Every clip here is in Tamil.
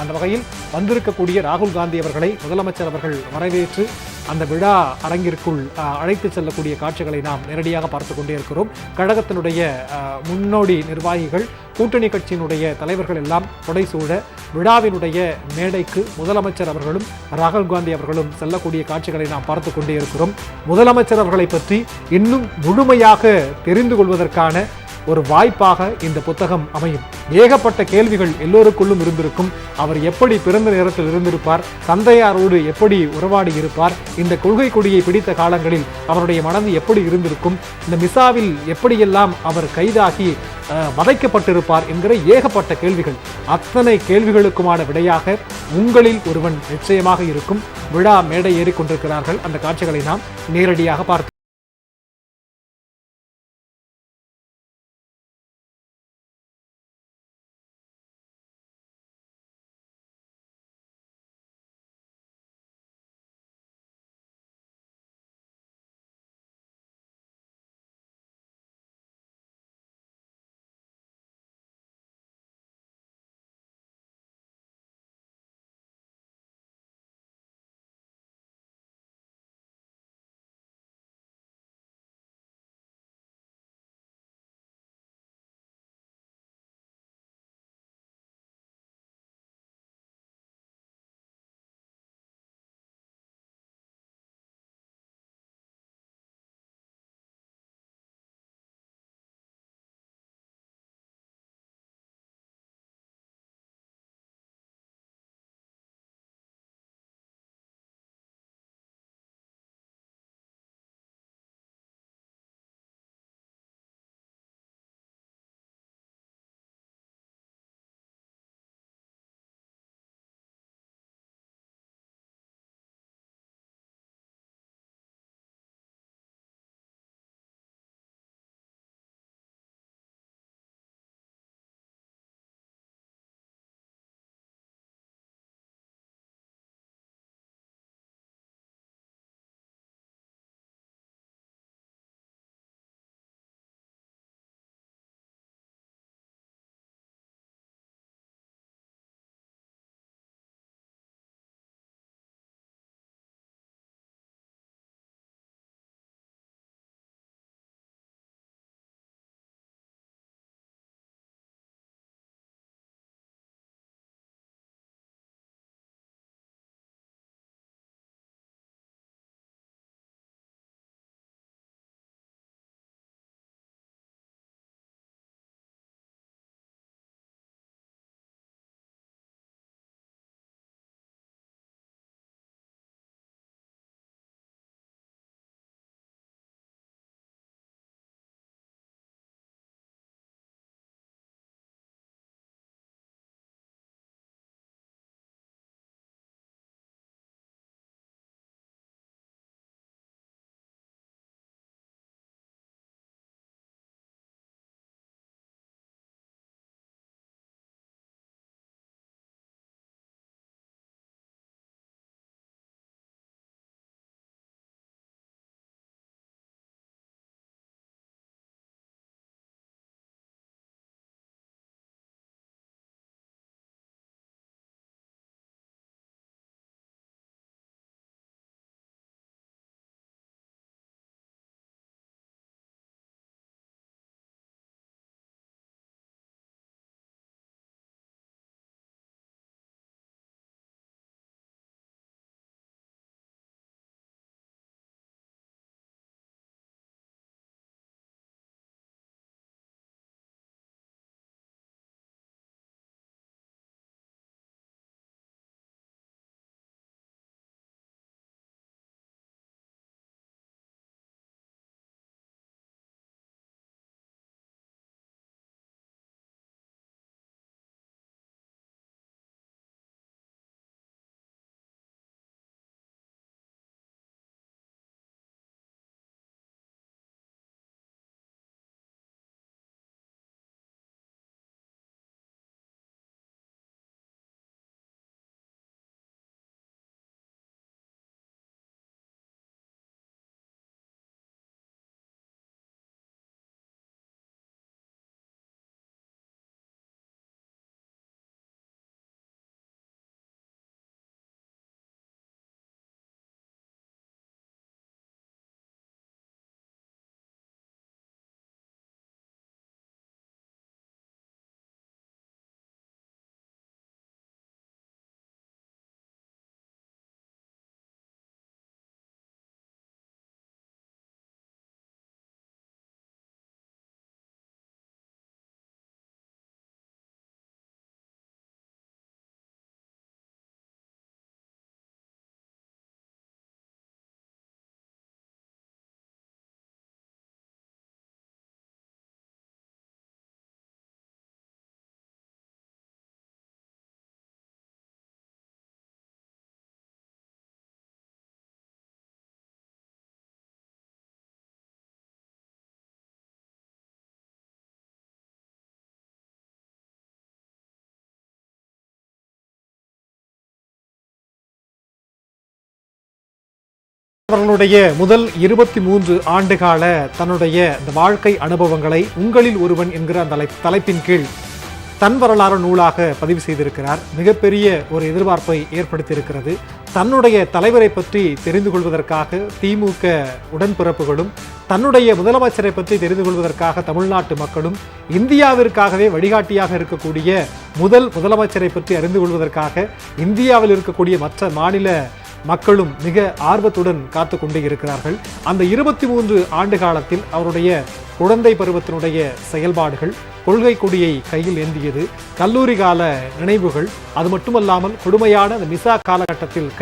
அந்த வகையில் வந்திருக்கக்கூடிய ராகுல் காந்தி அவர்களை முதலமைச்சர் அவர்கள் வரவேற்று அந்த விழா அரங்கிற்குள் அழைத்து செல்லக்கூடிய காட்சிகளை நாம் நேரடியாக பார்த்து கொண்டே இருக்கிறோம். கழகத்தினுடைய முன்னோடி நிர்வாகிகள், கூட்டணி கட்சியினுடைய தலைவர்கள் எல்லாம் புடைசூழ விழாவினுடைய மேடைக்கு முதலமைச்சர் அவர்களும் ராகுல் காந்தி அவர்களும் செல்லக்கூடிய காட்சிகளை நாம் பார்த்து கொண்டே இருக்கிறோம். முதலமைச்சர் அவர்களை பற்றி இன்னும் முழுமையாக தெரிந்து கொள்வதற்கான ஒரு வாய்ப்பாக இந்த புத்தகம் அமையும். ஏகப்பட்ட கேள்விகள் எல்லோருக்குள்ளும் இருந்திருக்கும். அவர் எப்படி பிறந்த நேரத்தில் இருந்திருப்பார், தந்தையாரோடு எப்படி உறவாடி இருப்பார், இந்த கொள்கை கொடியை பிடித்த காலங்களில் அவருடைய மனது எப்படி இருந்திருக்கும், இந்த மிசாவில் எப்படியெல்லாம் அவர் கைதாகி வதைக்கப்பட்டிருப்பார் என்கிற ஏகப்பட்ட கேள்விகள். அத்தனை கேள்விகளுக்குமான விடையாக உங்களில் ஒருவன் நிச்சயமாக இருக்கும். விழா மேடை ஏறிக்கொண்டிருக்கிறார்கள். அந்த காட்சிகளை நாம் நேரடியாக பார்த்து அவர்களுடைய முதல் 23 ஆண்டுகால தன்னுடைய இந்த வாழ்க்கை அனுபவங்களை உங்களில் ஒருவன் என்கிற அந்த தலைப்பின் கீழ் தன் வரலாறு நூலாக பதிவு செய்திருக்கிறார். மிகப்பெரிய ஒரு எதிர்பார்ப்பை ஏற்படுத்தியிருக்கிறது. தன்னுடைய தலைவரை பற்றி தெரிந்து கொள்வதற்காக திமுக உடன்பிறப்புகளும், தன்னுடைய முதலமைச்சரை பற்றி தெரிந்து கொள்வதற்காக தமிழ்நாட்டு மக்களும், இந்தியாவிற்காகவே வழிகாட்டியாக இருக்கக்கூடிய முதலமைச்சரை பற்றி அறிந்து கொள்வதற்காக இந்தியாவில் இருக்கக்கூடிய மற்ற மாநில மக்களும் மிக ஆர்வத்துடன் காத்து கொண்டே இருக்கிறார்கள். அந்த 23 ஆண்டு காலத்தில் அவருடைய குழந்தை பருவத்தினுடைய செயல்பாடுகள், கொள்கை கொடியை கையில் ஏந்தியது, கல்லூரி கால நினைவுகள், அது மட்டுமல்லாமல் கொடுமையான அந்த மிசா காலகட்டத்தில்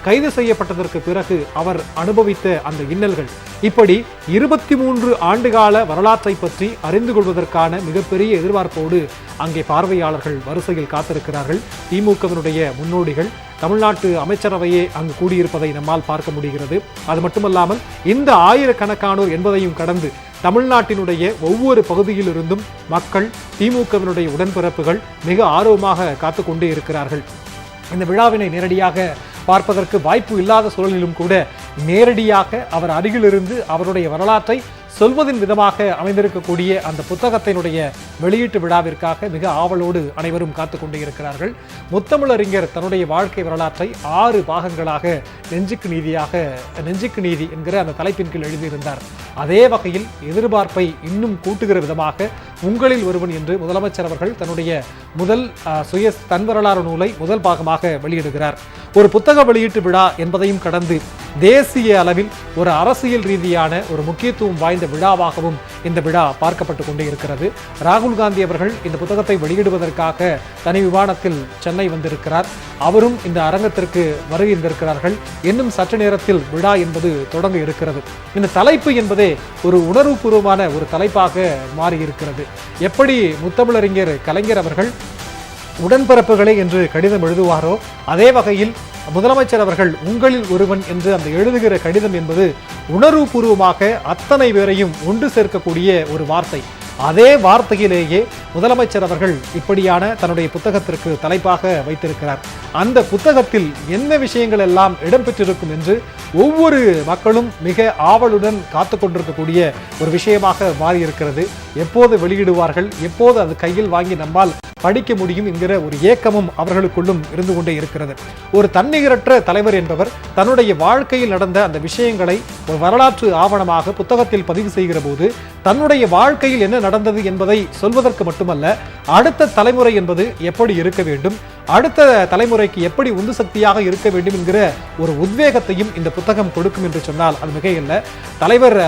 கைது செய்யப்பட்டதற்கு பிறகு அவர் அனுபவித்த அந்த இன்னல்கள், இப்படி 23 ஆண்டுகால வரலாற்றை பற்றி அறிந்து கொள்வதற்கான மிகப்பெரிய எதிர்பார்ப்போடு அங்கே பார்வையாளர்கள் வரிசையில் காத்திருக்கிறார்கள். திமுகவினுடைய முன்னோடிகள், தமிழ்நாட்டு அமைச்சரவையே அங்கு கூடியிருப்பதை நம்மால் பார்க்க முடிகிறது. அது மட்டுமல்லாமல் இந்த ஆயிரக்கணக்கானோர் என்பதையும் கடந்து தமிழ்நாட்டினுடைய ஒவ்வொரு பகுதியிலிருந்தும் மக்கள், திமுகவினுடைய உடன்பிறப்புகள் மிக ஆர்வமாக காத்து கொண்டே இருக்கிறார்கள். இந்த விழாவினை நேரடியாக பார்ப்பதற்கு வாய்ப்பு இல்லாத சூழலிலும் கூட நேரடியாக அவர் அருகிலிருந்து அவருடைய வரலாற்றை சொல்வதின் விதமாக அமைந்திருக்கக்கூடிய அந்த புத்தகத்தினுடைய வெளியீட்டு விழாவிற்காக மிக ஆவலோடு அனைவரும் காத்து கொண்டே இருக்கிறார்கள். முத்தமிழறிஞர் தன்னுடைய வாழ்க்கை வரலாற்றை 6 பாகங்களாக நெஞ்சுக்கு நீதி என்கிற அந்த தலைப்பின் கீழ் எழுதியிருந்தார். அதே வகையில் எதிர்பார்ப்பை இன்னும் கூட்டுகிற விதமாக உங்களில் ஒருவன் என்று முதலமைச்சர் அவர்கள் தன்னுடைய முதல் தன் வரலாறு நூலை முதல் பாகமாக வெளியிடுகிறார். ஒரு புத்தக வெளியீட்டு விழா என்பதையும் கடந்து தேசிய அளவில் ஒரு அரசியல் ரீதியான ஒரு முக்கியத்துவம் வாய்ந்த விழாவாகவும் இந்த விழா பார்க்கப்பட்டு கொண்டே இருக்கிறது. ராகுல் காந்தி அவர்கள் இந்த புத்தகத்தை வெளியிடுவதற்காக தனி விமானத்தில் சென்னை வந்திருக்கிறார். அவரும் இந்த அரங்கத்திற்கு வருகின்றிருக்கிறார்கள். இன்னும் சற்று நேரத்தில் விழா என்பது தொடங்க இருக்கிறது. இந்த தலைப்பு என்பதே ஒரு உணர்வுபூர்வமான ஒரு தலைப்பாக மாறியிருக்கிறது. எப்படி முத்தமிழறிஞர் கலைஞர் அவர்கள் உடன்பிறப்புகளை என்று கடிதம் எழுதுவாரோ, அதே வகையில் முதலமைச்சர் அவர்கள் உங்களில் ஒருவன் என்று அந்த எழுதுகிற கடிதம் என்பது உணர்வுபூர்வமாக அத்தனை பேரையும் ஒன்று சேர்க்கக்கூடிய ஒரு வார்த்தை. அதே வார்த்தையிலேயே முதலமைச்சர் அவர்கள் இப்படியான தன்னுடைய புத்தகத்திற்கு தலைப்பாக வைத்திருக்கிறார். அந்த புத்தகத்தில் என்ன விஷயங்கள் எல்லாம் இடம்பெற்றிருக்கும் என்று ஒவ்வொரு மக்களும் மிக ஆவலுடன் காத்து கொண்டிருக்கக்கூடிய ஒரு விஷயமாக மாறியிருக்கிறது. எப்போது வெளியிடுவார்கள், எப்போது அது கையில் வாங்கி நம்மால் படிக்க முடியும் என்கிற ஒரு ஏக்கமும் அவர்களுக்குள்ளும் இருந்து கொண்டே இருக்கிறது. ஒரு தன்னிகரற்ற தலைவர் என்பவர் தன்னுடைய வாழ்க்கையில் நடந்த அந்த விஷயங்களை ஒரு வரலாற்று ஆவணமாக புத்தகத்தில் பதிவு செய்கிற போது தன்னுடைய வாழ்க்கையில் என்ன நடந்தது என்பதை சொல்வதற்கு மட்டுமல்ல, அடுத்த தலைமுறை என்பது எப்படி இருக்க வேண்டும், அடுத்த தலைமுறைக்கு எப்படி உந்து சக்தியாக இருக்க வேண்டும் என்கிற ஒரு உத்வேகத்தையும் இந்த புத்தகம் கொடுக்கும் என்று சொன்னால் அது மிகையில்லை. தலைவர்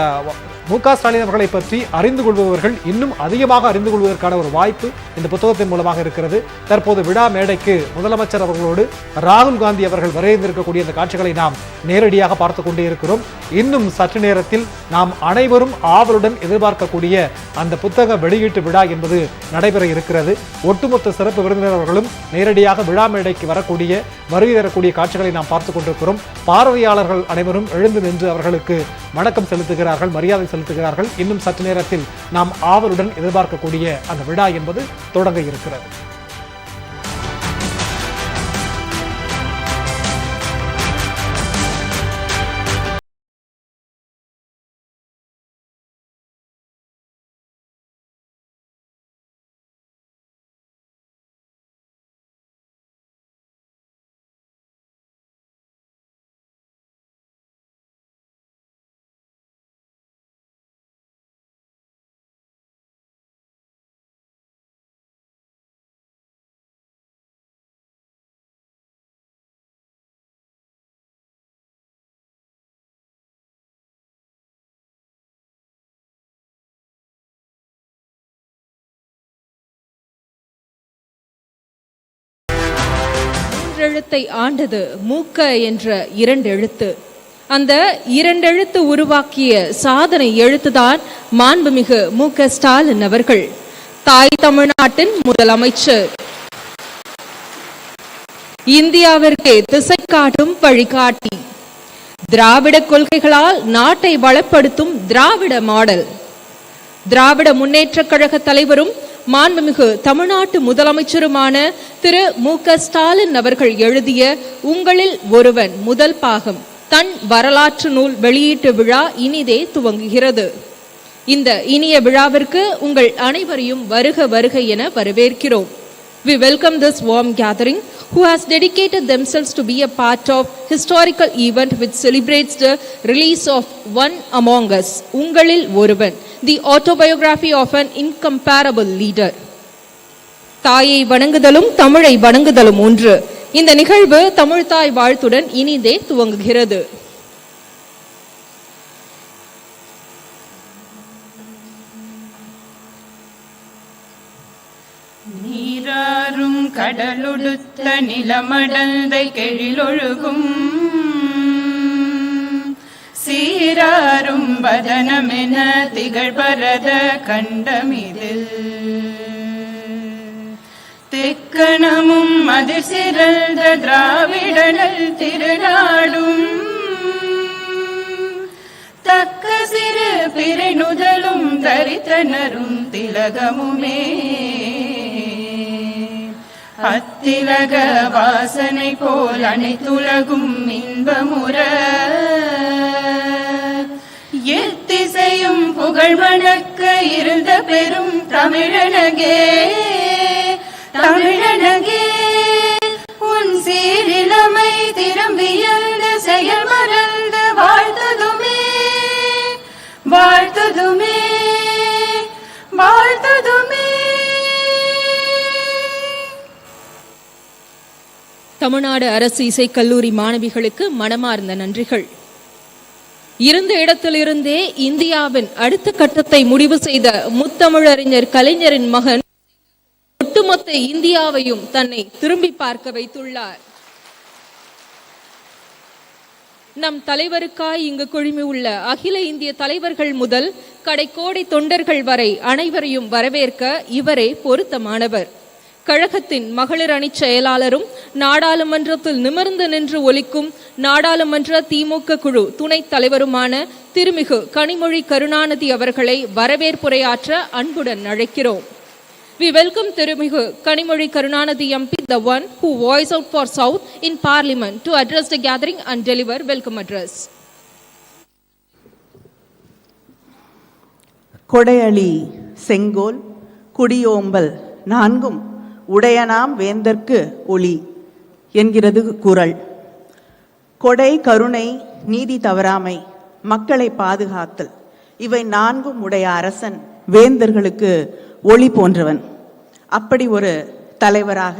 மு.க.ஸ்டாலின் அவர்களை பற்றி அறிந்து கொள்பவர்கள் இன்னும் அதிகமாக அறிந்து கொள்வதற்கான ஒரு வாய்ப்பு இந்த புத்தகத்தின் மூலமாக இருக்கிறது. தற்போது விழா மேடைக்கு முதலமைச்சர் அவர்களோடு ராகுல் காந்தி அவர்கள் வரைந்திருக்கக்கூடிய இந்த காட்சிகளை நாம் நேரடியாக பார்த்து கொண்டே இருக்கிறோம். இன்னும் சற்று நேரத்தில் நாம் அனைவரும் ஆவலுடன் எதிர்பார்க்கக்கூடிய அந்த புத்தக வெளியீட்டு விழா என்பது நடைபெற இருக்கிறது. ஒட்டுமொத்த சிறப்பு விருந்தினர்களும் நேரடியாக விழா மேடைக்கு வருகை தரக்கூடிய காட்சிகளை நாம் பார்த்து கொண்டிருக்கிறோம். பார்வையாளர்கள் அனைவரும் எழுந்து நின்று அவர்களுக்கு வணக்கம் செலுத்துகிறார்கள், மரியாதை செலுத்துகிறார்கள். இன்னும் சற்று நேரத்தில் நாம் ஆவலுடன் எதிர்பார்க்கக்கூடிய அந்த விழா என்பது தொடங்க இருக்கிறது. எழுத்தை ஆண்டது மூக்க என்ற 2 எழுத்து. அந்த 2 எழுத்து உருவாக்கிய சாதனை எழுத்துதான் மாண்புமிகு மு.க.ஸ்டாலின் அவர்கள். தாய் தமிழ்நாட்டின் முதலமைச்சர், இந்தியாவிற்கு திசை காட்டும் வழிகாட்டி, திராவிட கொள்கைகளால் நாட்டை வளப்படுத்தும் திராவிட மாடல், திராவிட முன்னேற்ற கழக தலைவரும் மாண்புமிகு தமிழ்நாட்டு முதலமைச்சருமான திரு மு.க.ஸ்டாலின் அவர்கள் எழுதிய உங்களில் ஒருவன் முதல் பாகம் தன் வரலாற்று நூல் வெளியீட்டு விழா இனிதே துவங்குகிறது. இந்த இனிய விழாவிற்கு உங்கள் அனைவரையும் வருக வருக என வரவேற்கிறோம். We welcome this warm gathering who has dedicated themselves to be a part of historical event which celebrates the release of one among us, ungalil oruvan, the autobiography of an incomparable leader. தாயை வணங்குதலும் தமிழை வணங்குதலும் ஒன்று. இந்த நிகழ்வு தமிழ் தாய் வாழ்த்துடன் இனிதே துவங்குகிறது. நீராறும் கடலுடுத்த நிலமடந்தை கெழிலொழுகும் சீராறும் வதனமென திகழ்பரத கண்டமிதில் தெக்கணமும் அதிர் சிறந்த திராவிடனல் திருநாடும் தக்க சிறு பிறைநுதலும் தரித்தனரும் திலகமுமே அத்திலக வாசனை போல் அனைத்துலகும் இன்பமுற எத்திசையும் புகழ் வணக்க இருந்த பெரும் தமிழனகே தமிழனகே உன் சீரிலமை திரும்பியந்த செயல் மறந்து வாழ்த்ததுமே வாழ்த்ததுமே வாழ்த்ததுமே. தமிழ்நாடு அரசு இசைக்கல்லூரி மாணவிகளுக்கு மனமார்ந்த நன்றிகள். இருந்த இடத்திலிருந்தே இந்தியாவின் அடுத்த கட்டத்தை முடிவு செய்த முத்தமிழறிஞர் கலைஞரின் மகன் ஒட்டுமொத்த இந்தியாவையும் தன்னை திரும்பி பார்க்க வைத்துள்ளார். நம் தலைவருக்காய் இங்கு குழுமி உள்ள அகில இந்திய தலைவர்கள் முதல் கடைக்கோடி தொண்டர்கள் வரை அனைவரையும் வரவேற்க இவரே பொருத்தமானவர். கழகத்தின் மகளிர் அணி செயலாளரும் நாடாளுமன்றத்தில் நிமிர்ந்து நின்று ஒலிக்கும் நாடாளுமன்ற திமுக குழு துணைத் தலைவருமான திருமிகு கனிமொழி கருணாநிதி அவர்களை வரவேற்புரையாற்ற அன்புடன் அழைக்கிறோம். We welcome திருமிகு Kanimozhi Karunanidhi MP, the one who voiced out for South in Parliament, to address the gathering and deliver welcome address. கொடையளி செங்கோல் குடியோம்பல் நான்கும் உடையனாம் வேந்தற்கு ஒளி என்கிறது குறள். கொடை, கருணை, நீதி தவறாமை, மக்களை பாதுகாத்தல், இவை நான்கும் உடைய அரசன் வேந்தர்களுக்கு ஒளி போன்றவன். அப்படி ஒரு தலைவராக,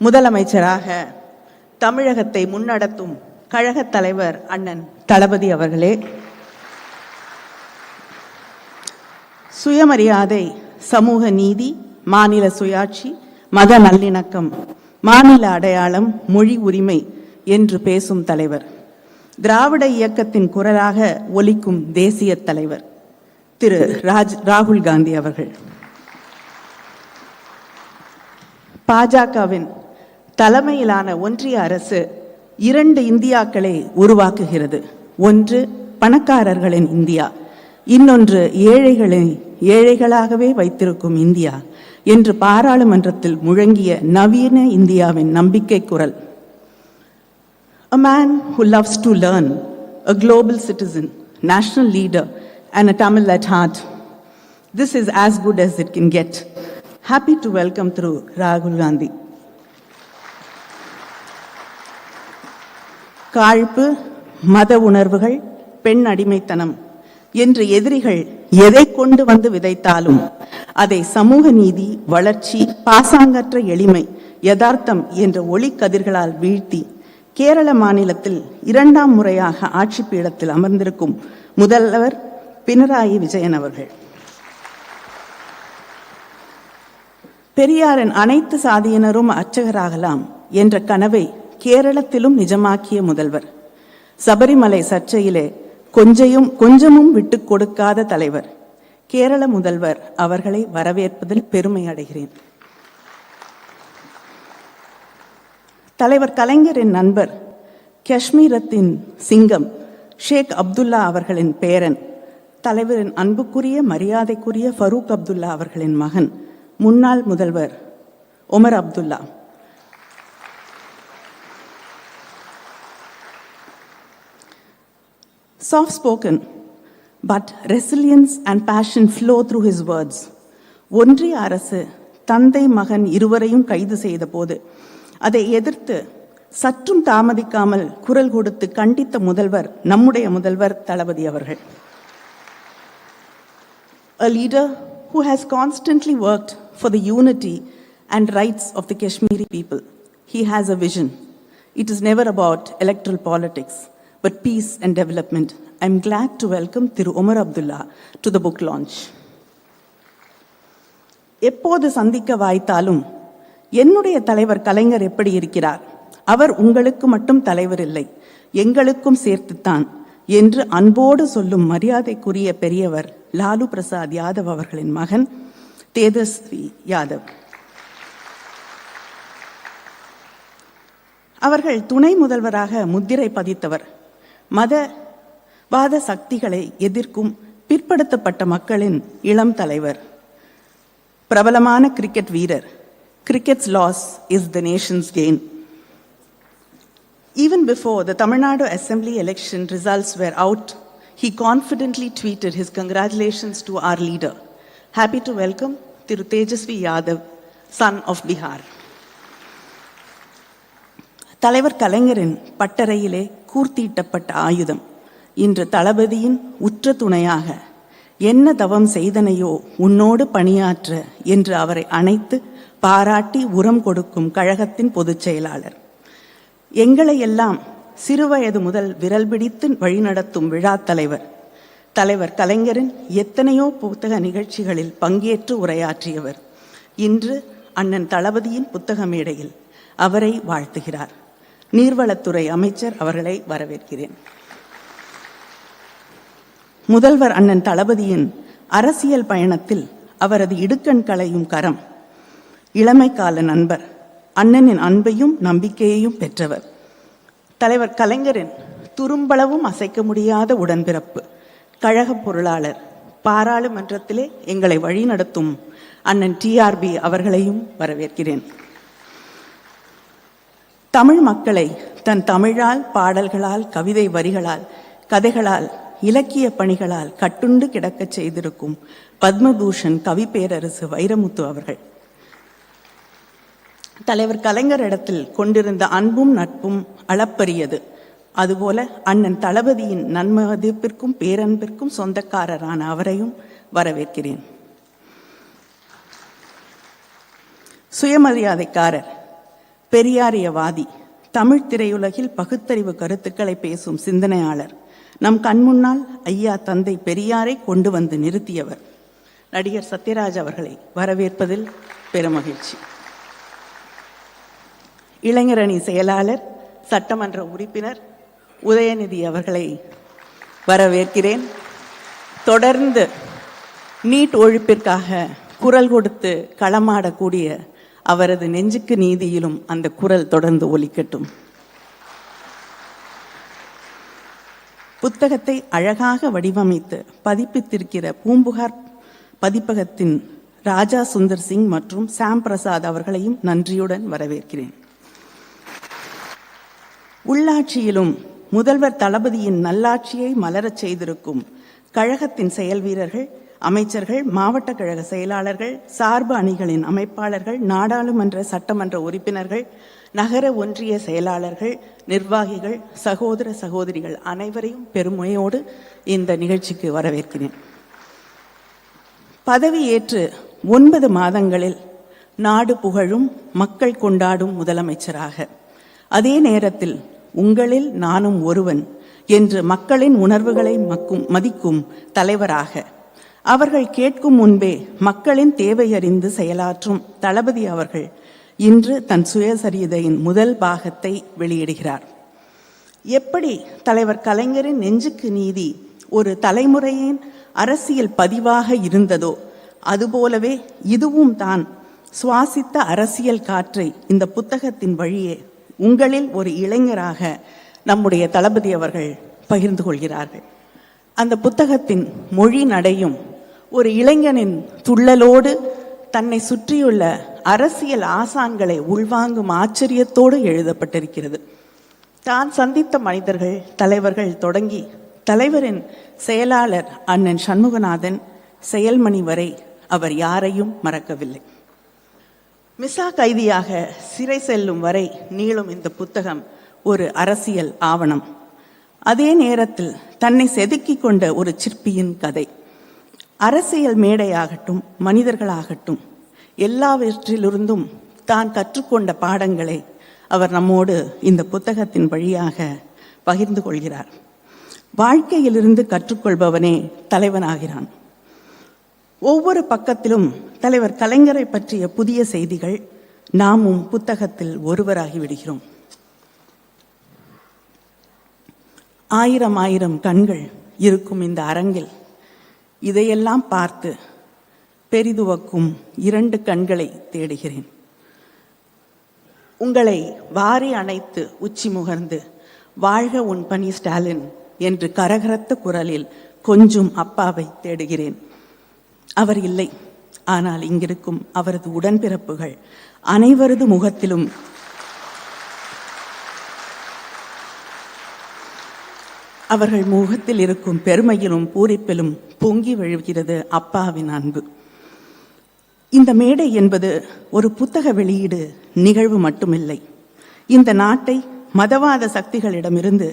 முதலமைச்சராக தமிழகத்தை முன்னடத்தும் கழகத் தலைவர் அண்ணன் தளபதி அவர்களே, சுயமரியாதை, சமூக நீதி, மாநில சுயாட்சி, மத நல்லிணக்கம், மாநில அடையாளம், மொழி உரிமை என்று பேசும் தலைவர், திராவிட இயக்கத்தின் குரலாக ஒலிக்கும் தேசிய தலைவர் திரு ராகுல் காந்தி அவர்கள். பாஜகவின் தலைமையிலான ஒன்றிய அரசு இரண்டு இந்தியாக்களை உருவாக்குகிறது. ஒன்று பணக்காரர்களின் இந்தியா, இன்னொன்று ஏழைகளாகவே வைத்திருக்கும் இந்தியா என்று பாராளுமன்றத்தில் முழங்கிய நவீன இந்தியாவின் நம்பிக்கை குரல். A man who loves to learn, a global citizen, national leader and a Tamil at heart. This is as good as it can get. Happy to welcome through Rahul Gandhi. காழ்ப்பு, மத உணர்வுகள், பெண் அடிமைத்தனம் என்று எதிரிகள் எதை கொண்டு வந்து விதைத்தாலும் அதை சமூக நீதி, வளர்ச்சி, பாசாங்கற்ற எளிமை, யதார்த்தம் என்ற ஒளி கதிர்களால் வீழ்த்தி கேரள மாநிலத்தில் இரண்டாம் முறையாக ஆட்சி பீடத்தில் அமர்ந்திருக்கும் முதல்வர் பினராயி விஜயன் அவர்கள். பெரியாரின் அனைத்து சாதியினரும் அர்ச்சகராகலாம் என்ற கனவை கேரளத்திலும் நிஜமாக்கிய முதல்வர். சபரிமலை சர்ச்சையிலே கொஞ்சமும் விட்டு கொடுக்காத தலைவர். கேரள முதல்வர் அவர்களை வரவேற்பதில் பெருமை அடைகிறேன். தலைவர் கலைஞரின் நண்பர், காஷ்மீரத்தின் சிங்கம் ஷேக் அப்துல்லா அவர்களின் பேரன், தலைவரின் அன்புக்குரிய மரியாதைக்குரிய ஃபரூக் அப்துல்லா அவர்களின் மகன், முன்னாள் முதல்வர் Omar Abdullah, Soft-spoken, but resilience and passion flow through his words. ஒன்றிய அரசு தந்தை மகன் இருவரையும் கைது செய்த போது அதை எதிர்த்து சற்றும் தாமதிக்காமல் குரல் கொடுத்து கண்டித்த முதல்வர் நம்முடைய முதல்வர் தளபதி அவர்கள். A leader who has constantly worked for the unity and rights of the Kashmiri people. He has a vision. It is never about electoral politics, but peace and development. I am glad to welcome Thiru Omar Abdullah to the book launch. எப்போது சந்திக்க வாய்த்தாலும் என்னுடைய தலைவர் கலைஞர் எப்படி இருக்கிறார், அவர் உங்களுக்கு மட்டும் தலைவர் இல்லை, எங்களுக்கும் சேர்த்துத்தான் என்று அன்போடு சொல்லும் மரியாதைக்குரிய பெரியவர் லாலு பிரசாத் யாதவ் அவர்களின் மகன் தேஜஸ்வி யாதவ். அவர்கள் துணை முதல்வராக முத்திரை பதித்தவர். மதவாத சக்திகளை எதிர்க்கும் பிற்படுத்தப்பட்ட மக்களின் இளம் தலைவர், பிரபலமான கிரிக்கெட் வீரர். Cricket's loss is the nation's gain. Even before the Tamilnadu Assembly election results were out, he confidently tweeted his congratulations to our leader. Happy to welcome Thiru Tejasvi Yadav, son of Bihar. தலைவர் கலைஞரின் பட்டறையிலே கூர்த்தீட்டப்பட்ட ஆயுதம் இன்று தளபதியின் உற்ற துணையாக என்ன தவம் செய்தனையோ உன்னோடு பணியாற்ற என்று அவரை அணைத்து பாராட்டி உரம் கொடுக்கும் கழகத்தின் பொதுச் செயலாளர். எங்களை எல்லாம் சிறுவயது முதல் விரல் பிடித்து வழிநடத்தும் விழா தலைவர். தலைவர் கலைஞரின் எத்தனையோ புத்தக நிகழ்ச்சிகளில் பங்கேற்று உரையாற்றியவர். இன்று அண்ணன் தளபதியின் புத்தக மேடையில் அவரை வாழ்த்துகிறார். நீர்வளத்துறை அமைச்சர் அவர்களை வரவேற்கிறேன். முதல்வர் அண்ணன் தளபதியின் அரசியல் பயணத்தில் அவரது இடுக்கண் களையும் கரம், இளமை கால நண்பர், அண்ணனின் அன்பையும் நம்பிக்கையையும் பெற்றவர். தலைவர் கலைஞரின் துரும்பளவும் அசைக்க முடியாத உடன்பிறப்பு, கழக பொருளாளர், பாராளுமன்றத்திலே எங்களை வழிநடத்தும் அண்ணன் TRB அவர்களையும் வரவேற்கிறேன். தமிழ் மக்களை தன் தமிழால், பாடல்களால், கவிதை வரிகளால், கதைகளால், இலக்கிய பணிகளால் கட்டுண்டு கிடக்கச் செய்திருக்கும் பத்மபூஷன் கவி பேரரசு வைரமுத்து அவர்கள். தலைவர் கலைஞரிடத்தில் கொண்டிருந்த அன்பும் நட்பும் அளப்பரியது. அதுபோல அண்ணன் தளபதியின் நன்மதிப்பிற்கும் பேரன்பிற்கும் சொந்தக்காரரான அவரையும் வரவேற்கிறேன். சுயமரியாதைக்காரர், பெரியாரியவாதி, தமிழ் திரையுலகில் பகுத்தறிவு கருத்துக்களை பேசும் சிந்தனையாளர், நம் கண்முன்னால் ஐயா தந்தை பெரியாரை கொண்டு வந்து நிறுத்தியவர் நடிகர் சத்யராஜ் அவர்களை வரவேற்பதில் பெருமகிழ்ச்சி. இளைஞரணி செயலாளர், சட்டமன்ற உறுப்பினர் உதயநிதி அவர்களை வரவேற்கிறேன். தொடர்ந்து நீட் ஒழிப்பிற்காக குரல் கொடுத்து களமாடக்கூடிய அவரது நெஞ்சுக்கு நீதியிலும் அந்த குரல் தொடர்ந்து ஒலிக்கட்டும். புத்தகத்தை அழகாக வடிவமைத்து பதிப்பித்திருக்கிற பூம்புகார் பதிப்பகத்தின் ராஜா சுந்தர் சிங் மற்றும் சாம் பிரசாத் அவர்களையும் நன்றியுடன் வரவேற்கிறேன். உள்ளாட்சியிலும் முதல்வர் தளபதியின் நல்லாட்சியை மலரச் செய்திருக்கும் கழகத்தின் செயல் வீரர்கள், அமைச்சர்கள், மாவட்ட கழக செயலாளர்கள், சார்பு அணிகளின் அமைப்பாளர்கள், நாடாளுமன்ற சட்டமன்ற உறுப்பினர்கள், நகர ஒன்றிய செயலாளர்கள், நிர்வாகிகள், சகோதர சகோதரிகள் அனைவரையும் பெருமையோடு இந்த நிகழ்ச்சிக்கு வரவேற்கிறேன். பதவியேற்று 9 மாதங்களில் நாடு புகழும், மக்கள் கொண்டாடும் முதலமைச்சராக, அதே நேரத்தில் உங்களில் நானும் ஒருவன் என்று மக்களின் உணர்வுகளை மதிக்கும் தலைவராக, அவர்கள் கேட்கும் முன்பே மக்களின் தேவையறிந்து செயலாற்றும் தளபதி அவர்கள் இன்று தன் சுயசரிதையின் முதல் பாகத்தை வெளியிடுகிறார். எப்படி தலைவர் கலைஞரின் நெஞ்சுக்கு நீதி ஒரு தலைமுறையின் அரசியல் பதிவாக இருந்ததோ அதுபோலவே இதுவும் தான் சுவாசித்த அரசியல் காற்றை இந்த புத்தகத்தின் வழியே உங்களில் ஒரு இளைஞராக நம்முடைய தளபதி அவர்கள் பகிர்ந்து கொள்கிறார்கள். அந்த புத்தகத்தின் மொழி நடையும் ஒரு இளைஞனின் துள்ளலோடு தன்னை சுற்றியுள்ள அரசியல் ஆசான்களை உள்வாங்கும் ஆச்சரியத்தோடு எழுதப்பட்டிருக்கிறது. தான் சந்தித்த மனிதர்கள், தலைவர்கள் தொடங்கி தலைவரின் செயலாளர் அண்ணன் சண்முகநாதன் செயல்மணி வரை அவர் யாரையும் மறக்கவில்லை. மிசா கைதியாக சிறை செல்லும் வரை நீளும் இந்த புத்தகம் ஒரு அரசியல் ஆவணம். அதே நேரத்தில் தன்னை செதுக்கிக் கொண்ட ஒரு சிற்பியின் கதை. அரசியல் மேடையாகட்டும், மனிதர்களாகட்டும், எல்லாவற்றிலிருந்தும் தான் கற்றுக்கொண்ட பாடங்களை அவர் நம்மோடு இந்த புத்தகத்தின் வழியாக பகிர்ந்து கொள்கிறார். வாழ்க்கையிலிருந்து கற்றுக்கொள்பவனே தலைவனாகிறான். ஒவ்வொரு பக்கத்திலும் தலைவர் கலைஞரை பற்றிய புதிய செய்திகள். நாமும் புத்தகத்தில் ஒருவராகி விடுகிறோம். ஆயிரம் ஆயிரம் கண்கள் இருக்கும் இந்த அரங்கில் இதையெல்லாம் பார்த்து பெரிதுவக்கும் 2 கண்களை தேடுகிறேன். உங்களை வாரி அணைத்து உச்சி முகர்ந்து வாழ்க உன் பணி ஸ்டாலின் என்று கரகரத்த குரலில் கொஞ்சம் அப்பாவை தேடுகிறேன். அவர் இல்லை, ஆனால் இங்கிருக்கும் அவரது உடன்பிறப்புகள் அனைவரது முகத்திலும் அவர்கள் முகத்தில் இருக்கும் பெருமையிலும் பூரிப்பிலும் பொங்கி வழிகிறது அப்பாவின் அன்பு. இந்த மேடை என்பது ஒரு புத்தக வெளியீடு நிகழ்வு மட்டுமில்லை. இந்த நாட்டை மதவாத சக்திகளிடமிருந்து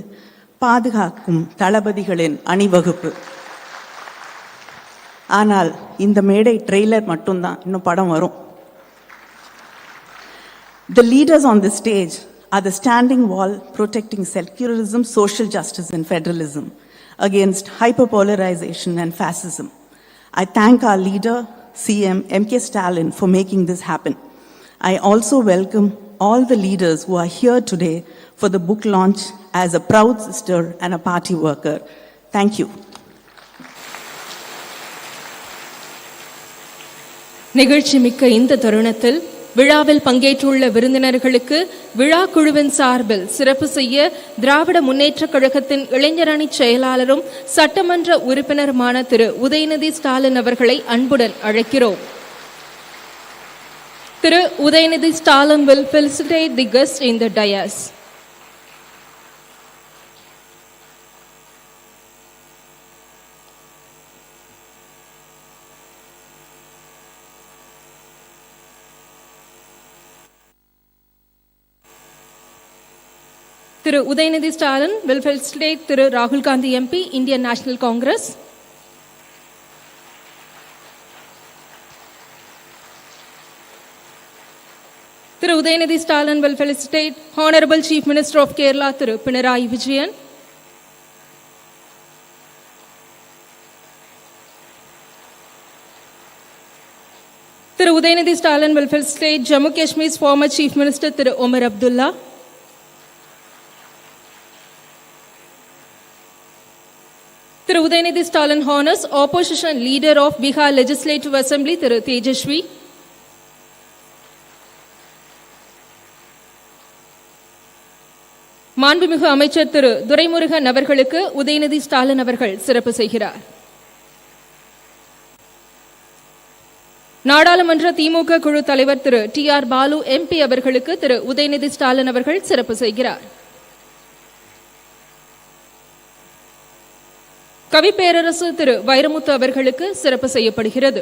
பாதுகாக்கும் தளபதிகளின் அணிவகுப்பு. ஆனால் இந்த மேடை ட்ரெய்லர் மட்டும்தான், இன்னும் படம் வரும். The leaders on the stage are the standing wall protecting secularism, social justice and federalism against hyperpolarization and fascism. I thank our leader, CM M.K. Stalin, for making this happen. I also welcome all the leaders who are here today for the book launch as a proud sister and a party worker. Thank you. நிகழ்ச்சி மிக்க இந்த தருணத்தில் விழாவில் பங்கேற்றுள்ள விருந்தினர்களுக்கு விழா குழுவின் சார்பில் சிறப்பு செய்ய திராவிட முன்னேற்றக் கழகத்தின் இளைஞரணி செயலாளரும் சட்டமன்ற உறுப்பினருமான திரு உதயநிதி ஸ்டாலின் அவர்களை அன்புடன் அழைக்கிறோம். Thiru Udhayanidhi Stalin will felicitate the guests in the dais. Thiru Udhayanidhi Stalin will felicitate திரு ராகுல் Gandhi MP, Indian National Congress. Thiru Udhayanidhi Stalin will felicitate Honorable Chief Minister of Kerala Thiru Pinarayi Vijayan. Thiru Udhayanidhi Stalin will felicitate Jammu Kashmir's former Chief Minister Thiru Omar Abdullah. Thiru Udhayanidhi Stalin honors opposition leader of Bihar Legislative Assembly திரு தேஜஸ்வி. மாண்புமிகு அமைச்சர் திரு துரைமுருகன் அவர்களுக்கு உதயநிதி ஸ்டாலின் அவர்கள் சிறப்பு செய்கிறார். நாடாளுமன்ற திமுக குழு தலைவர் திரு TR பாலு MP அவர்களுக்கு திரு உதயநிதி ஸ்டாலின் அவர்கள் சிறப்பு செய்கிறார். கவி பேரரசு திரு வைரமுத்து அவர்களுக்கு சிறப்பு செய்யப்படுகிறது.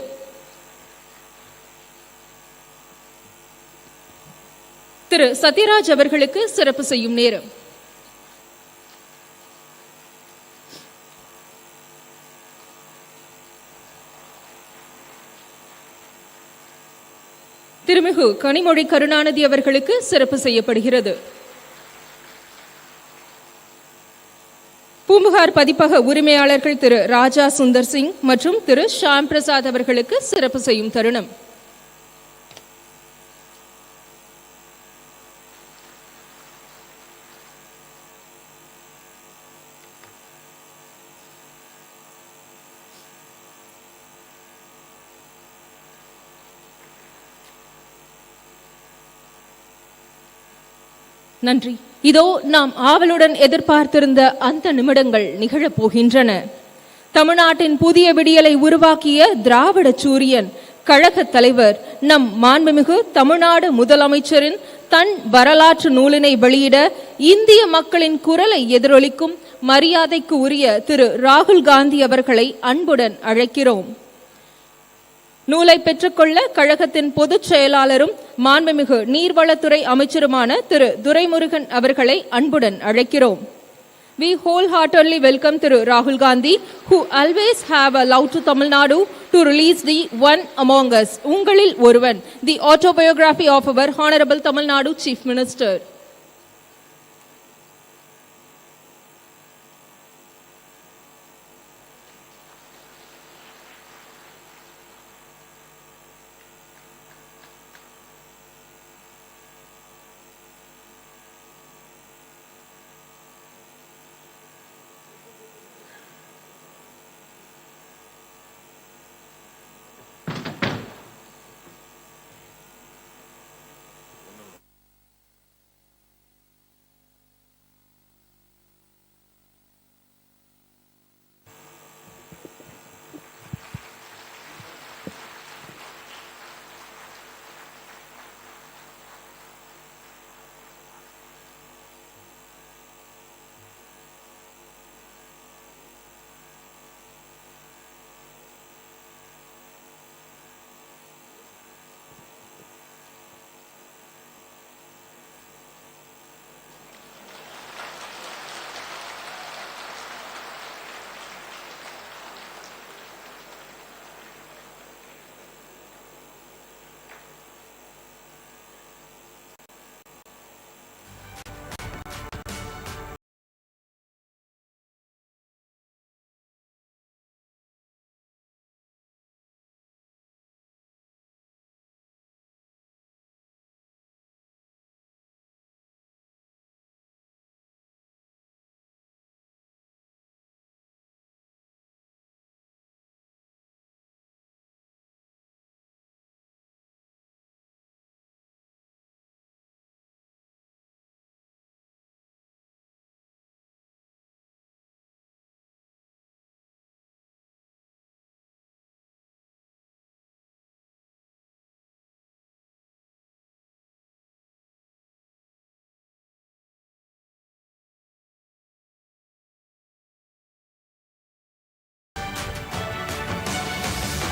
திரு சத்யராஜ் அவர்களுக்கு சிறப்பு செய்யும் நேரம். திருமிகு கனிமொழி கருணாநிதி அவர்களுக்கு சிறப்பு செய்யப்படுகிறது. பூம்புகார் பதிப்பக உரிமையாளர்கள் திரு ராஜா சுந்தர் சிங் மற்றும் திரு ஷாம் பிரசாத் அவர்களுக்கு சிறப்பு செய்யும் தருணம். நன்றி. இதோ நாம் ஆவலுடன் எதிர்பார்த்திருந்த அந்த நிமிடங்கள் நிகழப் போகின்றன. தமிழ்நாட்டின் புதிய விடியலை உருவாக்கிய திராவிட சூரியன், கழக தலைவர், நம் மாண்புமிகு தமிழ்நாடு முதலமைச்சரின் தன் வரலாற்று நூலினை வெளியிட இந்திய மக்களின் குரலை எதிரொலிக்கும் மரியாதைக்கு உரிய திரு ராகுல் காந்தி அவர்களை அன்புடன் அழைக்கிறோம். நூலை பெற்றுக்கொள்ள கழகத்தின் பொதுச் செயலாளரும் மாண்புமிகு நீர்வளத்துறை அமைச்சருமான திரு துரைமுருகன் அவர்களை அன்புடன் அழைக்கிறோம். We wholeheartedly welcome Thiru Rahul Gandhi, who always have allowed to Tamilnadu to release the one among us, ungaliloruvan, the autobiography of our Honorable Tamilnadu Chief Minister.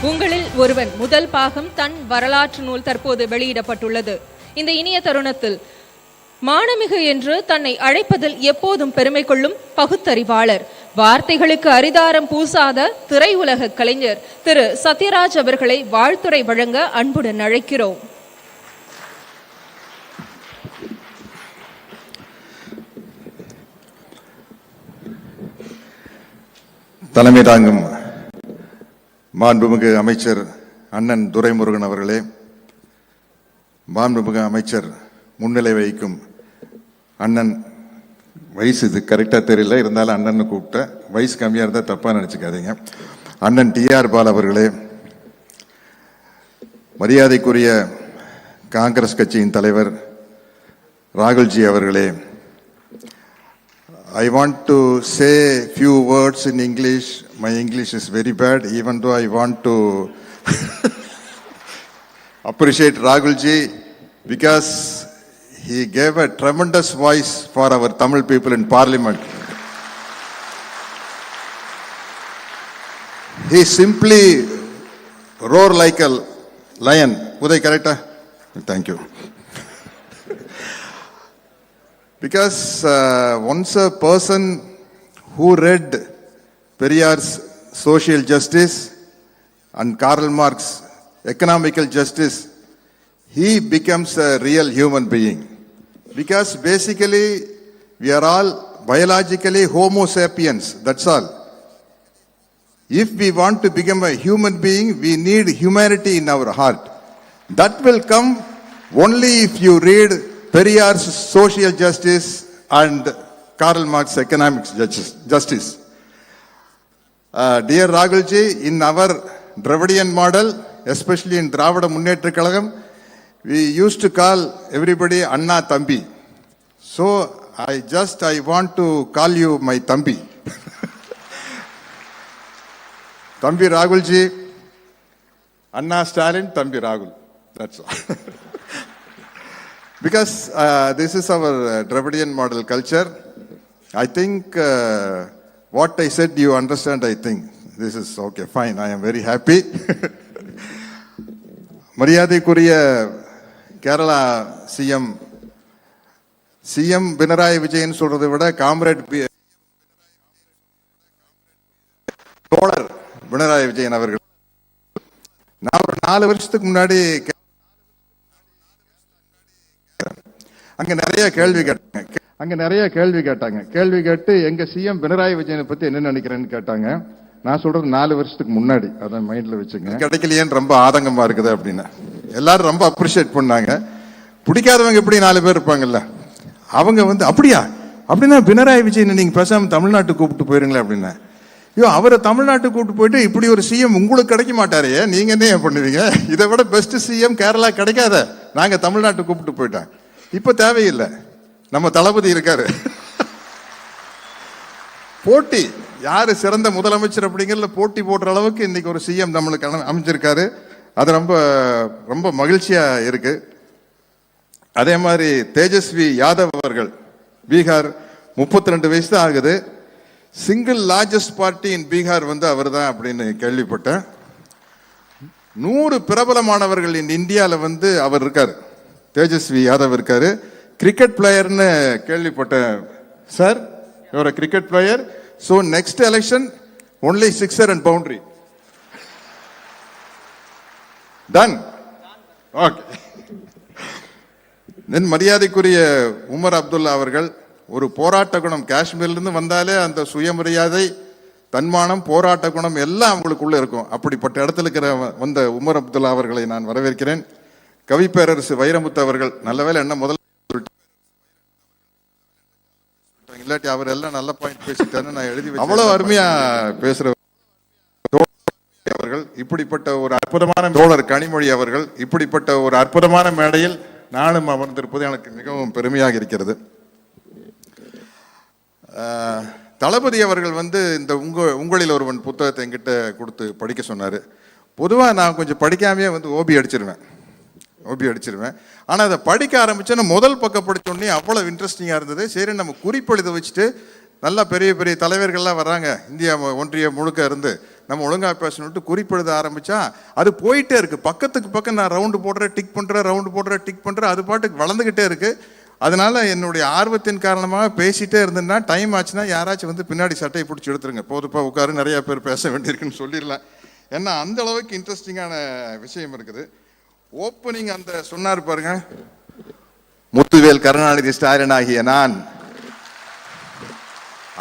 உங்களில் ஒருவன் முதல் பாகம் தன் வரலாற்று நூல் தற்போது வெளியிடப்பட்டுள்ளது. இந்த இனிய தருணத்தில் மானமிகு என்று தன்னை அழைப்பதில் எப்போதும் பெருமை கொள்ளும் பகுத்தறிவாளர், வார்த்தைகளுக்கு அரிதாரம் பூசாத திரையுலக கலைஞர் திரு சத்யராஜ் அவர்களை வாழ்த்துரை வழங்க அன்புடன் அழைக்கிறோம். தலைமை தாங்கும் மாண்புமிகு அமைச்சர் அண்ணன் துரைமுருகன் அவர்களே, மாண்புமிகு அமைச்சர் முன்னிலை வகிக்கும் அண்ணன், வயசு இது கரெக்டாக தெரியல, இருந்தாலும் அண்ணன் கூப்பிட்ட, வயசு கம்மியாக இருந்தால் தப்பாக நினச்சிக்காதீங்க, அண்ணன் டிஆர் பால் அவர்களே, மரியாதைக்குரிய காங்கிரஸ் கட்சியின் தலைவர் ராகுல்ஜி அவர்களே, I want to say few words in English. My English is very bad, even though I want to appreciate Rahulji because he gave a tremendous voice for our Tamil people in Parliament. He simply roared like a lion. Uday, correct? Thank you. Because once a person who read Periyar's social justice and Karl Marx's economical justice, he becomes a real human being. Because basically we are all biologically Homo sapiens, that's all. If we want to become a human being, we need humanity in our heart. That will come only if you read Periyar's social justice and Karl Marx's economic justice. Dear Rahulji, in our Dravidian model, especially in Dravida Munnetra Kalagam, we used to call everybody Anna Thambi. So I want to call you my Thambi. Thambi Rahulji, Anna Stalin, Thambi Rahul. That's all. Because this is our Dravidian model culture, I think what I said you understand, I think. This is okay, fine. I am very happy. மரியாதைக்குரிய கேரளா சிஎம் பினராயி விஜயன் சொல்றதை விட காம்ரேட் தோழர் பினராயி விஜயன் அவர்கள், நான் ஒரு 4 வருஷத்துக்கு முன்னாடி அங்க நிறைய கேள்வி கேட்டாங்க. கேள்வி கேட்டு எங்க சிஎம் பினராயி விஜயனை பத்தி என்ன நினைக்கிறேன்னு கேட்டாங்க. நான் சொல்றது 4 வருஷத்துக்கு முன்னாடி, அதான் மைண்ட்ல வச்சுங்க. கிடைக்கலையேன்னு ரொம்ப ஆதங்கமா இருக்குது அப்படின்னு எல்லாரும் ரொம்ப அப்ரிஷியேட் பண்ணாங்க. பிடிக்காதவங்க எப்படி 4 பேர் இருப்பாங்கல்ல, அவங்க அப்படியா அப்படின்னா பினராயி விஜயனை நீங்க பேசாம தமிழ்நாட்டுக்கு கூப்பிட்டு போயிருங்களேன் அப்படின்னா, ஐயோ அவரை தமிழ்நாட்டுக்கு கூப்பிட்டு போயிட்டு இப்படி ஒரு சிஎம் உங்களுக்கு கிடைக்க மாட்டாரே, நீங்க என்ன பண்ணுவீங்க, இதை விட பெஸ்ட் சிஎம் கேரளா கிடைக்காத, நாங்க தமிழ்நாட்டுக்கு கூப்பிட்டு போயிட்டோம். இப்ப தேவையில்லை, நம்ம தளபதி இருக்காரு. போட்டி யாரு சிறந்த முதலமைச்சர் அப்படிங்கிறதுல போட்டி போடுற அளவுக்கு இன்னைக்கு ஒரு சிஎம் நம்மளுக்கு அமைஞ்சிருக்காரு. அது ரொம்ப ரொம்ப மகிழ்ச்சியா இருக்கு. அதே மாதிரி தேஜஸ்வி யாதவ் அவர்கள், பீகார், 32 வயசு தான் ஆகுது. Single largest party in Bihar அவர் தான் அப்படின்னு கேள்விப்பட்டேன். 100 பிரபலமானவர்கள் இந்தியாவில் அவர் இருக்காரு. தேஜஸ்வி யாதவ் இருக்காரு. கிரிக்கெட் பிளேயர்னு கேள்விப்பட்டேன். Sir your a cricket player, so next election only sixer and boundary. Done. Okay. தென் மரியாதைக்குரிய உமர் அப்துல்லா அவர்கள், ஒரு போராட்ட குணம், காஷ்மீர்லேருந்து வந்தாலே அந்த சுயமரியாதை, தன்மானம், போராட்ட குணம் எல்லாம் அவங்களுக்குள்ள இருக்கும். அப்படிப்பட்ட இடத்துல இருக்கிற வந்த உமர் அப்துல்லா அவர்களை நான் வரவேற்கிறேன். கவிப்பேரரசு வைரமுத்து அவர்கள், நல்ல வேலை என்ன முதல்ல இல்லாட்டி அவர் எல்லாம் நல்ல பாயிண்ட் பேசிட்டாரு, நான் எழுதி அவ்வளவு அருமையா பேசுற அவர்கள், இப்படிப்பட்ட ஒரு அற்புதமான தோழர் கனிமொழி அவர்கள், இப்படிப்பட்ட ஒரு அற்புதமான மேடையில் நானும் அமர்ந்திருப்பது எனக்கு மிகவும் பெருமையாக இருக்கிறது. தளபதி அவர்கள் இந்த உங்களில் ஒருவன் புத்தகத்தை என்கிட்ட கொடுத்து படிக்க சொன்னார். பொதுவாக நான் கொஞ்சம் படிக்காமே ஓபி அடிச்சிருவேன். ஆனால் அதை படிக்க ஆரம்பிச்சோன்னா முதல் பக்கம் படித்தோடனே அவ்வளோ இன்ட்ரெஸ்டிங்காக இருந்தது. சரி நம்ம குறிப்பெழுத வச்சுட்டு நல்லா பெரிய பெரிய தலைவர்கள்லாம் வர்றாங்க, இந்தியா ஒன்றிய முழுக்க இருந்து, நம்ம ஒழுங்காக பேசணுன்ட்டு குறிப்பெழுத ஆரம்பித்தா அது போயிட்டே இருக்குது. பக்கத்துக்கு பக்கம் நான் ரவுண்டு போடுறேன், டிக் பண்ணுறேன், அது பாட்டுக்கு வளர்ந்துக்கிட்டே இருக்குது. அதனால என்னுடைய ஆர்வத்தின் காரணமாக பேசிகிட்டே இருந்தேன்னா டைம் ஆச்சுன்னா யாராச்சும் பின்னாடி சட்டையை பிடிச்சி எடுத்துருங்க, போதுப்பா உட்காரு, நிறையா பேர் பேச வேண்டியிருக்குன்னு சொல்லிடலாம். ஏன்னா அந்த அளவுக்கு இன்ட்ரெஸ்டிங்கான விஷயம் இருக்குது. ஓப்பனிங் சொன்னார் பாருங்க, முத்துவேல் கருணாநிதி ஸ்டாலின் ஆகிய நான்,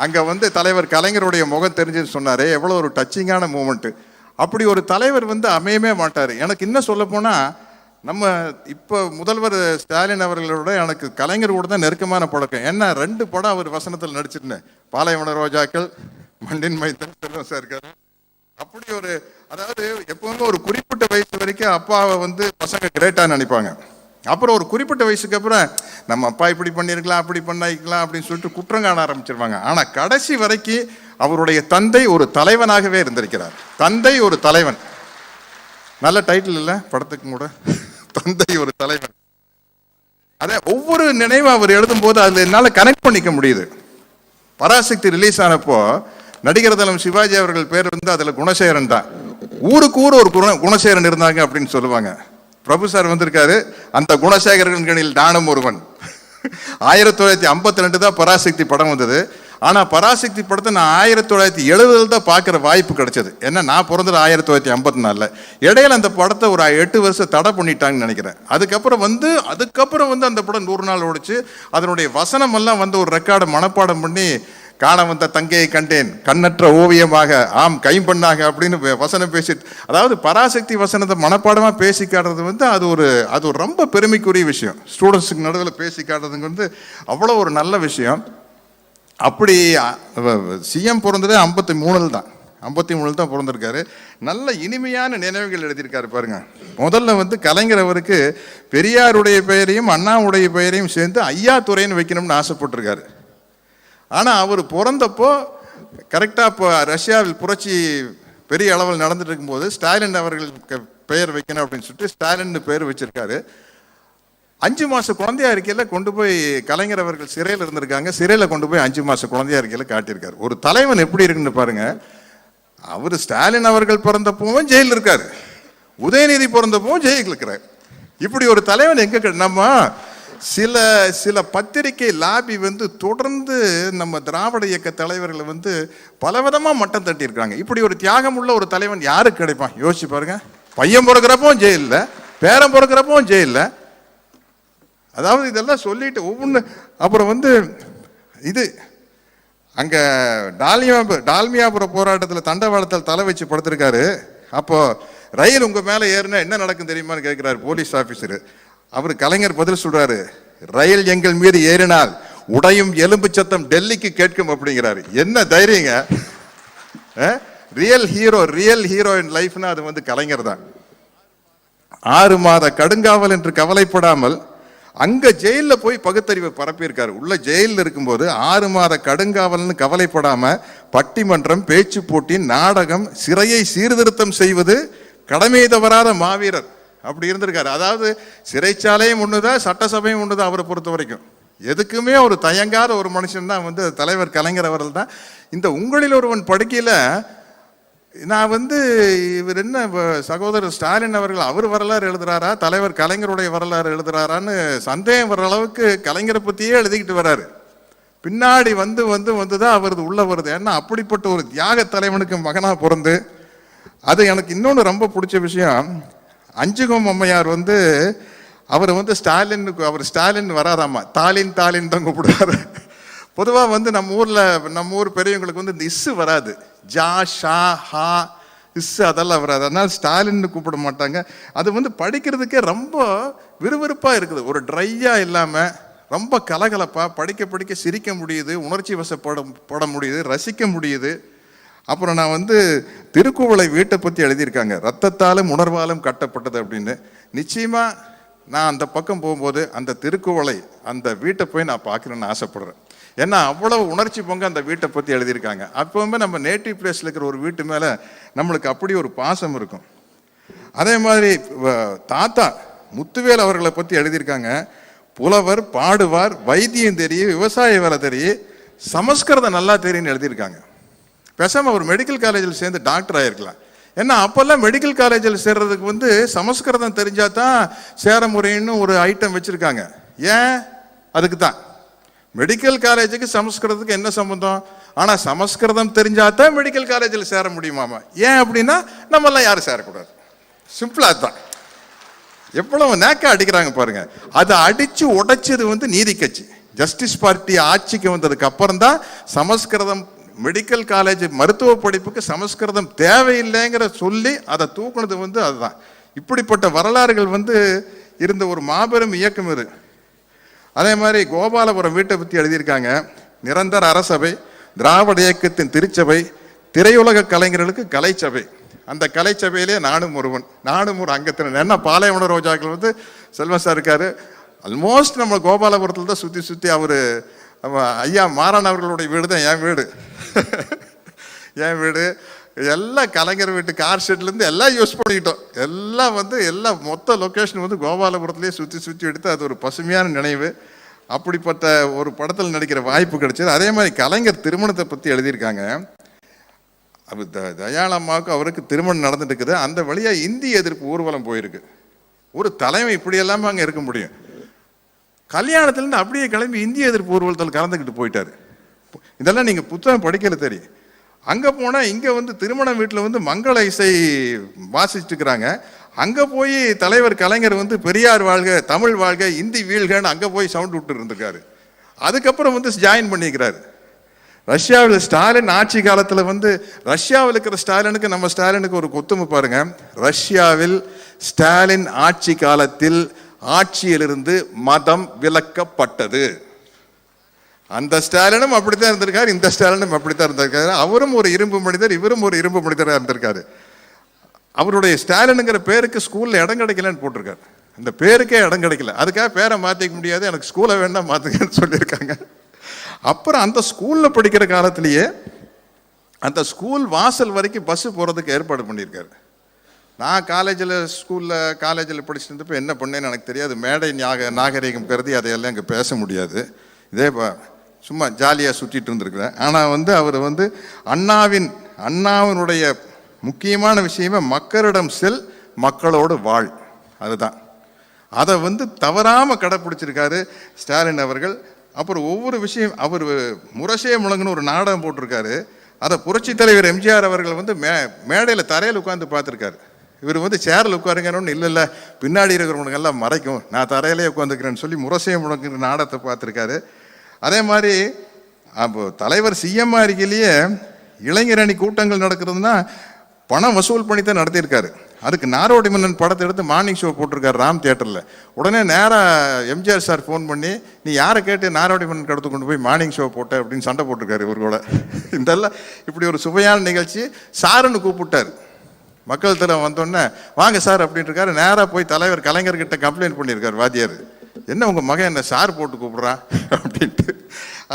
அங்க தலைவர் கலைஞருடைய முகம் தெரிஞ்சுன்னு சொன்னாரே, எவ்வளவு ஒரு டச்சிங்கான மூமெண்ட். அப்படி ஒரு தலைவர் அமையவே மாட்டார். எனக்கு இன்னும் சொல்ல போனா, நம்ம இப்போ முதல்வர் ஸ்டாலின் அவர்களோட எனக்கு கலைஞர் கூட தான் நெருக்கமான பழக்கம். ஏன்னா 2 படம் அவர் வசனத்தில் நடிச்சிருந்தேன், பாலைவன ரோஜாக்கள், மண்டின் மைத்தன், செல்வம் சார் இருக்காரு. அப்படி ஒரு, அதாவது எப்பவுமே ஒரு குறிப்பிட்ட வயசு வரைக்கும் அப்பாவை பசங்க கிரேட்டா நினைப்பாங்க. அப்புறம் ஒரு குறிப்பிட்ட வயசுக்கு அப்புறம் நம்ம அப்பா இப்படி பண்ணிருக்கலாம், அப்படி பண்ணிக்கலாம் அப்படின்னு சொல்லிட்டு குற்றம் காண ஆரம்பிச்சிருவாங்க. ஆனா கடைசி வரைக்கும் அவருடைய தந்தை ஒரு தலைவனாகவே இருந்திருக்கிறார். தந்தை ஒரு தலைவன், நல்ல டைட்டில் இல்ல படத்துக்கு கூட, தந்தை ஒரு தலைவன். அதே ஒவ்வொரு நினைவும் அவர் எழுதும் போது அதுல என்னால கனெக்ட் பண்ணிக்க முடியுது. பராசக்தி ரிலீஸ் ஆனப்போ நடிகர் தலம் சிவாஜி அவர்கள் பேர் அதுல குணசேகரன் தான். ஊருக்கு ஊர் ஒரு குணசேகரன் இருந்தாங்க அப்படின்னு சொல்லுவாங்க. பிரபு சார் வந்திருக்காரு, அந்த குணசேகரன்களில் நானும் ஒருவன். 1952 தான் பராசக்தி படம் வந்தது. ஆனா பராசக்தி படத்தை நான் 1970 தான் பார்க்குற வாய்ப்பு கிடைச்சது. ஏன்னா நான் பிறந்தது 1954. இடையில அந்த படத்தை ஒரு 8 வருஷம் தடை பண்ணிட்டாங்கன்னு நினைக்கிறேன். அதுக்கப்புறம் அந்த படம் 100 நாள் ஓடிச்சு. அதனுடைய வசனம் எல்லாம் ஒரு ரெக்கார்டை மனப்பாடம் பண்ணி, காண வந்த தங்கையை கண்டேன் கண்ணற்ற ஓவியமாக, ஆம் கைம்பண்ணாக அப்படின்னு வசனம் பேசி, அதாவது பராசக்தி வசனத்தை மனப்பாடமா பேசி காட்டுறது அது ஒரு ரொம்ப பெருமைக்குரிய விஷயம். ஸ்டூடெண்ட்ஸுக்கு நடுவில் பேசி காட்டுறதுங்க அவ்வளோ ஒரு நல்ல விஷயம். அப்படி சிஎம் பிறந்ததே 53 தான். 53 தான் பிறந்திருக்காரு. நல்ல இனிமையான நினைவுகள் எழுதியிருக்காரு பாருங்க. முதல்ல கலைஞர் அவருக்கு பெரியாருடைய பெயரையும் அண்ணாவுடைய பெயரையும் சேர்ந்து ஐயா துறைன்னு வைக்கணும்னு ஆசைப்பட்டிருக்காரு. ஆனால் அவர் பிறந்தப்போ கரெக்டாக இப்போ ரஷ்யாவில் புரட்சி பெரிய அளவில் நடந்துட்டு இருக்கும்போது ஸ்டாலின் அவர்களுக்கு பெயர் வைக்கணும் அப்படின்னு சொல்லிட்டு ஸ்டாலின் பேர் வச்சிருக்காரு. 5 மாச குழந்தையா இருக்கையில கொண்டு போய் கலைஞர் அவர்கள் சிறையில் இருந்திருக்காங்க. சிறையில் கொண்டு போய் 5 மாச குழந்தையா இருக்கையில காட்டியிருக்காரு. ஒரு தலைவன் எப்படி இருக்குன்னு பாருங்க. அவரு ஸ்டாலின் அவர்கள் பிறந்தப்பவும் ஜெயிலில் இருக்காரு, உதயநிதி பிறந்தப்பவும் ஜெயிலில் இருக்கிறார். இப்படி ஒரு தலைவன் எங்க நம்ம சில சில பத்திரிகை லாபி தொடர்ந்து நம்ம திராவிட இயக்க தலைவர்களை பலவிதமா மட்டம் தட்டி இருக்காங்க. இப்படி ஒரு தியாகம் உள்ள ஒரு தலைவன் யாருக்கு கிடைப்பான்? யோசிச்சு பாருங்க. பையன் பிறக்கிறப்பவும் ஜெயிலில், பேரன் பிறக்கிறப்பவும் ஜெயிலில். அதாவது இதெல்லாம் சொல்லிட்டு ஒவ்வொன்று. அப்புறம் இது அங்க டால்மியாபுரம் போராட்டத்தில் தண்டவாளத்தில் தலை வச்சு படுத்திருக்காரு. அப்போ ரயில் உங்க மேல ஏறினா என்ன நடக்கும் தெரியுமான்னு கேட்கிறாரு போலீஸ் ஆபீசர். அவர் கலைஞர் பதில் சொல்றாரு, ரயில் எங்கள் மீது ஏறினால் உடையும் எலும்பு சத்தம் டெல்லிக்கு கேட்கும் அப்படிங்கிறாரு. என்ன தைரியங்க! ரியல் ஹீரோ இன் லைஃப்னா அது கலைஞர் தான். 6 மாத கடுங்காவல் என்று கவலைப்படாமல் அங்க ஜெயில போய் பகுத்தறிவை பரப்பியிருக்காரு. உள்ள ஜெயிலில் இருக்கும்போது 6 மாத கடுங்காவல்னு கவலைப்படாம பட்டிமன்றம், பேச்சு போட்டி, நாடகம், சிறையை சீர்திருத்தம் செய்வது கடமை தவறாத மாவீரர் அப்படி இருந்திருக்காரு. அதாவது சிறைச்சாலையும் ஒண்ணுதான், சட்டசபையும் ஒண்ணுதான். அவரை பொறுத்த வரைக்கும் எதுக்குமே ஒரு தயங்காத ஒரு மனுஷன் தான் தலைவர் கலைஞர் அவர்கள் தான். இந்த உங்களில் ஒருவன் படுக்கையில நான் இவர் என்ன சகோதரர் ஸ்டாலின் அவர்கள் அவர் வரலாறு எழுதுறாரா, தலைவர் கலைஞருடைய வரலாறு எழுதுறாரான்னு சந்தேகம் வர்ற அளவுக்கு கலைஞரை பத்தியே எழுதிக்கிட்டு வர்றாரு. பின்னாடி வந்துதான் அவரது உள்ள வருது. ஏன்னா அப்படிப்பட்ட ஒரு தியாக தலைவனுக்கு மகனா பிறந்து, அது எனக்கு இன்னொன்று ரொம்ப பிடிச்ச விஷயம். அஞ்சுகம் அம்மையார் அவர் அவர் ஸ்டாலின் வராதாமா, தாலின் தான் கூப்பிடுவாரு. பொதுவாக நம்ம ஊர் பெரியவங்களுக்கு இந்த இஸ்ஸு வராது. ஜா, ஷா, ஹா, இஸ்ஸு அதெல்லாம் வராது. அதனால ஸ்டாலின்னு கூப்பிட மாட்டாங்க. அது படிக்கிறதுக்கே ரொம்ப விறுவிறுப்பாக இருக்குது. ஒரு ட்ரையா இல்லாமல் ரொம்ப கலகலப்பாக படிக்க சிரிக்க முடியுது, உணர்ச்சி வசப்பட முடியுது, ரசிக்க முடியுது. அப்புறம் நான் திருக்குவளை வீட்டை பற்றி எழுதியிருக்காங்க, ரத்தத்தாலும் உணர்வாலும் கட்டப்பட்டது அப்படின்னு. நிச்சயமாக நான் அந்த பக்கம் போகும்போது அந்த திருக்குவளை அந்த வீட்டை போய் நான் பார்க்கணுன்னு ஆசைப்படுறேன். ஏன்னா அவ்வளவு உணர்ச்சி பொங்க அந்த வீட்டை பற்றி எழுதியிருக்காங்க. அப்போவுமே நம்ம நேட்டிவ் பிளேஸில் இருக்கிற ஒரு வீட்டு மேலே நம்மளுக்கு அப்படி ஒரு பாசம் இருக்கும். அதே மாதிரி தாத்தா முத்துவேல் அவர்களை பற்றி எழுதியிருக்காங்க. புலவர், பாடுவார், வைத்தியம் தெரியும், விவசாய வேலை தெரியும், சமஸ்கிருதம் நல்லா தெரியும்னு எழுதியிருக்காங்க. பேசாம ஒரு மெடிக்கல் காலேஜில் சேர்ந்து டாக்டர் ஆயிருக்கலாம். ஏன்னா அப்பெல்லாம் மெடிக்கல் காலேஜில் சேர்றதுக்கு சமஸ்கிருதம் தெரிஞ்சா தான் சேர முறைன்னு ஒரு ஐட்டம் வச்சிருக்காங்க. ஏன்? அதுக்கு தான். மெடிக்கல் காலேஜுக்கு சமஸ்கிருதத்துக்கு என்ன சம்பந்தம்? ஆனா சமஸ்கிருதம் தெரிஞ்சா தான் மெடிக்கல் காலேஜில் சேர முடியுமாமா. ஏன் அப்படின்னா நம்மெல்லாம் யாரும் சேரக்கூடாது. சிம்பிளா தான். எவ்வளவு நேக்கா அடிக்கிறாங்க பாருங்க. அதை அடிச்சு உடைச்சது நீதி கட்சி, ஜஸ்டிஸ் பார்ட்டி ஆட்சிக்கு வந்ததுக்கு அப்புறம் தான் சமஸ்கிருதம் மெடிக்கல் காலேஜ் மருத்துவ படிப்புக்கு சமஸ்கிருதம் தேவையில்லைங்கிற சொல்லி அதை தூக்குனது அதுதான். இப்படிப்பட்ட வரலாறுகள் இருந்த ஒரு மாபெரும் இயக்கம் இது. அதே மாதிரி கோபாலபுரம் வீட்டை பற்றி எழுதியிருக்காங்க. நிரந்தர அரசபை, திராவிட இயக்கத்தின் திருச்சபை, திரையுலக கலைஞர்களுக்கு கலைச்சபை. அந்த கலைச்சபையிலே நானும் ஒரு அங்கத்தினர். என்ன பாலைவன ரோஜாக்கள் செல்வம் சார் இருக்காரு. ஆல்மோஸ்ட் நம்ம கோபாலபுரத்தில் தான் சுற்றி அவர் ஐயா மாறன் அவர்களுடைய வீடு தான் என் வீடு. எல்லாம் கலைஞர் வீட்டு கார் ஷெட்லேருந்து எல்லாம் யூஸ் பண்ணிக்கிட்டோம். எல்லாம் எல்லாம் மொத்த லொக்கேஷன் கோபாலபுரத்துலேயே சுற்றி எடுத்து அது ஒரு பசுமையான நினைவு. அப்படிப்பட்ட ஒரு படத்தில் நடிக்கிற வாய்ப்பு கிடைச்சது. அதே மாதிரி கலைஞர் திருமணத்தை பற்றி எழுதியிருக்காங்க. அது தயாளம்மாவுக்கு அவருக்கு திருமணம் நடந்துட்டு இருக்குது. அந்த வழியாக இந்திய எதிர்ப்பு ஊர்வலம் போயிருக்கு. ஒரு தலைமை இப்படி எல்லாமே அங்கே இருக்க முடியும்? கல்யாணத்துலேருந்து அப்படியே கிளம்பி இந்திய எதிர்ப்பு ஊர்வலத்தில் கலந்துக்கிட்டு போயிட்டாரு. இதெல்லாம் நீங்கள் புத்தகம் படிக்கல தெரியும். அங்கே போனால் இங்கே திருமண வீட்டில் மங்கள இசை வாசிச்சுட்டு இருக்கிறாங்க. அங்கே போய் தலைவர் கலைஞர் பெரியார் வாழ்க, தமிழ் வாழ்க, இந்தி வீழ்கன்னு அங்கே போய் சவுண்ட் விட்டு இருந்திருக்காரு. அதுக்கப்புறம் ஜாயின் பண்ணிக்கிறாரு. ரஷ்யாவில் ஸ்டாலின் ஆட்சி காலத்தில் ரஷ்யாவில் இருக்கிற ஸ்டாலினுக்கு நம்ம ஸ்டாலினுக்கு ஒரு கொத்துமை பாருங்க. ரஷ்யாவில் ஸ்டாலின் ஆட்சி காலத்தில் ஆட்சியிலிருந்து மதம் விலக்கப்பட்டது. அந்த ஸ்டாலினும் அப்படித்தான் இருந்திருக்காரு, இந்த ஸ்டாலினும் அப்படித்தான் இருந்திருக்காரு. அவரும் ஒரு இரும்பு மனிதர், இவரும் ஒரு இரும்பு மனிதராக இருந்திருக்காரு. அவருடைய ஸ்டாலினுங்கிற பேருக்கு ஸ்கூல்ல இடம் கிடைக்கலன்னு போட்டிருக்காரு. அந்த பேருக்கே இடம் கிடைக்கல. அதுக்காக பேரை மாற்றிக்க முடியாது, எனக்கு ஸ்கூலை வேண்டாம் மாற்றுங்கன்னு சொல்லியிருக்காங்க. அப்புறம் அந்த ஸ்கூல்ல படிக்கிற காலத்திலேயே அந்த ஸ்கூல் வாசல் வரைக்கும் பஸ் போறதுக்கு ஏற்பாடு பண்ணியிருக்காரு. நான் காலேஜில் படிச்சுட்டு இருந்தப்போ என்ன பண்ணேன்னு எனக்கு தெரியாது. மேடை நாகரிகம் கருதி அதையெல்லாம் இங்கே பேச முடியாது. இதே சும்மா ஜாலியாக சுற்றிட்டு இருந்திருக்கிறேன். ஆனால் அவர் அண்ணாவினுடைய முக்கியமான விஷயமே மக்களிடம் செல், மக்களோடு வாழ். அதுதான். அதை தவறாமல் கடைப்பிடிச்சிருக்காரு ஸ்டாலின் அவர்கள். அப்புறம் ஒவ்வொரு விஷயம் அவர் முரசே முழங்குன்னு ஒரு நாடகம் போட்டிருக்காரு. அதை புரட்சி தலைவர் எம்ஜிஆர் அவர்கள் மேடையில் தரையில் உட்காந்து பார்த்துருக்காரு. இவர் சேரில் உட்காருங்கன்னு இல்லை பின்னாடி இருக்கிறவனுங்கெல்லாம் மறைக்கும், நான் தரையிலே உட்காந்துக்கிறேன்னு சொல்லி முரசே முழங்குற நாடகத்தை பார்த்துருக்காரு. அதே மாதிரி அப்போ தலைவர் சிஎம் இருக்கையிலேயே இளைஞரணி கூட்டங்கள் நடக்கிறதுனா பணம் வசூல் பண்ணி தான் நடத்தியிருக்காரு. அதுக்கு நாரோடி மன்னன் படத்தை எடுத்து மார்னிங் ஷோ போட்டிருக்காரு ராம் தியேட்டரில். உடனே நேராக எம்ஜிஆர் சார் ஃபோன் பண்ணி, நீ யாரை கேட்டு நாரோடி மன்னன் கடத்து கொண்டு போய் மார்னிங் ஷோ போட்ட அப்படின்னு சண்டை போட்டிருக்காரு இவர்களோட. இதெல்லாம் இப்படி ஒரு சுவையான நிகழ்ச்சி. சாருன்னு கூப்பிட்டார். மக்கள் தரம் வந்தோடனே வாங்க சார் அப்படின்ட்டு இருக்காரு. நேராக போய் தலைவர் கலைஞர்கிட்ட கம்ப்ளைண்ட் பண்ணியிருக்காரு வாத்தியார், என்ன உங்கள் மகன் என்ன சார் போட்டு கூப்பிட்றான் அப்படின்ட்டு.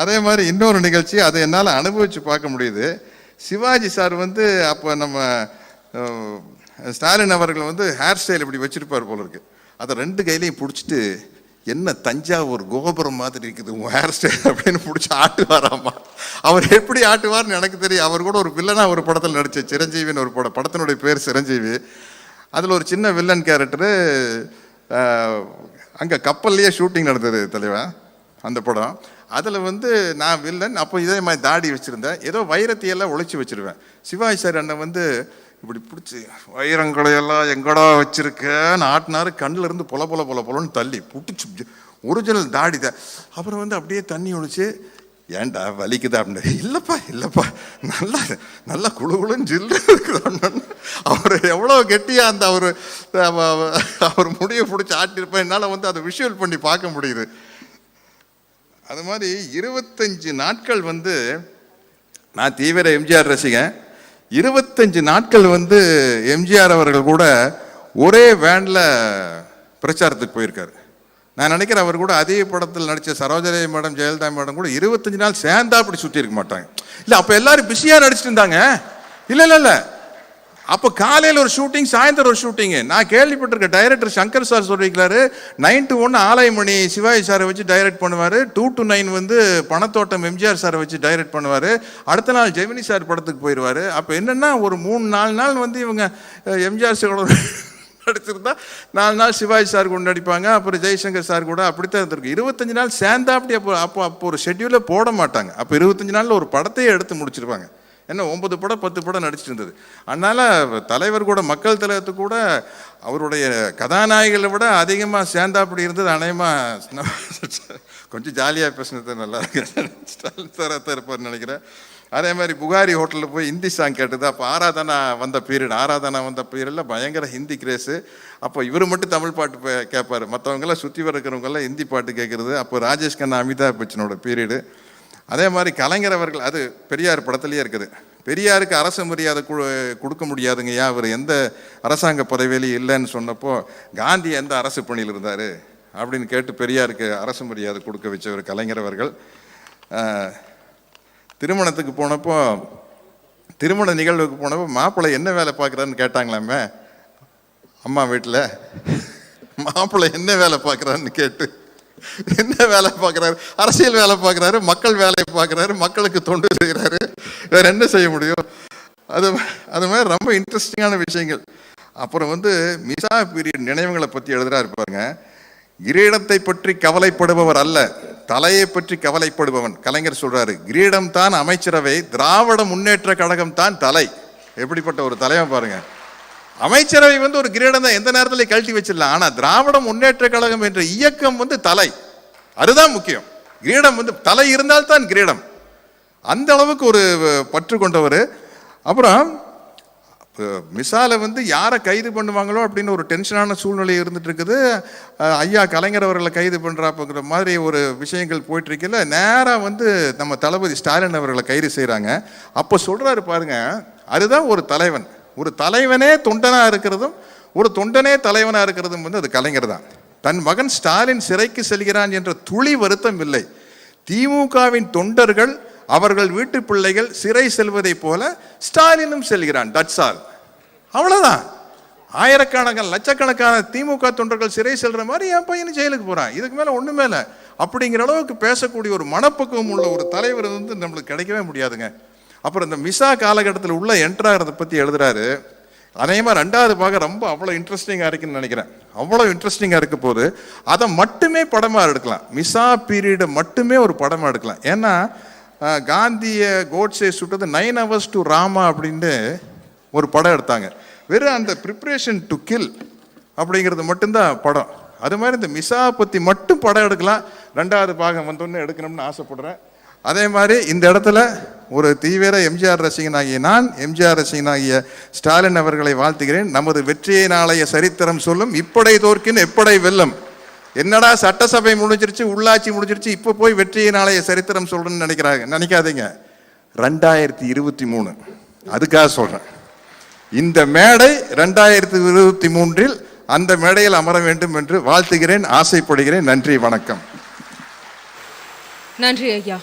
அதே மாதிரி இன்னொரு நிகழ்ச்சி, அதை என்னால் அனுபவித்து பார்க்க முடியுது. சிவாஜி சார் அப்போ நம்ம ஸ்டாலின் அவர்கள் ஹேர் ஸ்டைல் இப்படி வச்சுருப்பார் போல இருக்கு. அதை 2 கையிலையும் பிடிச்சிட்டு, என்ன தஞ்சாவூர் கோபுரம் மாதிரி இருக்குது உங்கள் ஹேர் ஸ்டைல் அப்படின்னு பிடிச்சி ஆட்டுவாராமா. அவர் எப்படி ஆட்டுவார்னு எனக்கு தெரியும். அவர் கூட ஒரு வில்லனா ஒரு படத்தில் நடித்த சிரஞ்சீவின்னு ஒரு படத்தினுடைய பேர் சிரஞ்சீவி. அதில் ஒரு சின்ன வில்லன் கேரக்டரு. அங்கே கப்பல்லையே ஷூட்டிங் நடந்தது தலைவா அந்த படம். அதில் நான் வில்லன். அப்போ இதே மாதிரி தாடி வச்சுருந்தேன். ஏதோ வைரத்தையெல்லாம் ஒழிச்சு வச்சுருவேன். சிவாஜி சார் அண்ணன் இப்படி பிடிச்சி வைரங்களையெல்லாம் எங்கடா வச்சுருக்கேன்னு ஆட்டினாரு. கண்ணில் இருந்து பொல பொல பொல பொலன்னு தள்ளி பிடிச்சி ஒரிஜினல் தாடி தான். அப்புறம் அப்படியே தண்ணி ஒழிச்சு, ஏன்டா வலிக்குதா அப்படின்னு. இல்லைப்பா நல்லா நல்லா குழுகுழுன்னு ஜில்லு இருக்குது. அவர் எவ்வளோ கெட்டியாக அந்த அவர் முடியை பிடிச்சி ஆட்டியிருப்பேன். என்னால் அதை விஷுவல் பண்ணி பார்க்க முடியுது. அது மாதிரி 25 நாட்கள் நான் தீவிர எம்ஜிஆர் ரசிகன். 25 நாட்கள் எம்ஜிஆர் அவர்கள் கூட ஒரே வேனில் பிரச்சாரத்துக்கு போயிருக்காரு. நான் நினைக்கிறேன் அவர் கூட அதே படத்தில் நடித்த சரோஜரே மேடம், ஜெயலலிதா மேடம் கூட 25 நாள் சேர்ந்தா அப்படி சுற்றி இருக்க மாட்டாங்க. இல்லை, அப்போ எல்லாரும் பிஸியாக நடிச்சுட்டு இருந்தாங்க. இல்லை அப்போ காலையில் ஒரு ஷூட்டிங், சாயந்தரம் ஒரு ஷூட்டிங்கு. நான் கேள்விப்பட்டிருக்கேன். டைரக்டர் சங்கர் சார் சொல்லியிருக்காரு, 9 to 1 ஆலயமணி சிவாஜி சாரை வச்சு டைரக்ட் பண்ணுவார், 2 to 9 பணத்தோட்டம் எம்ஜிஆர் சாரை வச்சு டைரக்ட் பண்ணுவார், அடுத்த நாள் ஜெமினி சார் படத்துக்கு போயிடுவார். அப்போ என்னென்னா ஒரு 3-4 நாள் இவங்க எம்ஜிஆர் சாரோட நடிச்சிருந்தா 4 நாள் சிவாஜி சார் கூட நடிப்பாங்க, அப்புறம் ஜெய்சங்கர் சார் கூட. அப்படித்தான் இருந்திருக்கு. 25 நாள் சேர்ந்தா அப்படி அப்போ ஒரு ஷெட்யூலே போட மாட்டாங்க. அப்போ 25 நாளில் ஒரு படத்தையே எடுத்து முடிச்சிருப்பாங்க. என்ன 9 படம் 10 படம் நடிச்சிட்டு இருந்தது. அதனால் தலைவர் கூட மக்கள் தலைவத்து கூட அவருடைய கதாநாயகிகளை விட அதிகமாக சேர்ந்தா அப்படி இருந்தது. அநேகமாக கொஞ்சம் ஜாலியாக பேசினது நல்லா இருக்கு. ஸ்டாலின் சாராக தான் இருப்பார்னு நினைக்கிறேன். அதே மாதிரி புகாரி ஹோட்டலில் போய் ஹிந்தி சாங் கேட்டது. அப்போ ஆராதனா வந்த பீரியடில் பயங்கர ஹிந்தி கிரேஸு. அப்போ இவர் மட்டும் தமிழ் பாட்டு கேட்பார், மற்றவங்கெல்லாம் சுற்றி வரக்கிறவங்கெல்லாம் ஹிந்தி பாட்டு கேட்குறது. அப்போ ராஜேஷ் கண்ணா, அமிதாப் பச்சனோட பீரியடு. அதே மாதிரி கலைஞர் அவர்கள், அது பெரியார் படத்துலேயே இருக்குது. பெரியாருக்கு அரசு மரியாதை கொடுக்க முடியாதுங்க, ஏன் அவர் எந்த அரசாங்க பதவியிலையும் இல்லைன்னு சொன்னப்போ, காந்தி எந்த அரசு பணியில் இருந்தார் அப்படின்னு கேட்டு பெரியாருக்கு அரசு மரியாதை கொடுக்க வச்சவர் கலைஞர் அவர்கள். திருமணத்துக்கு போனப்போ, திருமண நிகழ்வுக்கு போனப்போ மாப்பிள்ளை என்ன வேலை பார்க்குறான்னு கேட்டாங்களாமே அம்மா வீட்டில். மாப்பிள்ளை என்ன வேலை பார்க்குறான்னு கேட்டு, என்ன வேலை பார்க்குறாரு? அரசியல் வேலை பார்க்குறாரு, மக்கள் வேலையை பார்க்குறாரு, மக்களுக்கு தொண்டு செய்கிறாரு, வேற என்ன செய்ய முடியும்? அது மாதிரி ரொம்ப இன்ட்ரெஸ்டிங்கான விஷயங்கள். அப்புறம் மிசா பீரியட் நினைவுகளை பற்றி எழுதுறாரு பாருங்க. கிரீடத்தை பற்றி கவலைப்படுபவர் அல்ல, தலையை பற்றி கவலைப்படுபவன். கலைஞர் சொல்றாரு, கிரீடம் தான் அமைச்சரவை, திராவிட முன்னேற்ற கழகம் தான் தலை. எப்படிப்பட்ட ஒரு தலைவன் பாருங்க. அமைச்சரவை ஒரு கிரீடம் தான், எந்த நேரத்தில் கழட்டி வச்சிடலாம். ஆனால் திராவிட முன்னேற்ற கழகம் என்ற இயக்கம் தலை, அதுதான் முக்கியம். கிரீடம் தலை இருந்தால் தான் கிரீடம். அந்த அளவுக்கு ஒரு பற்று கொண்டவர். அப்புறம் மிசால யாரை கைது பண்ணுவாங்களோ அப்படின்னு ஒரு டென்ஷனான சூழ்நிலை இருந்துட்டு இருக்குது. ஐயா கலைஞர் அவர்களை கைது பண்ணுறாப்புங்கிற மாதிரி ஒரு விஷயங்கள் போயிட்டு இருக்கல. நேராக நம்ம தளபதி ஸ்டாலின் அவர்களை கைது செய்கிறாங்க. அப்போ சொல்கிறாரு பாருங்க, அதுதான் ஒரு தலைவன். ஒரு தலைவனே தொண்டனாக இருக்கிறதும் ஒரு தொண்டனே தலைவனாக இருக்கிறதும் அது கலைஞர் தான். தன் மகன் ஸ்டாலின் சிறைக்கு செல்கிறான் என்ற துளி வருத்தம் இல்லை. திமுகவின் தொண்டர்கள், அவர்கள் வீட்டு பிள்ளைகள் சிறை செல்வதை போல ஸ்டாலினும் செல்கிறான். That's all. அவ்வளோதான். ஆயிரக்கணக்கான லட்சக்கணக்கான திமுக தொண்டர்கள் சிறை செல்ற மாதிரி என் பையனும் ஜெயிலுக்கு போறான், இதுக்கு மேல ஒண்ணுமே இல்லை அப்படிங்கிற அளவுக்கு பேசக்கூடிய ஒரு மனப்பக்குவம் உள்ள ஒரு தலைவர் நம்மளுக்கு கிடைக்கவே முடியாதுங்க. அப்புறம் இந்த மிசா காலகட்டத்தில் உள்ள என்ட்ராகிறத பத்தி எழுதுறாரு. அதேமாதிரி 2வது பாகம் ரொம்ப அவ்வளோ இன்ட்ரெஸ்டிங்காக இருக்குன்னு நினைக்கிறேன். அவ்வளோ இன்ட்ரெஸ்டிங்காக இருக்க போது அதை மட்டுமே படமாக எடுக்கலாம், மிசா பீரியடை மட்டுமே ஒரு படமாக எடுக்கலாம். ஏன்னா காந்தியை கோட்ஸே சுட்டது 9 hours to ராமா அப்படின்னு ஒரு படம் எடுத்தாங்க. வெறும் அந்த ப்ரிப்ரேஷன் டு கில் அப்படிங்கிறது மட்டும்தான் படம். அது மாதிரி இந்த மிசா பற்றி மட்டும் படம் எடுக்கலாம். 2வது பாகம் வந்தோன்னு எடுக்கணும்னு ஆசைப்படுறேன். அதே மாதிரி இந்த இடத்துல ஒரு தீவிர எம்ஜிஆர் ரசிகனாகிய நான், எம்ஜிஆர் ரசிகனாகிய ஸ்டாலின் அவர்களை வாழ்த்துகிறேன். நமது வெற்றியை நாளைய சரித்திரம் சொல்லும், இப்படை தோற்கின் எப்படை வெல்லும். என்னடா சட்டசபை முடிஞ்சிருச்சு, உள்ளாட்சி முடிஞ்சிருச்சு, இப்போ போய் வெற்றியை நாளைய சரித்திரம் சொல்றேன்னு நினைக்காதீங்க. 2023 அதுக்காக சொல்றேன். இந்த மேடை 2023 அந்த மேடையில் அமர வேண்டும் என்று வாழ்த்துகிறேன், ஆசைப்படுகிறேன். நன்றி, வணக்கம். நன்றி ஐயா.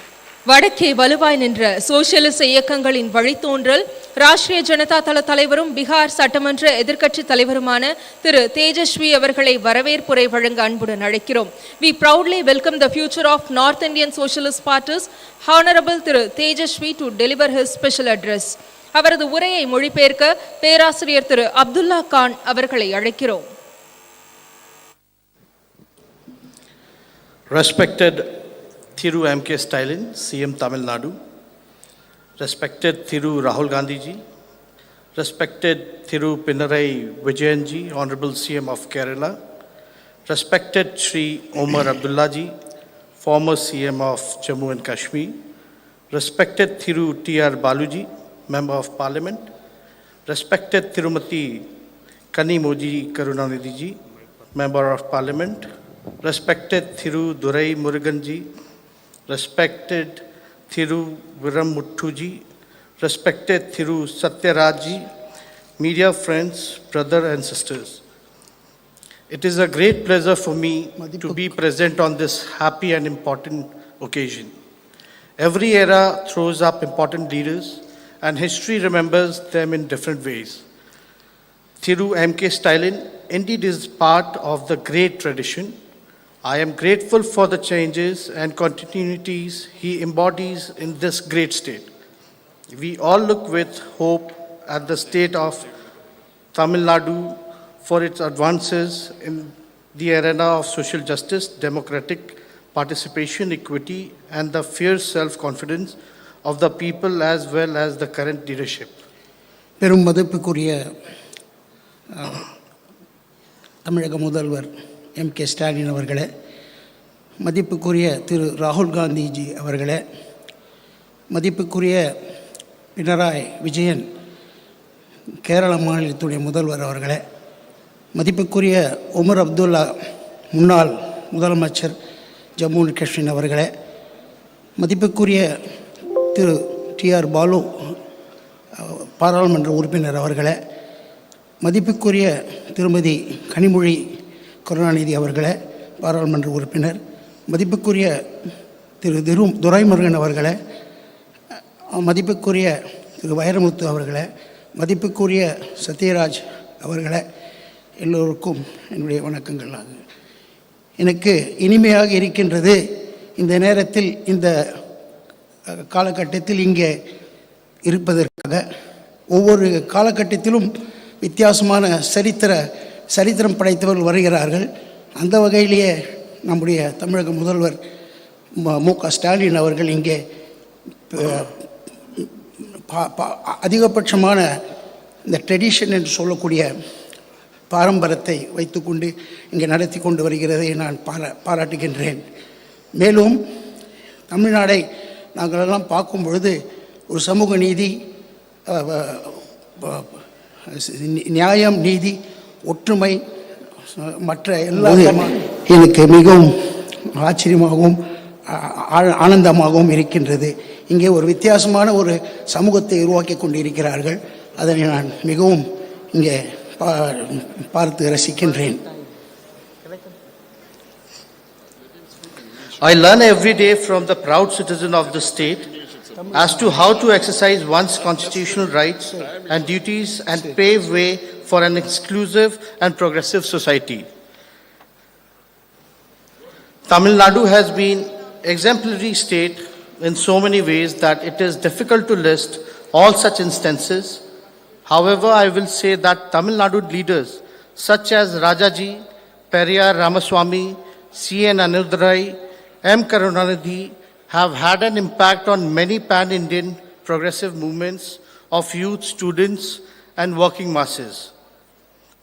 வடக்கே வலுவாய் நின்ற சோசியலிச இயக்கங்களின் வழித்தோன்றல் ராஷ்டிரிய ஜனதா தள தலைவரும் பீகார் சட்டமன்ற எதிர்க்கட்சி தலைவருமான திரு தேஜஸ்வி அவர்களை வரவேற்புரை வழங்க அன்புடன் அழைக்கிறோம். We proudly welcome the future of North Indian Socialist Parties, Honorable Thiru Tejashwi to deliver his special address. அவரது உரையை மொழிபெயர்க்க பேராசிரியர் திரு அப்துல்லா கான் அவர்களை அழைக்கிறோம். Respected Thiru M.K. Stalin, CM Tamilnadu, respected Thiru Rahul Gandhi ji, respected Thiru Pinarayi Vijayan ji, Honorable CM of Kerala, respected Shri Omar Abdullah ji, former CM of Jammu and Kashmir, respected Thiru T.R. Balu ji, Member of Parliament, respected Thirumati Kanimoji Karunanidhi ji, Member of Parliament, respected Thiru Durai Murugan ji, respected Thiru Viramuttu ji, respected Thiru Satyaraj ji, media friends, brothers and sisters. It is a great pleasure for me to be present on this happy and important occasion. Every era throws up important leaders and history remembers them in different ways. Thiru M.K. Stalin indeed is part of the great tradition. I am grateful for the changes and continuities he embodies in this great state. We all look with hope at the state of Tamilnadu for its advances in the arena of social justice, democratic participation, equity, and the fierce self-confidence of the people as well as the current leadership. பெரும் மதிப்புக்குரிய தமிழக முதல்வர் M.K. ஸ்டாலின் அவர்களே, மதிப்புக்குரிய திரு ராகுல் காந்திஜி அவர்களே, மதிப்புக்குரிய பினராயி விஜயன் கேரள மாநிலத்துடைய முதல்வர் அவர்களே, மதிப்புக்குரிய உமர் அப்துல்லா முன்னாள் முதலமைச்சர் ஜம்மு அண்ட் காஷ்மீர் அவர்களே, மதிப்புக்குரிய திரு T.R. பாலு பாராளுமன்ற உறுப்பினர் அவர்களே, மதிப்புக்குரிய திருமதி கனிமொழி கருணாநிதி அவர்களே பாராளுமன்ற உறுப்பினர், மதிப்புக்குரிய திரு துரைமுருகன் அவர்களே, மதிப்புக்குரிய திரு வைரமுத்து அவர்களே, மதிப்புக்குரிய சத்யராஜ் அவர்களே, எல்லோருக்கும் என்னுடைய வணக்கங்கள். எனக்கு இனிமையாக இருக்கின்றது இந்த நேரத்தில் இந்த காலகட்டத்தில் இங்கே இருப்பதற்காக. ஒவ்வொரு காலகட்டத்திலும் வித்தியாசமான சரித்திரம் படைத்தவர்கள் வருகிறார்கள். அந்த வகையிலேயே நம்முடைய தமிழக முதல்வர் மு.க. ஸ்டாலின் அவர்கள் இங்கே அதிகபட்சமான இந்த ட்ரெடிஷன் என்று சொல்லக்கூடிய பாரம்பரியத்தை வைத்துக்கொண்டு இங்கே நடத்தி கொண்டு வருகிறதை நான் பாராட்டுகின்றேன். மேலும் தமிழ்நாடை நாங்களெல்லாம் பார்க்கும் பொழுது ஒரு சமூக நீதி, நியாயம், நீதி, ஒற்றுமை மற்ற எல்லாம் எனக்கு மிகவும் ஆச்சரியமாகவும் ஆனந்தமாகவும் இருக்கின்றது. இங்கே ஒரு வித்தியாசமான ஒரு சமூகத்தை உருவாக்கி கொண்டு இருக்கிறார்கள். அதனை நான் மிகவும் இங்கே பார்த்து ரசிக்கின்றேன். I learn every day from the proud citizen of the state as to how to exercise one's constitutional rights and duties and pave way for an exclusive and progressive society. Tamilnadu has been exemplary state in so many ways that it is difficult to list all such instances. However, I will say that Tamil Nadu leaders such as Rajaji, Periyar Ramaswamy, C.N. Anudurai, M. Karunanidhi have had an impact on many pan-Indian progressive movements of youth, students, and working masses.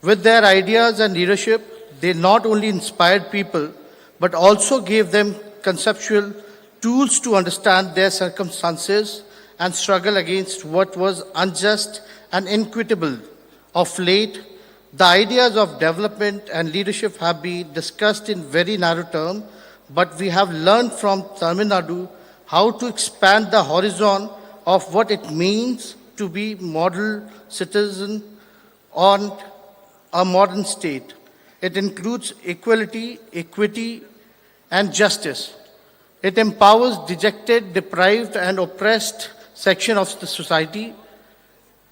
With their ideas and leadership, they not only inspired people, but also gave them conceptual tools to understand their circumstances and struggle against what was unjust and inequitable. Of late, the ideas of development and leadership have been discussed in very narrow terms, but we have learned from Tamil Nadu how to expand the horizon of what it means to be model citizen on a modern state. It includes equality, equity, and justice. It empowers dejected, deprived, and oppressed section of the society.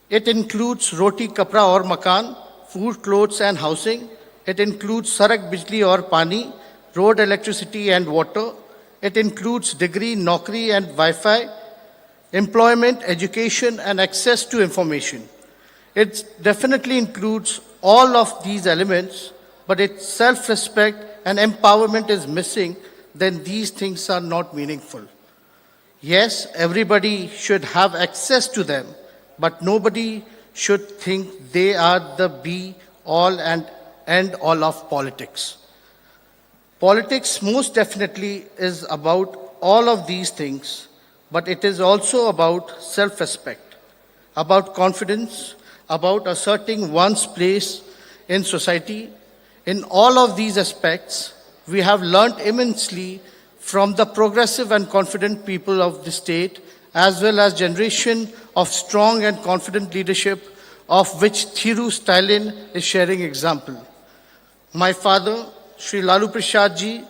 It includes roti, kapra or makan, food, clothes, and housing. It includes sarak, bijli or pani, road, electricity, and water. It includes degree, naukri, and Wi-Fi, employment, education, and access to information. It definitely includes all of these elements, but its self-respect and empowerment is missing, then these things are not meaningful. Yes, everybody should have access to them, but nobody should think they are the be-all and end-all of politics. Politics most definitely is about all of these things, but it is also about self-respect, about confidence, about asserting one's place in society. In all of these aspects, we have learned immensely from the progressive and confident people of the state, as well as generation of strong and confident leadership, of which Thiru Stalin is sharing example. My father, Sri Lalu Prasad ji,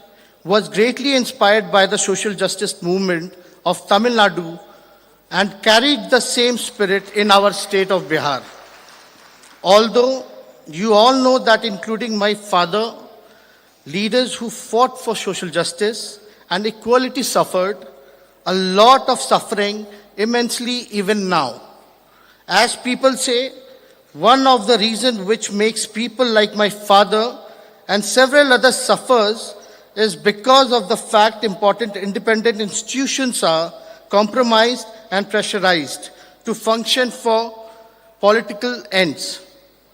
was greatly inspired by the social justice movement of Tamil Nadu and carried the same spirit in our state of Bihar. Although you all know that, including my father, leaders who fought for social justice and equality suffered a lot of suffering immensely even now. As people say, one of the reasons which makes people like my father and several others suffers is because of the fact important independent institutions are compromised and pressurized to function for political ends.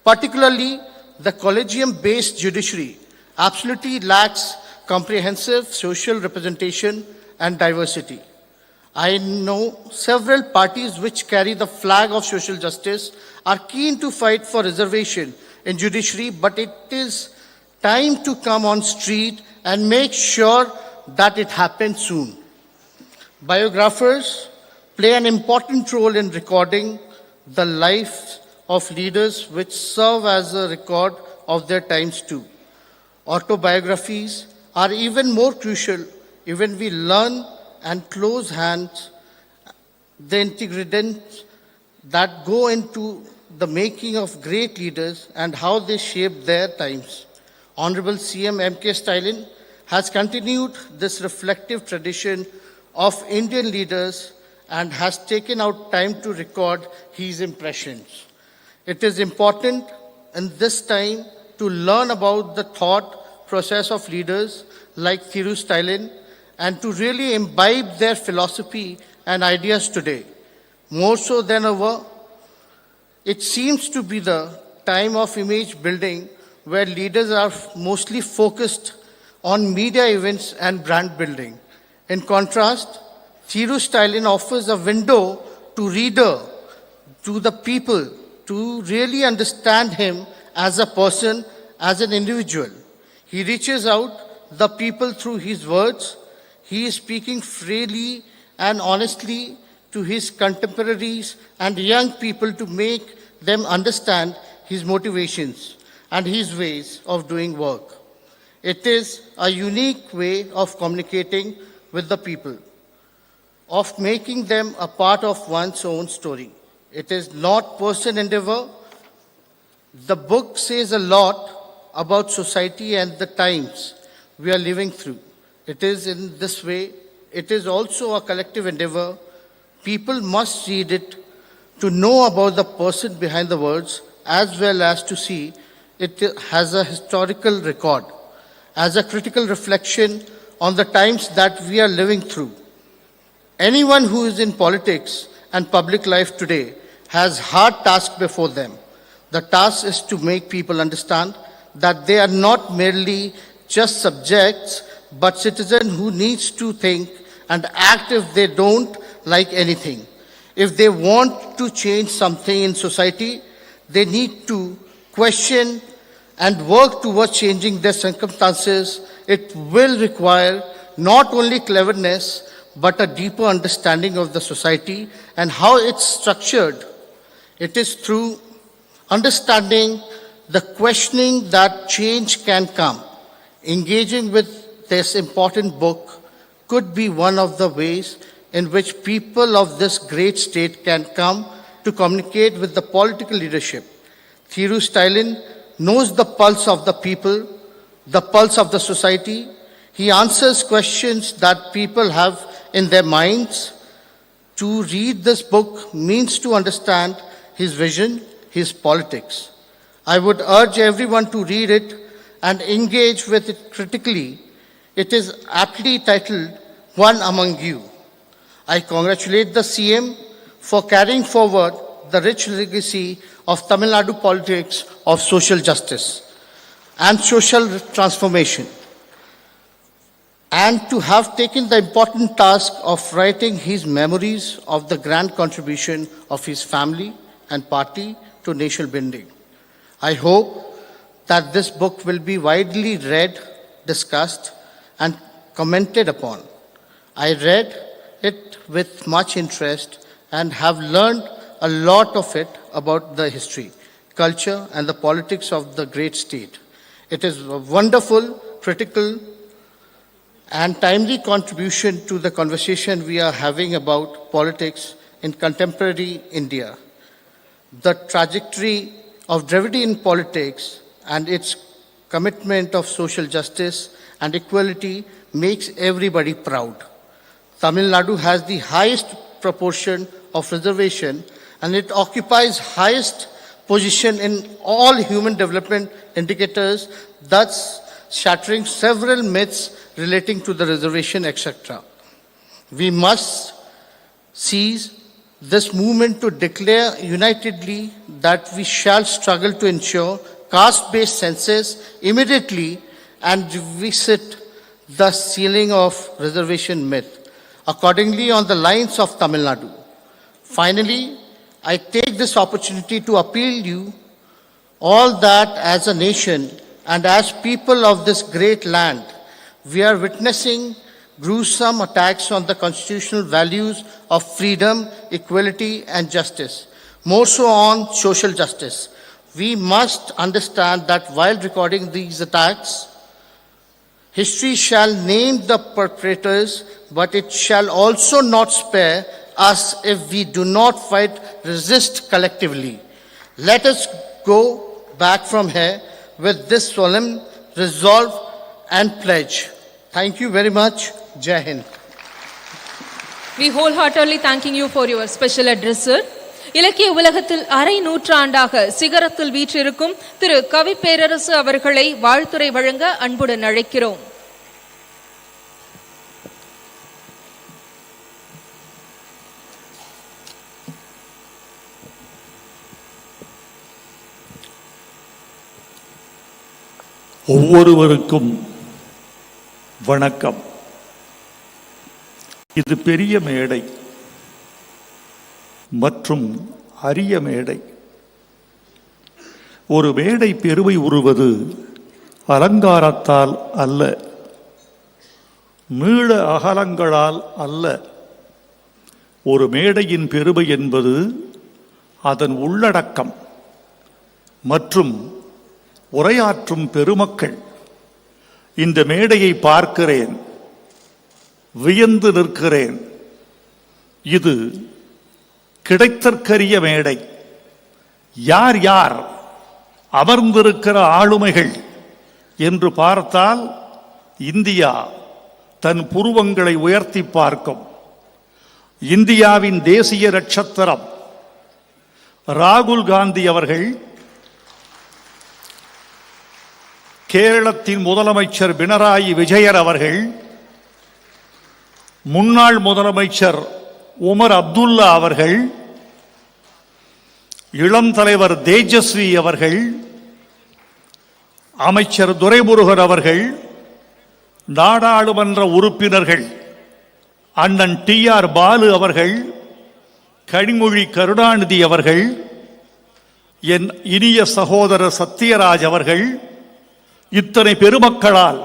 Particularly, the collegium-based judiciary absolutely lacks comprehensive social representation and diversity. I know several parties which carry the flag of social justice are keen to fight for reservation in judiciary, but it is time to come on street and make sure that it happens soon. Biographers play an important role in recording the lives of leaders which serve as a record of their times too. Autobiographies are even more crucial when we learn and close hands the ingredients that go into the making of great leaders and how they shaped their times. Honorable CM M.K. Stalin has continued this reflective tradition of Indian leaders and has taken out time to record his impressions. It is important in this time to learn about the thought process of leaders like Thiru Stalin and to really imbibe their philosophy and ideas today. More so than ever, it seems to be the time of image building where leaders are mostly focused on media events and brand building. In contrast, Thiru Stalin offers a window to reader, to the people, to really understand him as a person, as an individual. He reaches out the people through his words. He is speaking freely and honestly to his contemporaries and young people to make them understand his motivations and his ways of doing work. It is a unique way of communicating with the people, of making them a part of one's own story. It is not personal endeavor. The book says a lot about society and the times we are living through. It is in this way, it is also a collective endeavor. People must read it to know about the person behind the words, as well as to see it has a historical record, as a critical reflection on the times that we are living through. Anyone who is in politics and public life today has hard task before them. The task is to make people understand that they are not merely just subjects, but citizens who needs to think and act if they don't like anything. If they want to change something in society, they need to question and work towards changing their circumstances. It will require not only cleverness, but a deeper understanding of the society and how it's structured. It is through understanding the questioning that change can come. Engaging with this important book could be one of the ways in which people of this great state can come to communicate with the political leadership. Thiru Stalin knows the pulse of the people, the pulse of the society. He answers questions that people have in their minds. To read this book means to understand his vision, his politics. I would urge everyone to read it and engage with it critically. It is aptly titled, One Among You. I congratulate the CM for carrying forward the rich legacy of Tamilnadu politics of social justice and social transformation, and to have taken the important task of writing his memories of the grand contribution of his family and party to nation building. I hope that this book will be widely read, discussed, and commented upon. I read it with much interest and have learned a lot of it about the history, culture, and the politics of the great state. It is a wonderful, critical, and timely contribution to the conversation we are having about politics in contemporary India. The trajectory of Dravidian politics and its commitment of social justice and equality makes everybody proud. Tamil Nadu has the highest proportion of reservation, and it occupies highest position in all human development indicators, thus shattering several myths relating to the reservation, etc. We must seize this movement to declare unitedly that we shall struggle to ensure caste-based census immediately and revisit the ceiling of reservation myth, accordingly on the lines of Tamil Nadu. Finally, I take this opportunity to appeal you all that as a nation and as people of this great land, we are witnessing gruesome attacks on the constitutional values of freedom, equality, and justice, more so on social justice. We must understand that while recording these attacks, history shall name the perpetrators, but it shall also not spare us if we do not fight, resist collectively. Let us go back from here with this solemn resolve and pledge. Thank you very much. Jai Hind. We wholeheartedly thanking you for your special address, sir. இலக்கிய உலகத்தில் அரை நூற்றாண்டாக சிகரத்தில் வீற்றிருக்கும் திரு கவி பேரரசு அவர்களை வாழ்த்துரை வழங்க அன்புடன் அழைக்கிறோம். ஒவ்வொருவருக்கும் வணக்கம். இது பெரிய மேடை மற்றும் அரிய மேடை. ஒரு மேடை பெருமை உருவது அலங்காரத்தால் அல்ல, நீள அகலங்களால் அல்ல. ஒரு மேடையின் பெருமை என்பது அதன் உள்ளடக்கம் மற்றும் உரையாற்றும் பெருமக்கள். இந்த மேடையை பார்க்கிறேன், வியந்து நிற்கிறேன். இது கிடைத்தற்கரிய மேடை. யார் யார் அமர்ந்திருக்கிற ஆளுமைகள் என்று பார்த்தால் இந்தியா தன் புருவங்களை உயர்த்தி பார்க்கும். இந்தியாவின் தேசிய நட்சத்திரம் ராகுல் காந்தி அவர்கள், கேரளத்தின் முதலமைச்சர் பினராயி விஜயன் அவர்கள், முன்னாள் முதலமைச்சர் உமர் அப்துல்லா அவர்கள், இளம் தலைவர் தேஜஸ்வி அவர்கள், அமைச்சர் துரைமுருகன் அவர்கள், நாடாளுமன்ற உறுப்பினர்கள் அண்ணன் TR பாலு அவர்கள், கனிமொழி கருணாநிதி அவர்கள், என் இனிய சகோதரர் சத்யராஜ் அவர்கள், இத்தனை பெருமக்களால்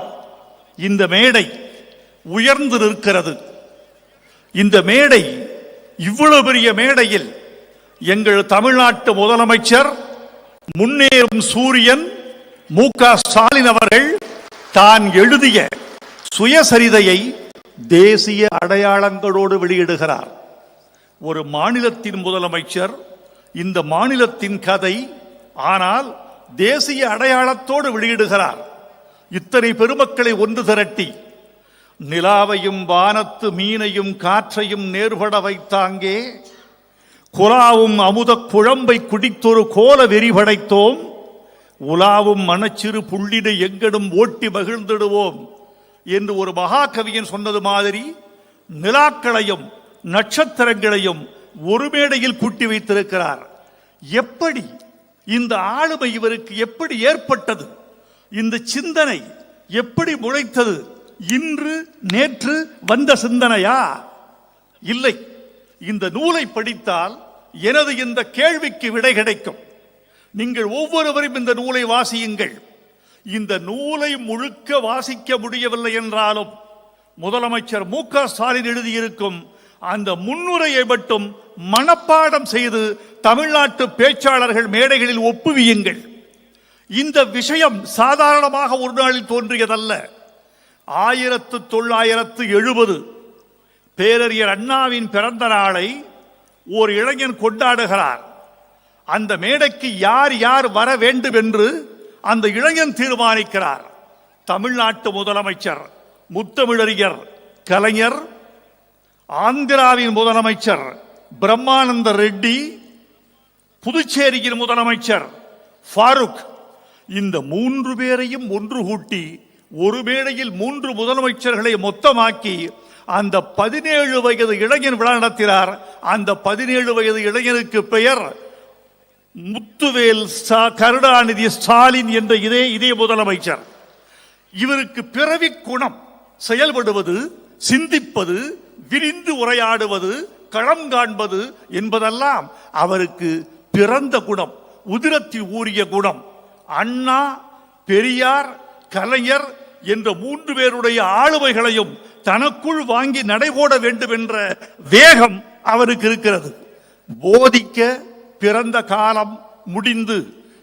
இந்த மேடை உயர்ந்து நிற்கிறது. இந்த மேடை, இவ்வளவு பெரிய மேடையில் எங்கள் தமிழ்நாட்டு முதலமைச்சர், முன்னேறும் சூரியன் மு.க. ஸ்டாலின் அவர்கள் தான் எழுதிய சுயசரிதையை தேசிய அடையாளங்களோடு வெளியிடுகிறார். ஒரு மாநிலத்தின் முதலமைச்சர், இந்த மாநிலத்தின் கதை, ஆனால் தேசிய அடையாளத்தோடு வெளியிடுகிறார். இத்தனை பெருமக்களை ஒன்று திரட்டி, நிலாவையும் வானத்து மீனையும் காற்றையும் நேர்பட வைத்தாங்கே, குலாவும் அமுத குழம்பை குடித்தொரு கோல வெறி படைத்தோம், உலாவும் மனச்சிறு புள்ளினை எங்கடும் ஓட்டி மகிழ்ந்திடுவோம் என்று ஒரு மகாகவியன் சொன்னது மாதிரி, நிலாக்களையும் நட்சத்திரங்களையும் ஒரு மேடையில் கூட்டி வைத்திருக்கிறார். எப்படி இந்த ஆளுமை இவருக்கு எப்படி ஏற்பட்டது? இந்த சிந்தனை எப்படி முளைத்தது? இன்று நேற்று வந்த சிந்தனையா? இல்லை. இந்த நூலை படித்தால் எனது இந்த கேள்விக்கு விடை கிடைக்கும். நீங்கள் ஒவ்வொருவரும் இந்த நூலை வாசியுங்கள். இந்த நூலை முழுக்க வாசிக்க முடியவில்லை என்றாலும் முதலமைச்சர் மு.க. ஸ்டாலின் எழுதியிருக்கும் அந்த முன்னுரையை மட்டும் மனப்பாடம் செய்து தமிழ்நாட்டு பேச்சாளர்கள் மேடைகளில் ஒப்புவியுங்கள். இந்த விஷயம் சாதாரணமாக ஒரு நாளில் தோன்றியதல்ல. 1970 பேரறிஞர் அண்ணாவின் பிறந்த நாளை ஓர் இளைஞன் கொண்டாடுகிறார். அந்த மேடைக்கு யார் யார் வர வேண்டும் என்று அந்த இளைஞன் தீர்மானிக்கிறார். தமிழ்நாட்டு முதலமைச்சர் முத்தமிழறிஞர் கலைஞர், ஆந்திராவின் முதலமைச்சர் பிரம்மானந்த ரெட்டி, புதுச்சேரியின் முதலமைச்சர் ஃபாரூக், இந்த 3 பேரையும் ஒன்று கூட்டி ஒரு மேடையில் 3 முதலமைச்சர்களை மொத்தமாக்கி அந்த 17 வயது இளைஞன் விழா நடத்தினார். அந்த 17 வயது இளைஞனுக்கு பெயர் முத்துவேல் கருணாநிதி ஸ்டாலின் என்ற இதே முதலமைச்சர். இவருக்கு பிறவி குணம் செயல்படுவது, சிந்திப்பது, விரிந்து உரையாடுவது, களம் காண்பது என்பதெல்லாம் அவருக்கு பிறந்த குணம், உதிரத்தில் ஊறிய குணம். அண்ணா, பெரியார், கலைஞர் என்ற 3 பேருடைய ஆளுமைகளையும் தனக்குள் வாங்கி நடைபோட வேண்டும் என்ற வேகம் அவருக்கு இருக்கிறது. போதிக்க பிறந்த காலம் முடிந்து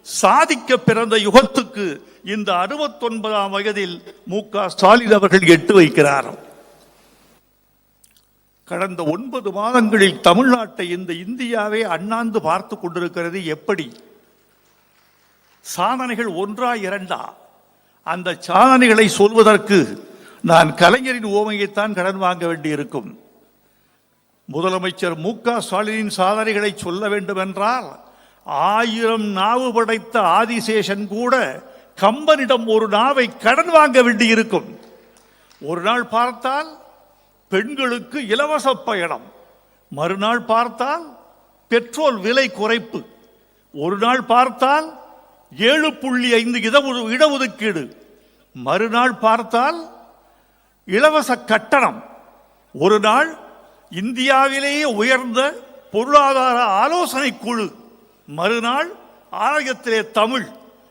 சாதிக்க பிறந்த யுகத்துக்கு இந்த 69ஆம் வயதில் மு.க. ஸ்டாலின் அவர்கள் எட்டு வைக்கிறார். கடந்த 9 மாதங்களில் தமிழ்நாட்டை, இந்த இந்தியாவை அண்ணாந்து பார்த்து கொண்டிருக்கிறது. எப்படி சாதனைகள் ஒன்றா இரண்டா? அந்த சாதனைகளை சொல்வதற்கு நான் கலைஞரின் ஓமையைத்தான் கடன் வாங்க வேண்டியிருக்கும். முதலமைச்சர் மு.க. ஸ்டாலினின் சாதனைகளை சொல்ல வேண்டும் என்றால் 1000 நாவு படைத்த ஆதிசேஷன் கூட கம்பனிடம் ஒரு நாவை கடன் வாங்க வேண்டியிருக்கும். ஒரு நாள் பார்த்தால் பெண்களுக்கு இலவச பயணம், மறுநாள் பார்த்தால் பெட்ரோல் விலை குறைப்பு, ஒரு நாள் பார்த்தால் 7.5 இடஒதுக்கீடு, மறுநாள் பார்த்தால் இலவச கட்டணம், ஒரு நாள் இந்தியாவிலேயே உயர்ந்த பொருளாதார ஆலோசனை குழு, மறுநாள் ஆலயத்திலே தமிழ்,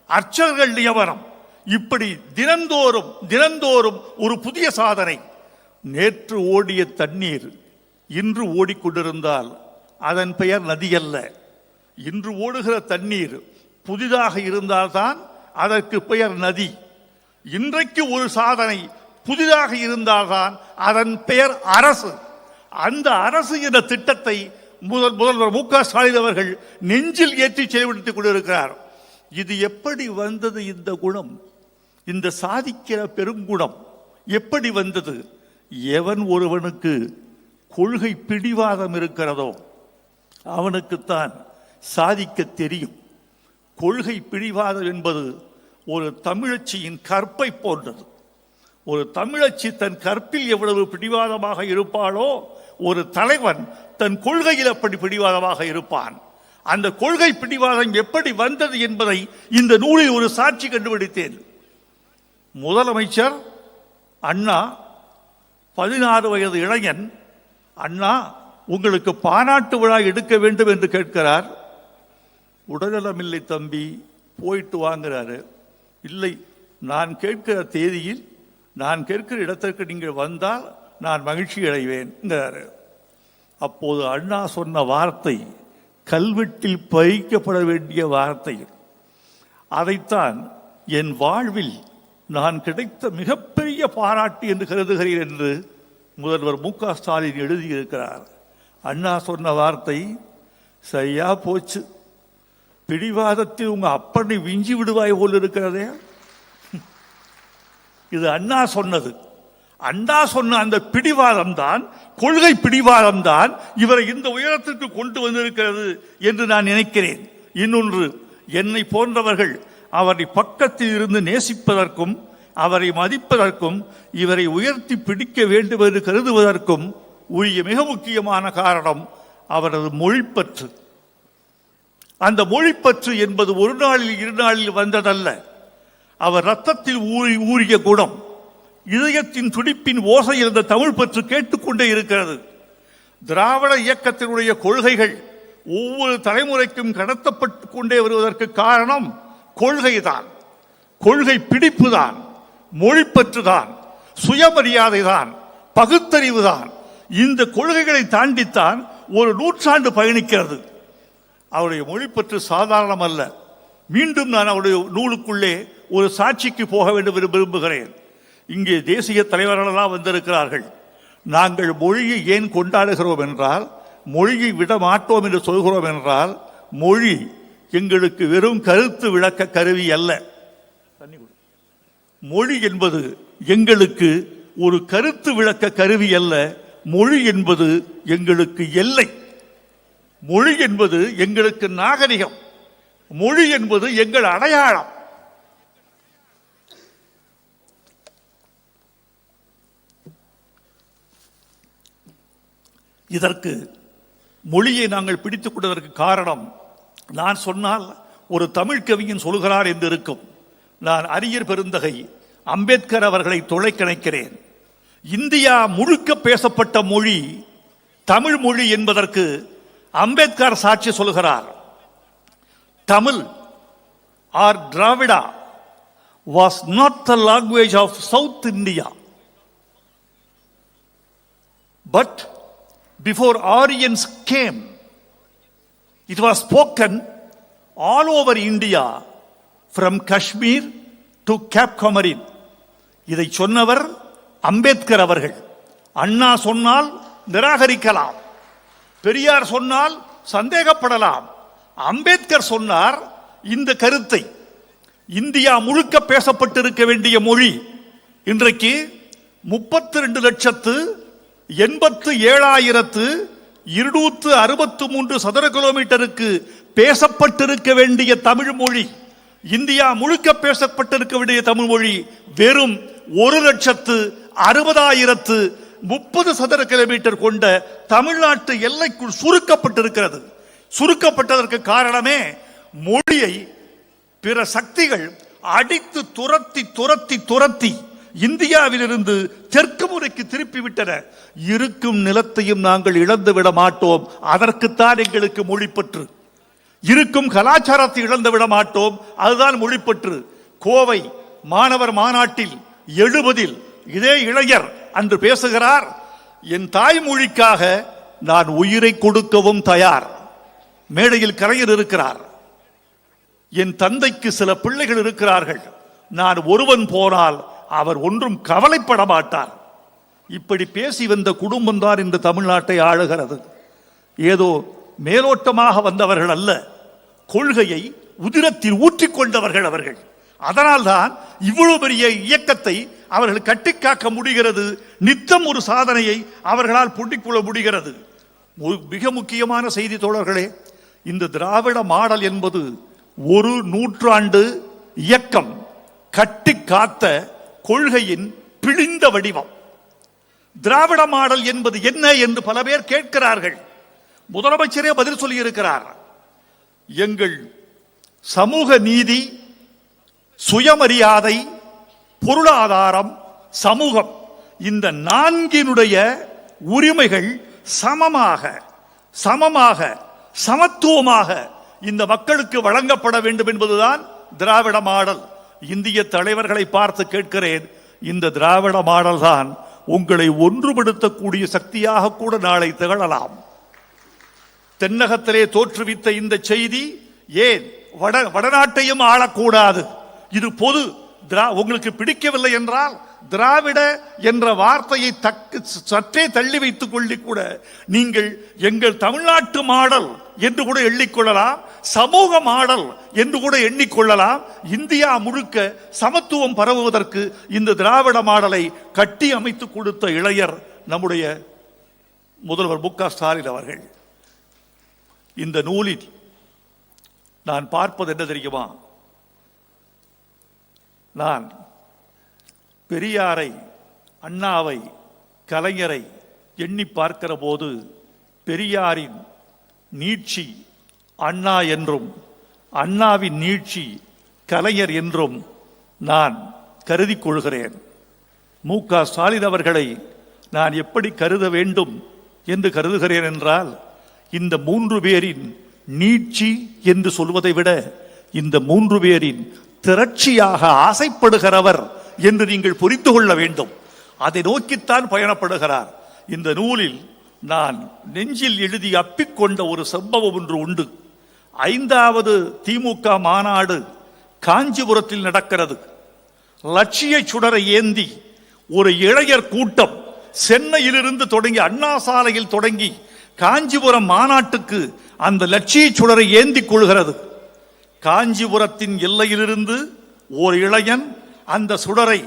அர்ச்சகர்கள் நியமனம். இப்படி தினந்தோறும் ஒரு புதிய சாதனை. நேற்று ஓடிய தண்ணீர் இன்று ஓடிக்கொண்டிருந்தால் அதன் பெயர் நதி அல்ல. இன்று ஓடுகிற தண்ணீர் புதிதாக இருந்தால்தான் அதற்கு பெயர் நதி. இன்றைக்கு ஒரு சாதனை புதிதாக இருந்தால்தான் அதன் பெயர் அரசு. அந்த அரசு என்ற திட்டத்தை முதல்வர் மு.க. ஸ்டாலின் அவர்கள் நெஞ்சில் ஏற்றி செயல்படுத்திக் கொண்டிருக்கிறார். இது எப்படி வந்தது? இந்த குணம், இந்த சாதிக்கிற பெருங்குணம் எப்படி வந்தது? எவன் ஒருவனுக்கு கொள்கை பிடிவாதம் இருக்கிறதோ அவனுக்குத்தான் சாதிக்க தெரியும். கொள்கை பிடிவாதம் என்பது ஒரு தமிழச்சியின் கற்பை போன்றது. ஒரு தமிழச்சி தன் கற்பில் எவ்வளவு பிடிவாதமாக இருப்பாளோ, ஒரு தலைவன் தன் கொள்கையில் அப்படி பிடிவாதமாக இருப்பான். அந்த கொள்கை பிடிவாதம் எப்படி வந்தது என்பதை இந்த நூலில் ஒரு சாட்சி கண்டுபிடித்தேன். முதலமைச்சர் அண்ணா, 16 வயது இளைஞன். அண்ணா, உங்களுக்கு பாராட்டு விழா எடுக்க வேண்டும் என்று கேட்கிறார். உடல்நலமில்லை தம்பி, போயிட்டு வாங்குறாரு. இல்லை, நான் கேட்கிற தேதியில், நான் கேட்கிற இடத்திற்கு நீங்கள் வந்தால் நான் மகிழ்ச்சி அடைவேன். அப்போது அண்ணா சொன்ன வார்த்தை கல்வெட்டில் பதிக்கப்பட வேண்டிய வார்த்தை. அதைத்தான் என் வாழ்வில் நான் கிடைத்த மிகப்பெரிய பாராட்டு என்று கருதுகிறேன் என்று முதல்வர் மு க ஸ்டாலின் எழுதியிருக்கிறார். அண்ணா சொன்ன வார்த்தை சரியா போச்சு. பிடிவாதத்தில் உங்க அப்பனை விஞ்சி விடுவாய் போல் இருக்கிறதே. இது அண்ணா சொன்னது. அண்ணா சொன்ன அந்த பிடிவாதம் தான், கொள்கை பிடிவாதம் தான் இவரை இந்த உயரத்திற்கு கொண்டு வந்திருக்கிறது என்று நான் நினைக்கிறேன். இன்னொன்று, என்னை போன்றவர்கள் அவரை பக்கத்தில் இருந்து நேசிப்பதற்கும் அவரை மதிப்பதற்கும் இவரை உயர்த்தி பிடிக்க வேண்டும் என்று கருதுவதற்கும் உரிய மிக முக்கியமான காரணம் அவரது மொழிப்பற்று. அந்த மொழிப்பற்று என்பது ஒரு நாளில் இரு நாளில் வந்ததல்ல. அவர் ரத்தத்தில் ஊறிய குணம். இதயத்தின் துடிப்பின் ஓசை இருந்த தமிழ் பற்று கேட்டுக்கொண்டே இருக்கிறது. திராவிட இயக்கத்தினுடைய கொள்கைகள் ஒவ்வொரு தலைமுறைக்கும் கடத்தப்பட்டு கொண்டே வருவதற்கு காரணம் கொள்கைதான், கொள்கை பிடிப்பு தான், மொழிப்பற்று தான், சுயமரியாதை தான், பகுத்தறிவு தான். இந்த கொள்கைகளை தாண்டித்தான் ஒரு நூற்றாண்டு பயணிக்கிறது. அவருடைய மொழிப்பற்று சாதாரணம் அல்ல. மீண்டும் நான் அவருடைய நூலுக்குள்ளே ஒரு சாட்சிக்கு போக வேண்டும் என்று விரும்புகிறேன். இங்கே தேசிய தலைவர்களெல்லாம் வந்திருக்கிறார்கள். நாங்கள் மொழியை ஏன் கொண்டாடுகிறோம் என்றால், மொழியை விட மாட்டோம் என்று சொல்கிறோம் என்றால், மொழி எங்களுக்கு வெறும் கருத்து விளக்க கருவி அல்ல. மொழி என்பது எங்களுக்கு ஒரு கருத்து விளக்க கருவி அல்ல. மொழி என்பது எங்களுக்கு எல்லை. மொழி என்பது எங்களுக்கு நாகரிகம். மொழி என்பது எங்கள் அடையாளம். இதற்கு மொழியை நாங்கள் பிடித்துக் கொண்டதற்கு காரணம், நான் சொன்னால் ஒரு தமிழ் கவிஞன் சொல்கிறார் என்று இருக்கும். நான் அரியர் பெருந்தகை அம்பேத்கர் அவர்களை தொலைக்கணைக்கிறேன். இந்தியா முழுக்க பேசப்பட்ட மொழி தமிழ் மொழி என்பதற்கு அம்பேத்கர் சாட்சி சொல்கிறார். Tamil or Dravida was not the language of South India, but before Aryans came, it was spoken all over India from Kashmir to Cape Comorin. இதை சொன்னவர் அம்பேத்கர் அவர்கள். அண்ணா சொன்னால் நிராகரிக்கலாம், பெரியார் சொன்னால் சந்தேகப்படலாம். அம்பேத்கர் சொன்னார் இந்த கருத்தை. இந்தியா முழுக்க பேசப்பட்டிருக்க வேண்டிய மொழி இன்றைக்கு 32,87,263 சதுர கிலோமீட்டருக்கு பேசப்பட்டிருக்க வேண்டிய தமிழ் மொழி, இந்தியா முழுக்க பேசப்பட்டிருக்க வேண்டிய தமிழ் மொழி வெறும் 1,60,030 சதுர கிலோமீட்டர் கொண்ட தமிழ்நாட்டு எல்லைக்குள் சுருக்கப்பட்டிருக்கிறது. சுருக்கப்பட்டதற்கு காரணமே மொழியை பிற சக்திகள் அடித்து துரத்தி துரத்தி துரத்தி இந்தியாவிலிருந்து தெற்கு முறைக்கு திருப்பி விட்டன. இருக்கும் நிலத்தையும் நாங்கள் இழந்து விட மாட்டோம். அதற்குத்தான் எங்களுக்கு மொழிப்பற்று. இருக்கும் கலாச்சாரத்தை இழந்து விட மாட்டோம். அதுதான் மொழிப்பற்று. கோவை மாணவர் மாநாட்டில் 70 இதே இளைஞர் அன்று பேசுகிறார், என் தாய்மொழிக்காக நான் உயிரை கொடுக்கவும் தயார். மேடையில் கலைஞர் இருக்கிறார். என் தந்தைக்கு சில பிள்ளைகள் இருக்கிறார்கள், நான் ஒருவன் போனால் அவர் ஒன்றும் கவலைப்பட மாட்டார். இப்படி பேசி வந்த குடும்பம் தான் இந்த தமிழ்நாட்டை ஆளுகிறது. ஏதோ மேலோட்டமாக வந்தவர்கள் அல்ல. கொள்கையை உதிரத்தில் ஊற்றிக்கொண்டவர்கள் அவர்கள். அதனால்தான் இவ்வளவு பெரிய இயக்கத்தை அவர்கள் கட்டிக்காக்க முடிகிறது. நித்தம் ஒரு சாதனையை அவர்களால் புண்டிக்கொள்ள முடிகிறது. மிக முக்கியமான செய்தி தோழர்களே, இந்த திராவிட மாடல் என்பது ஒரு நூற்றாண்டு இயக்கம் கட்டி காத்த கொள்கையின் பிழிந்த வடிவம். திராவிட மாடல் என்பது என்ன என்று பல பேர் கேட்கிறார்கள். முதலமைச்சரே பதில் சொல்லி இருக்கிறார். எங்கள் சமூக நீதி, சுயமரியாதை, பொருளாதாரம், சமூகம், இந்த நான்கினுடைய உரிமைகள் சமமாக சமத்துவமாக இந்த மக்களுக்கு வழங்கப்பட வேண்டும் என்பதுதான் திராவிட மாடல். இந்திய தலைவர்களை பார்த்து கேட்கிறேன், இந்த திராவிட மாடல் தான் உங்களை ஒன்றுபடுத்தக்கூடிய சக்தியாக கூட நாளை திகழலாம். தென்னகத்திலே தோற்றுவித்த இந்த செய்தி ஏன் வடநாட்டையும் ஆளக்கூடாது? இது பொது. உங்களுக்கு பிடிக்கவில்லை என்றால் திராவிட என்ற வார்த்தையை சற்றே தள்ளி வைத்துக் கொள்ளி கூட நீங்கள் எங்கள் தமிழ்நாட்டு மாடல் என்று கூட எண்ணிக்கொள்ளலாம், சமூக மாடல் என்று கூட எண்ணிக்கொள்ளலாம். இந்தியா முழுக்க சமத்துவம் பரவுவதற்கு இந்த திராவிட மாடலை கட்டி அமைத்து கொடுத்த இளையர் நம்முடைய முதல்வர் மு க ஸ்டாலின் அவர்கள். இந்த நூலில் நான் பார்ப்பது என்ன தெரியுமா? நான் பெரியாரை, அண்ணாவை, கலைஞரை எண்ணி பார்க்கிற போது பெரியாரின் நீட்சி அண்ணா என்றும் அண்ணாவின் நீட்சி கலைஞர் என்றும் நான் கருதி கொள்கிறேன். மு க ஸ்டாலின் அவர்களை நான் எப்படி கருத வேண்டும் என்று கருதுகிறேன் என்றால், இந்த மூன்று பேரின் நீட்சி என்று சொல்வதை விட இந்த மூன்று பேரின் திரட்சியாக ஆசைப்படுகிறவர் என்று நீங்கள் புரிந்து கொள்ள வேண்டும். அதை நோக்கித்தான் பயணப்படுகிறார். இந்த நூலில் நான் நெஞ்சில் எழுதி அப்பிக்கொண்ட ஒரு சம்பவம் ஒன்று உண்டு. 5வது திமுக மாநாடு காஞ்சிபுரத்தில் நடக்கிறது. லட்சிய சுடரை ஏந்தி ஒரு இளைஞர் கூட்டம் சென்னையிலிருந்து தொடங்கி அண்ணா சாலையில் தொடங்கி காஞ்சிபுரம் மாநாட்டுக்கு அந்த லட்சிய சுடரை ஏந்தி கொள்கிறது. காஞ்சிபுரத்தின் எல்லையிலிருந்து ஒரு இளைஞன் அந்த சுடரை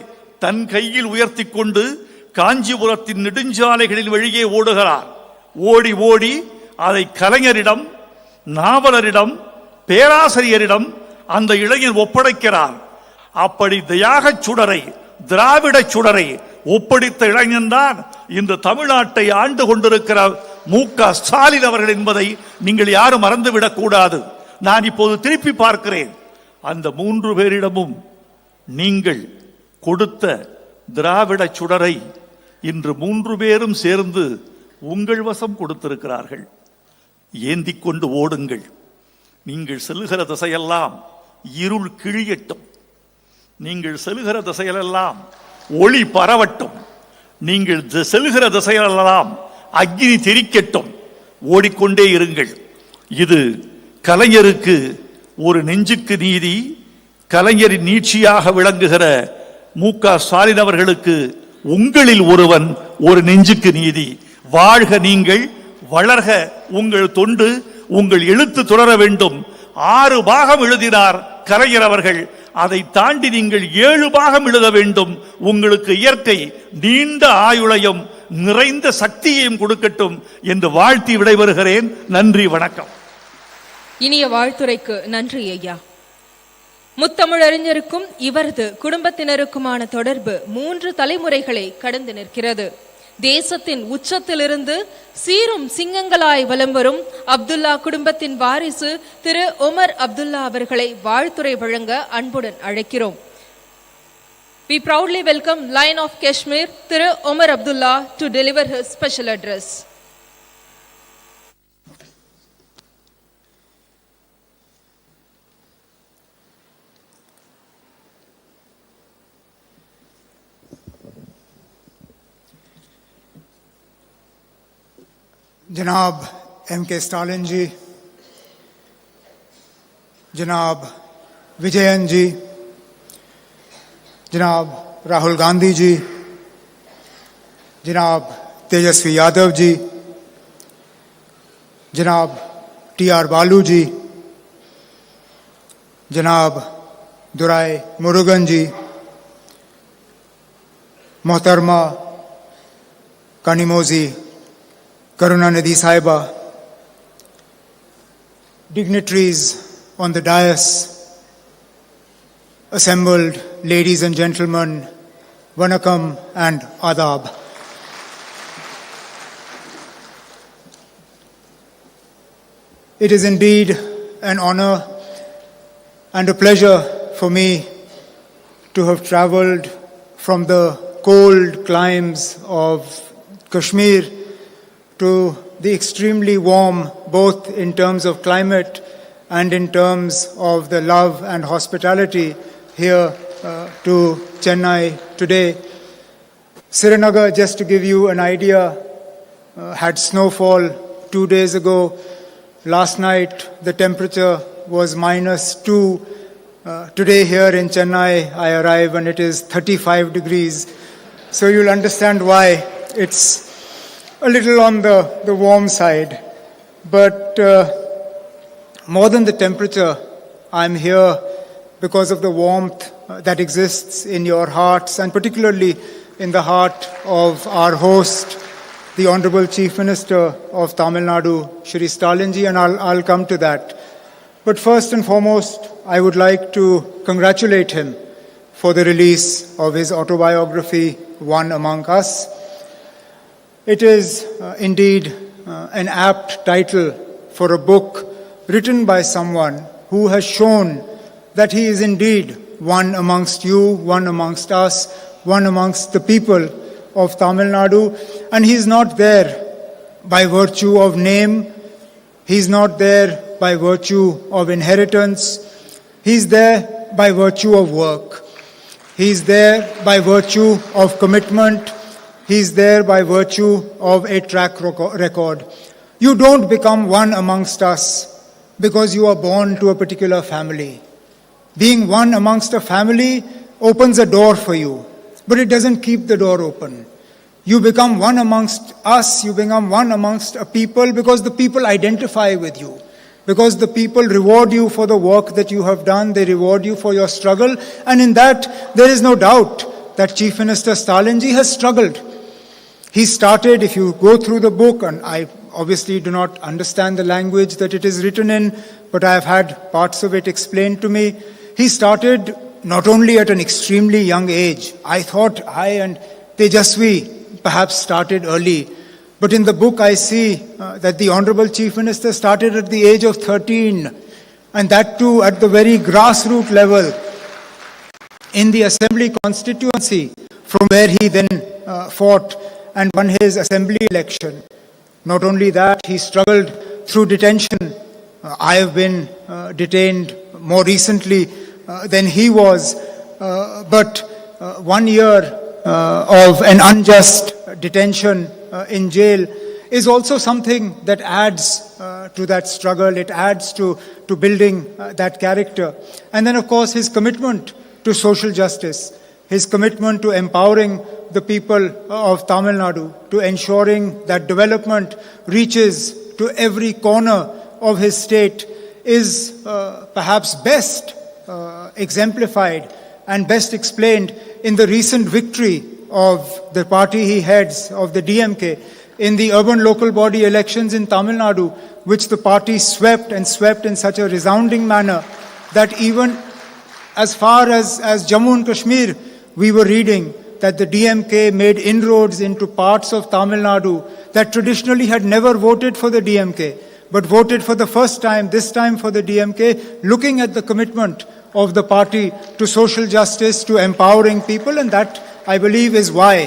தன் கையில் உயர்த்தி கொண்டு காஞ்சிபுரத்தின் நெடுஞ்சாலைகளில் வழியே ஓடுகிறார். ஓடி ஓடி அதை கலைஞரிடம், நாவலரிடம், பேராசிரியரிடம் அந்த இளைஞன் ஒப்படைக்கிறார். அப்படி தியாக சுடரை, திராவிட சுடரை ஒப்படைத்த இளைஞன் தான் இந்த தமிழ்நாட்டை ஆண்டு கொண்டிருக்கிற மு க ஸ்டாலின் அவர்கள் என்பதை நீங்கள் யாரும் மறந்துவிடக் கூடாது. நான் இப்போது திருப்பி பார்க்கிறேன். அந்த மூன்று பேரிடமும் நீங்கள் கொடுத்த திராவிட சுடரை இன்று மூன்று பேரும் சேர்ந்து உங்கள் வசம் கொடுத்திருக்கிறார்கள். ஏந்தி கொண்டு ஓடுங்கள். நீங்கள் செல்கிற திசையெல்லாம் இருள் கிழியட்டும். நீங்கள் செல்கிற திசையிலெல்லாம் ஒளி பரவட்டும். நீங்கள் செல்கிற திசையிலெல்லாம் அக்னி தெரிக்கட்டும். ஓடிக்கொண்டே இருங்கள். இது கலைஞருக்கு ஒரு நெஞ்சுக்கு நீதி, கலைஞரின் நீட்சியாக விளங்குகிற மு க ஸ்டாலின் அவர்களுக்கு உங்களில் ஒருவன் ஒரு நெஞ்சுக்கு நீதி. வாழ்க நீங்கள், வளர்க உங்கள் தொண்டு, உங்கள் எழுத்து தொடர வேண்டும். 6 பாகம் எழுதினார் கலைஞர் அவர்கள். அதை தாண்டி நீங்கள் 7 பாகம் எழுத வேண்டும். உங்களுக்கு இயற்கை நீண்ட ஆயுளையும் நிறைந்த சக்தியையும் கொடுக்கட்டும் என்று வாழ்த்தி விடைபெறுகிறேன். நன்றி, வணக்கம். இனிய வாழ்த்துரைக்கு நன்றி ஐயா. முத்தமிழறிஞருக்கும் இவரது குடும்பத்தினருக்குமான தொடர்பு 3 தலைமுறைகளை கடந்து நிற்கிறது. தேசத்தின் உச்சத்திலிருந்து சீரும் சிங்கங்களாய் வலம் வரும் அப்துல்லா குடும்பத்தின் வாரிசு திரு உமர் அப்துல்லா அவர்களை வாழ்த்துரை வழங்க அன்புடன் அழைக்கிறோம். We proudly welcome Lion of Kashmir, Thiru Umar Abdullah, to deliver his special address. जनाब M.K. स्टालिन जी, जनाब विजयन जी, जनाब राहुल गांधी जी, जनाब तेजस्वी यादव जी, जनाब T.R. बालू जी, Janab Durai Murugan ji, Mohtarma Kanimozi Karunanidhi Saiba, dignitaries on the dais, assembled ladies and gentlemen, Vanakam and Adab. It is indeed an honor and a pleasure for me to have traveled from the cold climes of Kashmir to the extremely warm, both in terms of climate and in terms of the love and hospitality here to Chennai today. Srinagar, just to give you an idea, had snowfall 2 days ago. Last night, the temperature was -2. Today here in Chennai, I arrive and it is 35 degrees. So you'll understand why it's a little on the warm side. But more than the temperature, I'm here because of the warmth that exists in your hearts, and particularly in the heart of our host, the Honorable Chief Minister of Tamil Nadu, Shri Stalin ji, and I'll come to that. But first and foremost, I would like to congratulate him for the release of his autobiography, One Among Us. It is indeed an apt title for a book written by someone who has shown that he is indeed one amongst you, one amongst us, one amongst the people of Tamil Nadu. And he is not there by virtue of name. He is not there by virtue of inheritance. He is there by virtue of work. He is there by virtue of commitment. He is there by virtue of a track record. You don't become one amongst us because you are born to a particular family. Being one amongst a family opens a door for you, but it doesn't keep the door open. You become one amongst us, you become one amongst a people because the people identify with you, because the people reward you for the work that you have done, they reward you for your struggle, and in that there is no doubt that Chief Minister Stalin ji has struggled. He started, if you go through the book, and I obviously do not understand the language that it is written in, but I have had parts of it explained to me. He started not only at an extremely young age. I thought I and Tejasvi perhaps started early. But in the book I see that the Honorable Chief Minister started at the age of 13, and that too at the very grassroots level in the Assembly constituency, from where he then fought and won his Assembly election. Not only that, he struggled through detention. I have been detained more recently than he was, but 1 year of an unjust detention in jail is also something that adds to that struggle. It adds to building that character. And then, of course, his commitment to social justice, his commitment to empowering the people of Tamil Nadu, to ensuring that development reaches to every corner of his state is perhaps best exemplified and best explained in the recent victory of the party he heads, of the DMK, in the urban local body elections in Tamil Nadu, which the party swept and swept in such a resounding manner that even as far as Jammu and Kashmir, we were reading that the DMK made inroads into parts of Tamil Nadu that traditionally had never voted for the DMK, but voted for the first time, this time for the DMK, looking at the commitment of the party to social justice, to empowering people. And that, I believe, is why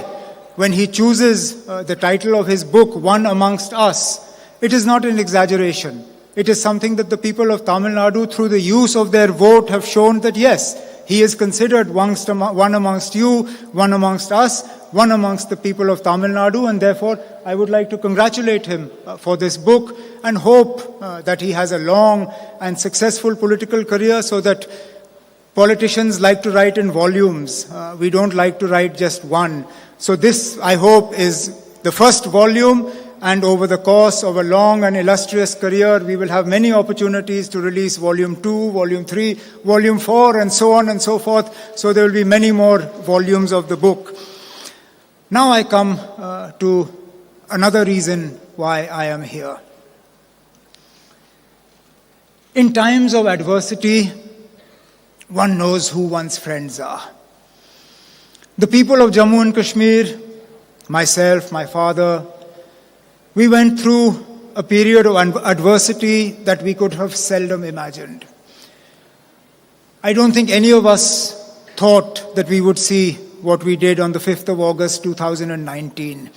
when he chooses the title of his book, One Amongst Us, it is not an exaggeration. It is something that the people of Tamil Nadu, through the use of their vote, have shown that yes, he is considered one amongst you, one amongst us, one amongst the people of Tamil Nadu, and therefore I would like to congratulate him for this book and hope that he has a long and successful political career, so that politicians like to write in volumes. We don't like to write just one. So this, I hope, is the first volume, and over the course of a long and illustrious career, we will have many opportunities to release Volume 2, Volume 3, Volume 4, and so on and so forth. So there will be many more volumes of the book. Now I come to another reason why I am here. In times of adversity, one knows who one's friends are. The people of Jammu and Kashmir, myself, my father, we went through a period of adversity that we could have seldom imagined. I don't think any of us thought that we would see what we did on the 5th of August 2019.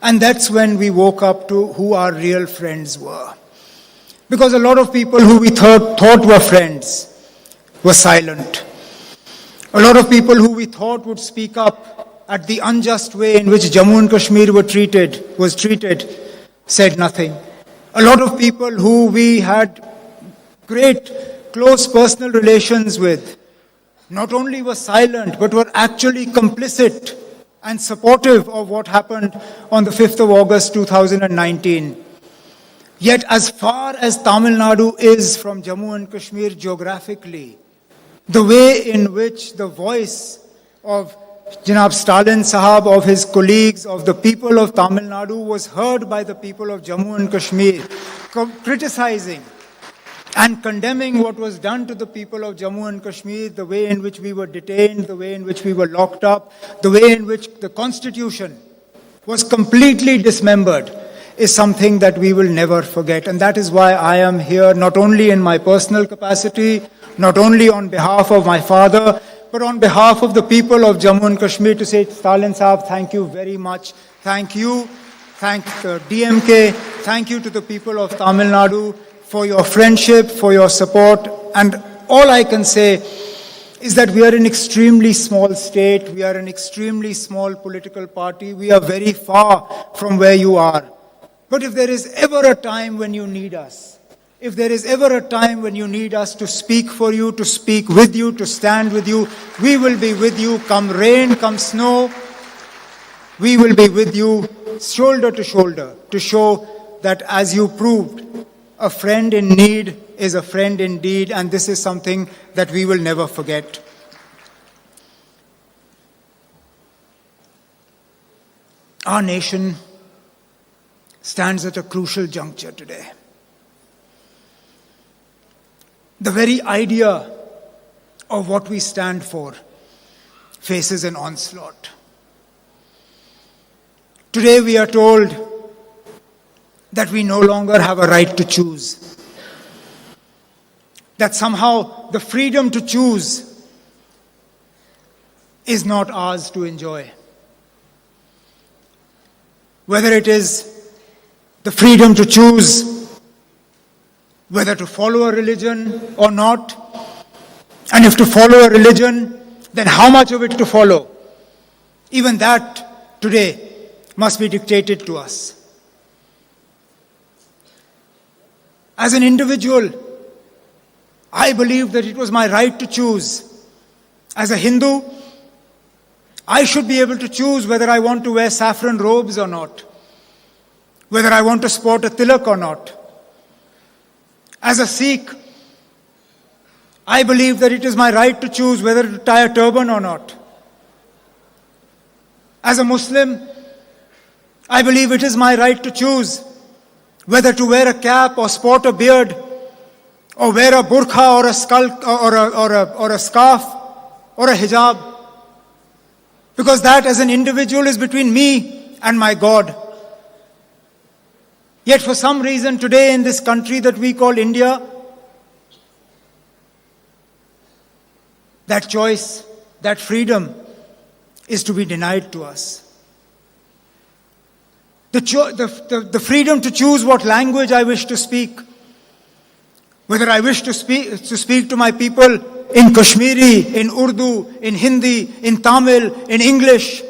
And that's when we woke up to who our real friends were. Because a lot of people who we thought were friends were silent. A lot of people who we thought would speak up at the unjust way in which Jammu and Kashmir was treated, said nothing. A lot of people who we had great, close personal relations with, not only were silent, but were actually complicit and supportive of what happened on the 5th of August 2019. Yet as far as Tamil Nadu is from Jammu and Kashmir geographically, the way in which the voice of Janab Stalin Sahab, of his colleagues, of the people of Tamil Nadu was heard by the people of Jammu and Kashmir, criticizing and condemning what was done to the people of Jammu and Kashmir, the way in which we were detained, the way in which we were locked up, the way in which the constitution was completely dismembered, is something that we will never forget. And that is why I am here, not only in my personal capacity, not only on behalf of my father, but on behalf of the people of Jammu and Kashmir, to say, Stalin Sahab, thank you very much. Thank you. Thank the DMK. Thank you to the people of Tamil Nadu for your friendship, for your support. And all I can say is that we are an extremely small state. We are an extremely small political party. We are very far from where you are. But if there is ever a time when you need us, if there is ever a time when you need us to speak for you, to speak with you, to stand with you, we will be with you, come rain, come snow. We will be with you shoulder to show that, as you proved, a friend in need is a friend indeed, and this is something that we will never forget. Our nation stands at a crucial juncture today. The very idea of what we stand for faces an onslaught. Today we are told that we no longer have a right to choose. That somehow the freedom to choose is not ours to enjoy. Whether it is the freedom to choose whether to follow a religion or not, and if to follow a religion, then how much of it to follow. Even that today must be dictated to us. As an individual, I believe that it was my right to choose. As a Hindu, I should be able to choose whether I want to wear saffron robes or not, whether I want to sport a tilak or not. As a Sikh, I believe that it is my right to choose whether to tie a turban or not. As a Muslim, I believe it is my right to choose whether to wear a cap or sport a beard, or wear a burqa or a skulk or a scarf or a hijab. Because that, as an individual, is between me and my God. Yet for some reason today in this country that we call India, that choice, that freedom is to be denied to us. The freedom to choose what language I wish to speak, whether I wish to speak to my people in Kashmiri, in Urdu, in Hindi, in Tamil, in English.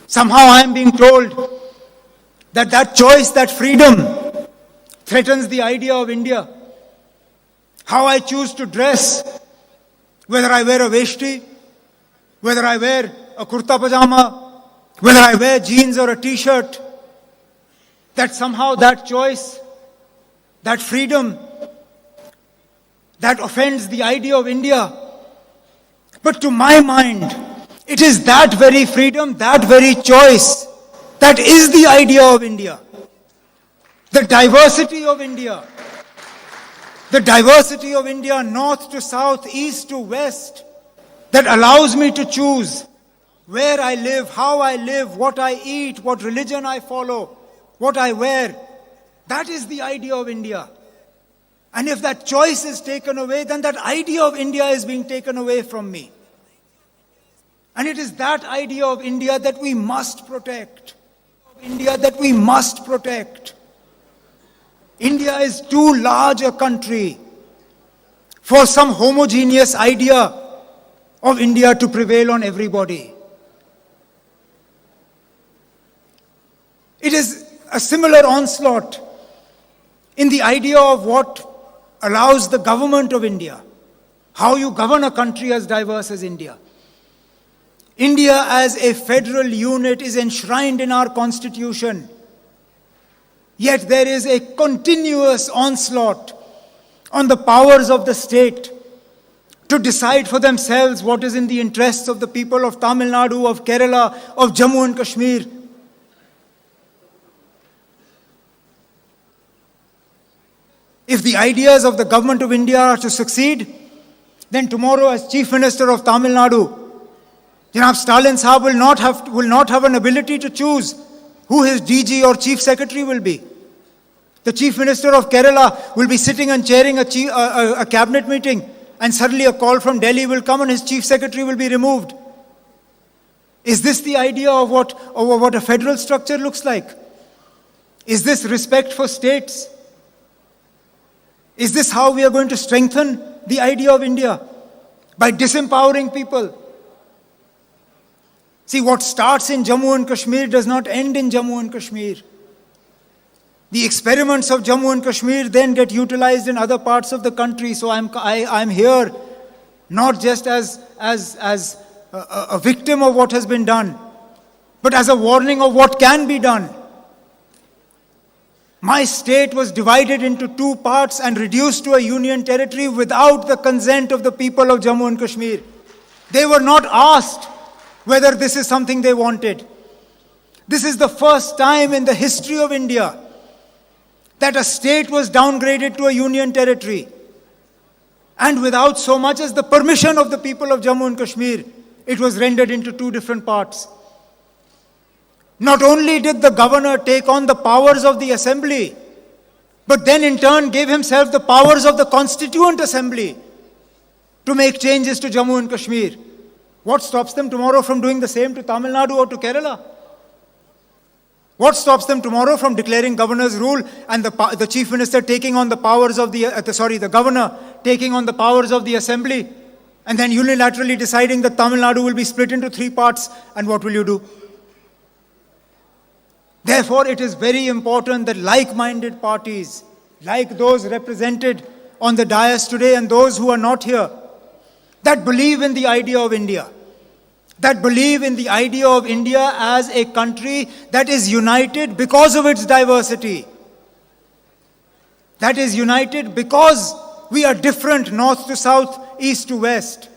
Somehow I am being told that choice, that freedom threatens the idea of India. How I choose to dress, whether I wear a veshti, whether I wear a kurta pajama, whether I wear jeans or a t-shirt, that somehow that choice, that freedom, that offends the idea of India. But to my mind, it is that very freedom, that very choice, that is the idea of India. The diversity of India. The diversity of India, north to south, east to west, that allows me to choose where I live, how I live, what I eat, what religion I follow, what I wear. That is the idea of India. And if that choice is taken away, then that idea of India is being taken away from me. And it is that idea of India that we must protect. India that we must protect. India is too large a country for some homogeneous idea of India to prevail on everybody. It is a similar onslaught in the idea of what allows the government of India, how you govern a country as diverse as India. India as a federal unit is enshrined in our constitution. Yet there is a continuous onslaught on the powers of the state to decide for themselves what is in the interests of the people of Tamilnadu, of Kerala, of Jammu and Kashmir. If the ideas of the government of India are to succeed, then tomorrow as Chief Minister of Tamil Nadu, Janab Stalin Sahab will not have an ability to choose who his DG or Chief Secretary will be. The Chief Minister of Kerala will be sitting and chairing a cabinet meeting, and suddenly a call from Delhi will come and his Chief Secretary will be removed. Is this the idea of what a federal structure looks like? Is this respect for states? Is this how we are going to strengthen the idea of India? By disempowering people. See, what starts in Jammu and Kashmir does not end in Jammu and Kashmir. The experiments of Jammu and Kashmir then get utilized in other parts of the country. So I'm here not just as a victim of what has been done, but as a warning of what can be done. My state was divided into two parts and reduced to a union territory without the consent of the people of Jammu and Kashmir. They were not asked whether this is something they wanted. This is the first time in the history of India that a state was downgraded to a union territory. And without so much as the permission of the people of Jammu and Kashmir, it was rendered into two different parts. Not only did the governor take on the powers of the assembly, but then in turn gave himself the powers of the constituent assembly to make changes to Jammu and Kashmir. What stops them tomorrow from doing the same to Tamil Nadu or to Kerala? What stops them tomorrow from declaring governor's rule and the chief minister taking on the powers of the governor taking on the powers of the assembly, and then unilaterally deciding that Tamil Nadu will be split into three parts, and what will you do? Therefore, it is very important that like-minded parties, like those represented on the dais today and those who are not here, that believe in the idea of India, that believe in the idea of India as a country that is united because of its diversity, that is united because we are different north to south, east to west,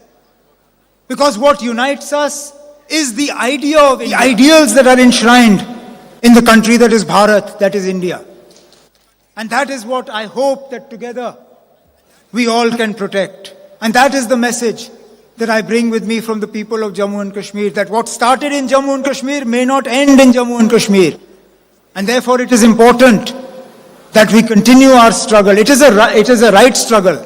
because what unites us is the idea of India, the ideals that are enshrined in the country that is Bharat, that is India. And that is what I hope that together we all can protect. And that is the message that I bring with me from the people of Jammu and Kashmir, that what started in Jammu and Kashmir may not end in Jammu and Kashmir. And therefore it is important that we continue our struggle. It is a right struggle.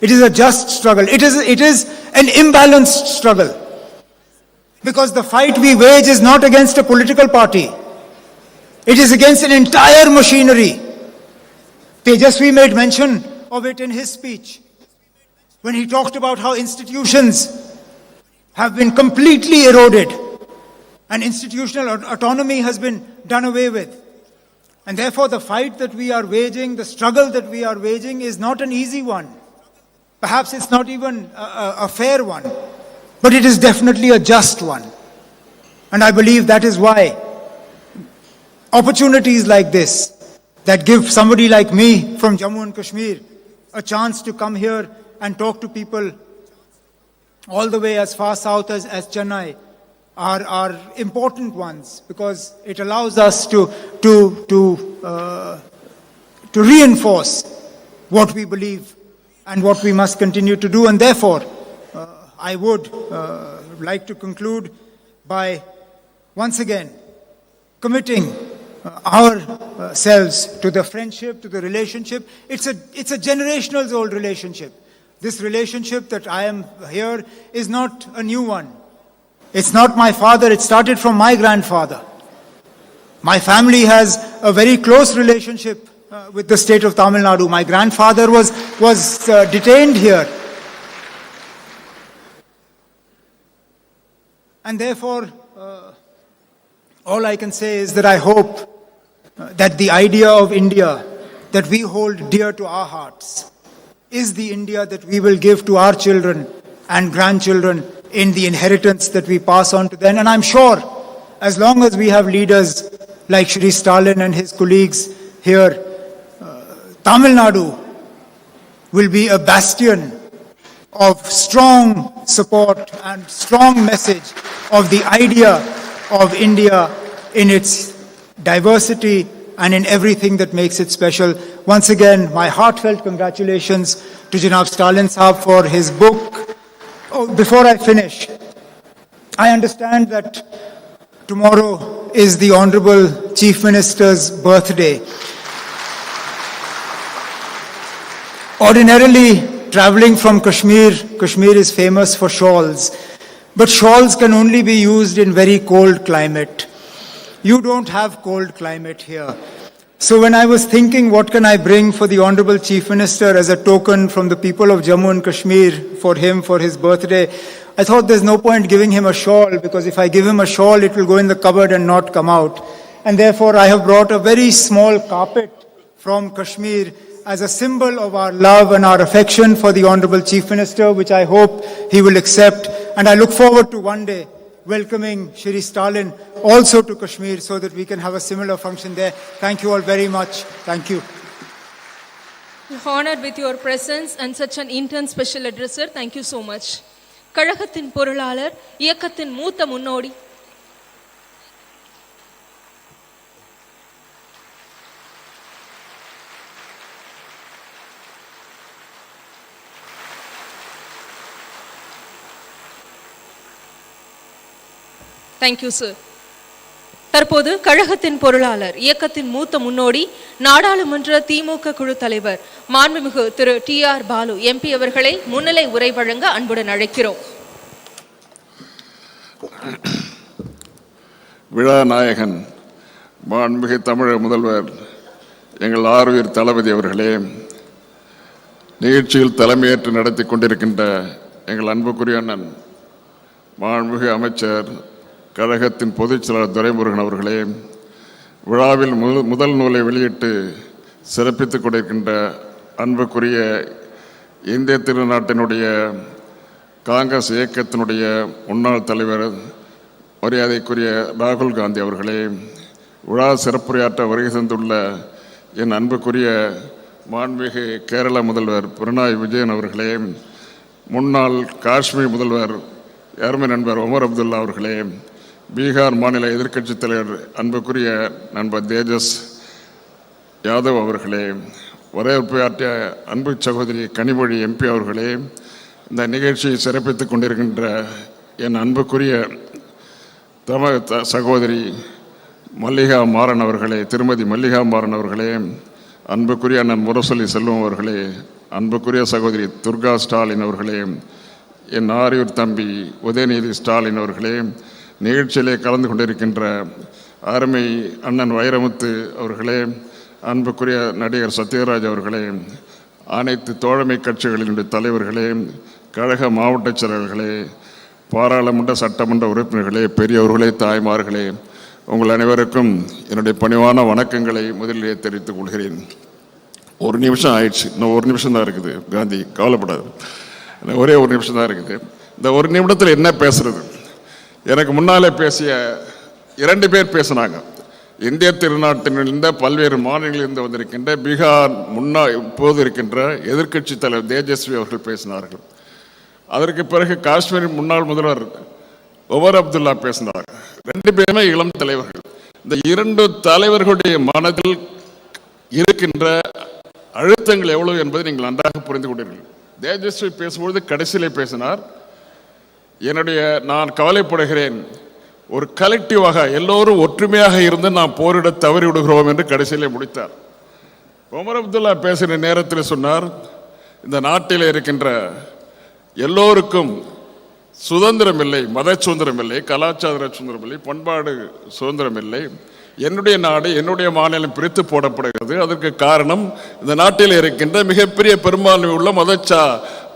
It is a just struggle. It is an imbalanced struggle. Because the fight we wage is not against a political party. It is against an entire machinery. Tejasvi made mention of it in his speech, when he talked about how institutions have been completely eroded and institutional autonomy has been done away with. And therefore the fight that we are waging, the struggle that we are waging is not an easy one. Perhaps it's not even a fair one, but it is definitely a just one. And I believe that is why opportunities like this, that give somebody like me from Jammu and Kashmir a chance to come here and talk to people all the way as far south as Chennai, are important ones, because it allows us to reinforce what we believe and what we must continue to do. And therefore, I would like to conclude by once again committing ourselves to the friendship, to the relationship. It's a generational old relationship. This relationship that I am here is not a new one. It's not my father, it started from my grandfather. My family has a very close relationship with the state of Tamilnadu. My grandfather was detained here. And therefore, all I can say is that I hope that the idea of India that we hold dear to our hearts is the India that we will give to our children and grandchildren in the inheritance that we pass on to them. And I'm sure, as long as we have leaders like Shri Stalin and his colleagues here, Tamil Nadu will be a bastion of strong support and strong message of the idea of India in its diversity and in everything that makes it special. Once again, my heartfelt congratulations to Janab Stalin Saab for his book. Oh, before I finish, I understand that tomorrow is the Honorable Chief Minister's birthday. Ordinarily, traveling from Kashmir is famous for shawls, but shawls can only be used in very cold climate. You don't have cold climate here. So when I was thinking what can I bring for the Honorable Chief Minister as a token from the people of Jammu and Kashmir for him, for his birthday, I thought there's no point giving him a shawl, because if I give him a shawl, it will go in the cupboard and not come out. And therefore I have brought a very small carpet from Kashmir as a symbol of our love and our affection for the Honorable Chief Minister, which I hope he will accept. And I look forward to one day welcoming Shri Stalin also to Kashmir so that we can have a similar function there. Thank you all very much. Thank you. Honored with your presence and such an intense special addresser. Thank you so much. கழகத்தின் பொருளாளர், இயக்கத்தின் மூத்த முன்னோடி, Thank you, sir. தற்போது கழகத்தின் பொருளாளர், இயக்கத்தின் மூத்த முன்னோடி, நாடாளுமன்ற திமுக குழு தலைவர் மாண்புமிகு திரு TR பாலு MP அவர்களை முன்னிலை உரை வழங்க அன்புடன் அழைக்கிறோம். விழா நாயகன் மாண்புமிகு தமிழக முதல்வர் எங்கள் ஆர்வீர் தளபதி அவர்களே, நிகழ்ச்சியில் தலைமையேற்று நடத்தி கொண்டிருக்கின்ற எங்கள் அன்புக்குரிய அண்ணன் மாண்புமிகு அமைச்சர் கழகத்தின் பொதுச் செயலாளர் துரைமுருகன் அவர்களே, விழாவில் முதல் நூலை வெளியிட்டு சிறப்பித்துக் கொண்டிருக்கின்ற அன்புக்குரிய இந்திய திருநாட்டினுடைய காங்கிரஸ் இயக்கத்தினுடைய முன்னாள் தலைவர் மரியாதைக்குரிய ராகுல் காந்தி அவர்களே, விழா சிறப்புரையாற்ற வருகை தந்துள்ள என் அன்புக்குரிய மாண்புமிகு கேரள முதல்வர் பினராயி விஜயன் அவர்களே, முன்னாள் காஷ்மீர் முதல்வர் அருமை நண்பர் உமர் அப்துல்லா அவர்களே, பீகார் மாநில எதிர்க்கட்சித் தலைவர் அன்புக்குரிய நண்பர் தேஜஸ் யாதவ் அவர்களே, வரவேற்புரையாற்றிய அன்பு சகோதரி கனிமொழி MP அவர்களே, இந்த நிகழ்ச்சியை சிறப்பித்துக் கொண்டிருக்கின்ற என் அன்புக்குரிய சகோதரி மல்லிகா மாறன் அவர்களே, திருமதி மல்லிகா மாறன் அவர்களே, அன்புக்குரிய அண்ணன் முரசொலி செல்வம் அவர்களே, அன்புக்குரிய சகோதரி துர்கா ஸ்டாலின் அவர்களே, என் ஆரியூர் தம்பி உதயநிதி ஸ்டாலின் அவர்களே, நிகழ்ச்சியிலே கலந்து கொண்டிருக்கின்ற அருமை அண்ணன் வைரமுத்து அவர்களே, அன்புக்குரிய நடிகர் சத்யராஜ் அவர்களே, அனைத்து தோழமை கட்சிகளினுடைய தலைவர்களே, கழக மாவட்ட செயலர்களே, பாராளுமன்ற சட்டமன்ற உறுப்பினர்களே, பெரியவர்களே, தாய்மார்களே, உங்கள் அனைவருக்கும் என்னுடைய பணிவான வணக்கங்களை முதலிலே தெரிவித்துக் கொள்கிறேன். ஒரு நிமிஷம் ஆயிடுச்சு, இன்னும் ஒரு நிமிஷம் தான் இருக்குது. காந்தி கவலைப்படாது, ஒரே ஒரு நிமிஷம் தான் இருக்குது. இந்த ஒரு நிமிடத்தில் என்ன பேசுறது? எனக்கு முன்னாலே பேசிய 2 பேர் பேசினாங்க. இந்திய திருநாட்டிலிருந்த பல்வேறு மாநிலங்களிலிருந்து வந்திருக்கின்ற பீகார் இப்போது இருக்கின்ற எதிர்க்கட்சி தலைவர் தேஜஸ்வி அவர்கள் பேசினார்கள். அதற்கு பிறகு காஷ்மீர் முன்னாள் முதல்வர் ஒமர் அப்துல்லா பேசினார். 2 பேருமே இளம் தலைவர்கள். இந்த 2 தலைவர்களுடைய மனதில் இருக்கின்ற அழுத்தங்கள் எவ்வளவு என்பதை நீங்கள் நன்றாக புரிந்து கொண்டீர்கள். தேஜஸ்வி பேசும்பொழுது கடைசியிலே பேசினார், நான் கவலைப்படுகிறேன், ஒரு கலெக்டிவாக எல்லோரும் ஒற்றுமையாக இருந்து நாம் போரிட தவறி விடுகிறோம் என்று கடைசியிலே முடித்தார். ஒமர் அப்துல்லா பேசுகிற நேரத்தில் சொன்னார், இந்த நாட்டில் இருக்கின்ற எல்லோருக்கும் சுதந்திரம் இல்லை, மத சுதந்திரம் இல்லை, கலாச்சார சுதந்திரம் இல்லை, பண்பாடு சுதந்திரம் இல்லை. என்னுடைய நாடு, என்னுடைய மாநிலம் பிரித்து போடப்படுகிறது. அதற்கு காரணம் இந்த நாட்டில் இருக்கின்ற மிகப்பெரிய பெரும்பான்மை உள்ள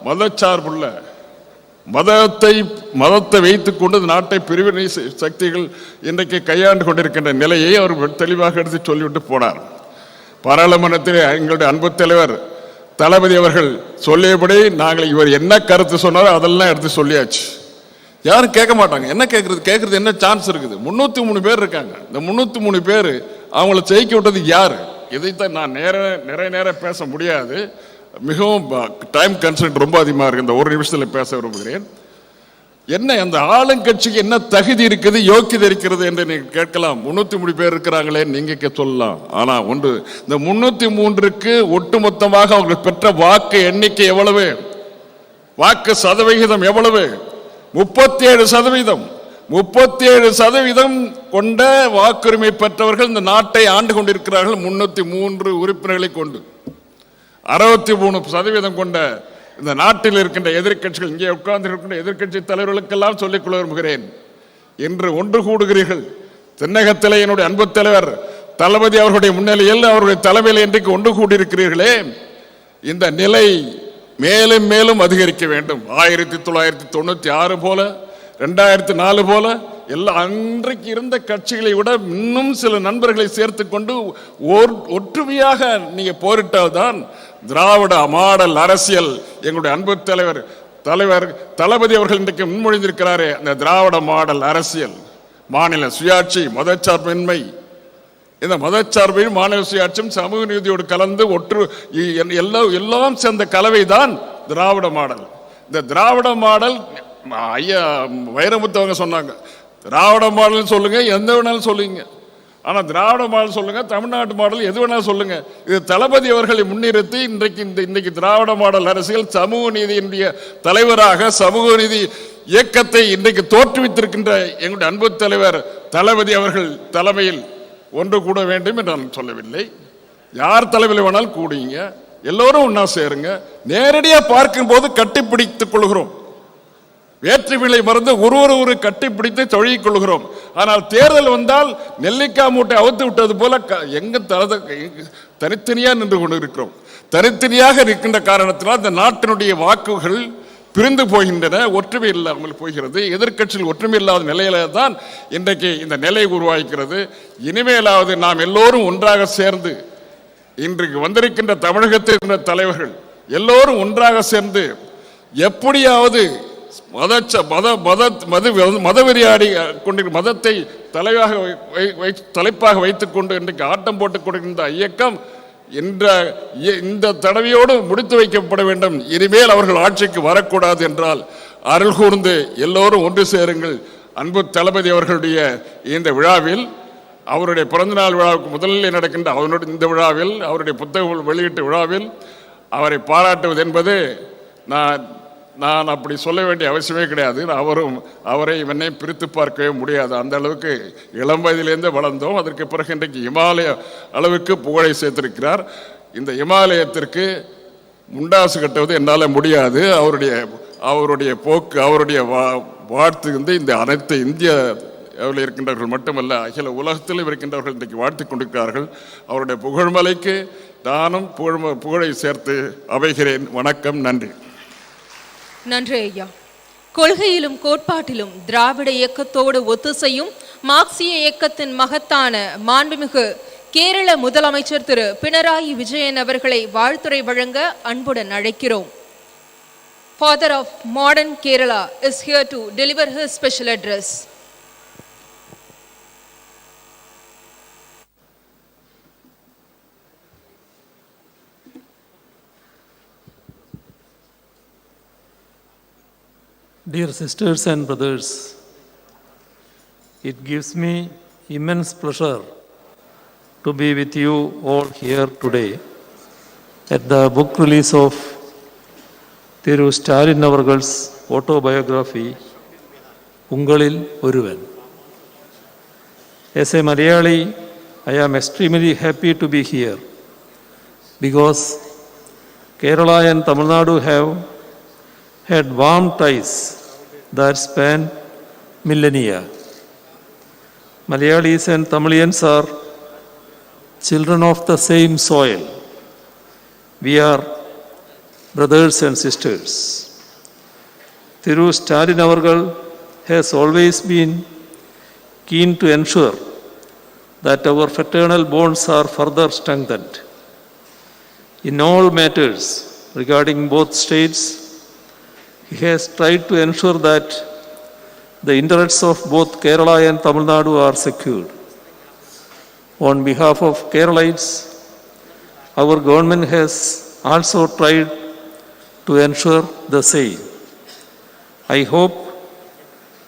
மதச்சார்புள்ள மதத்தை வைத்துக் கொண்டு நாட்டை பிரிவினை சக்திகள் இன்றைக்கு கையாண்டு கொண்டிருக்கின்ற நிலையை அவர் தெளிவாக எடுத்து சொல்லிவிட்டு போனார். பாராளுமன்றத்தில் எங்களுடைய அன்பு தலைவர் தளபதி அவர்கள் சொல்லியபடி நாங்கள் இவர் என்ன கருத்து சொன்னாரோ அதெல்லாம் எடுத்து சொல்லியாச்சு. யாரும் கேட்க மாட்டாங்க. என்ன கேட்கறது என்ன சான்ஸ் இருக்குது? 303 பேர் இருக்காங்க. இந்த 303 பேர் அவங்கள ஜெயிக்க விட்டது யாரு? இதைத்தான் நான் நிறைய பேச முடியாது. மிகவும் டைம் கன்சென்ட் ரொம்ப அதிகமாக இருக்கு. இந்த 1 நிமிஷத்தில் பேச விரும்புகிறேன். என்ன அந்த ஆளுங்கட்சிக்கு என்ன தகுதி இருக்குது, யோக்கியதை இருக்கிறது என்று நீங்கள் கேட்கலாம். 303 பேர் இருக்கிறாங்களே நீங்க சொல்லலாம். ஆனா ஒன்று, இந்த 303க்கு ஒட்டுமொத்தமாக அவர்கள் பெற்ற வாக்கு எண்ணிக்கை எவ்வளவு, வாக்கு சதவிகிதம் எவ்வளவு? 37%. 37% கொண்ட வாக்குரிமை பெற்றவர்கள் இந்த நாட்டை ஆண்டு கொண்டிருக்கிறார்கள். 303 உறுப்பினர்களை கொண்டு 63% கொண்ட இந்த நாட்டில் இருக்கின்ற எதிர்க்கட்சிகள், இங்கே உட்கார்ந்து இருக்கின்ற எதிர்க்கட்சி தலைவர்களுக்கெல்லாம் சொல்லிக் கொள்ள விரும்புகிறேன், இன்று ஒன்று கூடுகிறீர்கள். தென்னகத்திலே என்னுடைய அன்பு தலைவர் தளபதி அவர்களுடைய முன்னிலையில், அவருடைய தலைமையில் இன்றைக்கு ஒன்று கூடியிருக்கிறீர்களே, இந்த நிலை மேலும் மேலும் அதிகரிக்க வேண்டும். 1996 போல, 2004 போல எல்லா அன்றைக்கு இருந்த கட்சிகளை விட இன்னும் சில நண்பர்களை சேர்த்து கொண்டு ஒற்றுமையாக நீங்க போரிட்டால்தான் திராவிட மாடல் அரசியல், எங்களுடைய அன்பு தலைவர் தளபதி அவர்கள் இன்றைக்கு முன்மொழிந்திருக்கிறாரே, அந்த திராவிட மாடல் அரசியல், மாநில சுயாட்சி, மதச்சார்பின்மை, இந்த மதச்சார்பையும் மாநில சுயாட்சியும் சமூக நீதியோடு கலந்து எல்லாம் சேர்ந்த கலவை தான் திராவிட மாடல். இந்த திராவிட மாடல், ஐயா வைரமுத்தவங்க சொன்னாங்க, திராவிட மாடல் சொல்லுங்க, எந்த வேணாலும் சொல்லுங்க, ஆனா திராவிட மாடல் சொல்லுங்க, தமிழ்நாட்டு மாடல் எது வேணாலும் சொல்லுங்க. இது தளபதி அவர்களை முன்னிறுத்தி இன்றைக்கு திராவிட மாடல் அரசியல் சமூக நீதியினுடைய தலைவராக சமூக நீதி இயக்கத்தை இன்றைக்கு தோற்றுவித்திருக்கின்ற எங்களுடைய அன்பு தலைவர் தளபதி அவர்கள் தலைமையில் ஒன்று கூட வேண்டும் என்று நான் சொல்லவில்லை. யார் தலைமையில் வேணாலும் கூடுங்க, எல்லோரும் ஒன்னா சேருங்க. நேரடியாக பார்க்கும் போது கட்டிப்பிடித்துக் கொள்கிறோம், வேற்றுமைகளை மறந்து ஒரு கட்டிப்பிடித்து தொழில் கொள்கிறோம். ஆனால் தேர்தல் வந்தால் நெல்லிக்காய் மூட்டை அவுத்து விட்டது போல எங்க தனித்தனியாக நின்று கொண்டு இருக்கிறோம். தனித்தனியாக இருக்கின்ற காரணத்தினால் இந்த நாட்டினுடைய வாக்குகள் பிரிந்து போகின்றன, ஒற்றுமை இல்லாமல் போகிறது. எதிர்க்கட்சியில் ஒற்றுமை இல்லாத நிலையில தான் இன்றைக்கு இந்த நிலை உருவாகிறது. இனிமேலாவது நாம் எல்லோரும் ஒன்றாக சேர்ந்து, இன்றைக்கு வந்திருக்கின்ற தமிழகத்தில் இருக்கின்ற தலைவர்கள் எல்லோரும் ஒன்றாக சேர்ந்து எப்படியாவது மதவெறியாடி கொண்டிருக்கிற மதத்தை தலைப்பாக வைத்துக் கொண்டு இன்றைக்கு ஆட்டம் போட்டுக் கொண்டிருக்கின்ற இயக்கம் இந்த தடவையோடு முடித்து வைக்கப்பட வேண்டும். இனிமேல் அவர்கள் ஆட்சிக்கு வரக்கூடாது என்றால் அருள் கூர்ந்து எல்லோரும் ஒன்று சேருங்கள். அன்பு தளபதி அவர்களுடைய இந்த விழாவில், அவருடைய பிறந்தநாள் விழாவுக்கு முதலில் நடக்கின்ற இந்த விழாவில், அவருடைய புத்தக வெளியீட்டு விழாவில் அவரை பாராட்டுவது என்பது நான் அப்படி சொல்ல வேண்டிய அவசியமே கிடையாது. அவரை என்னை பிரித்து பார்க்கவே முடியாது. அந்த அளவுக்கு இளம் வயதிலிருந்து வளர்ந்தோம். அதற்கு பிறகு இன்றைக்கு இமாலய அளவுக்கு புகழை சேர்த்திருக்கிறார். இந்த இமாலயத்திற்கு முண்டாசு கட்டுவது என்னால் முடியாது. அவருடைய போக்கு, அவருடைய வாழ்த்து இந்த அனைத்து இந்தியாவில் இருக்கின்றவர்கள் மட்டுமல்ல, அகில உலகத்திலும் இருக்கின்றவர்கள் இன்றைக்கு வாழ்த்து கொண்டிருக்கிறார்கள். அவருடைய புகழ்மலைக்கு நானும் புகழை சேர்த்து அமைகிறேன். வணக்கம், நன்றி. நன்றி ஐயா. கொள்கையிலும் கோட்பாட்டிலும் திராவிட இயக்கத்தோடு ஒத்துசையும் மார்க்சிய இயக்கத்தின் மகத்தான மாண்புமிகு கேரள முதலமைச்சர் திரு பினராயி விஜயன் அவர்களை வாழ்த்துரை வழங்க அன்புடன் அழைக்கிறோம். Father of modern Kerala is here to deliver his special address. Dear sisters and brothers, it gives me immense pleasure to be with you all here today at the book release of Thiru Stalin Avargal's autobiography, ungaliloruvan. As a Malayali, I am extremely happy to be here because Kerala and Tamilnadu have had warm ties that span millennia. Malayalis and Tamilians are children of the same soil. We are brothers and sisters. Thiru Stalin Avargal has always been keen to ensure that our fraternal bonds are further strengthened. In all matters regarding both states, he has tried to ensure that the interests of both Kerala and Tamil Nadu are secured. On behalf of Keralites, our government has also tried to ensure the same. I hope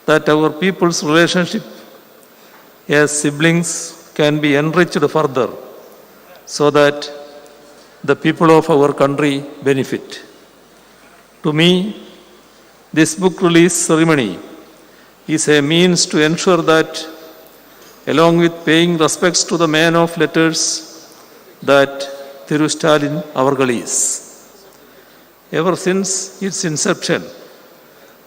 that our people's relationship as siblings can be enriched further so that the people of our country benefit. To me, this book release ceremony is a means to ensure that, along with paying respects to the man of letters that Thiru Stalin Avargal is. Ever since its inception,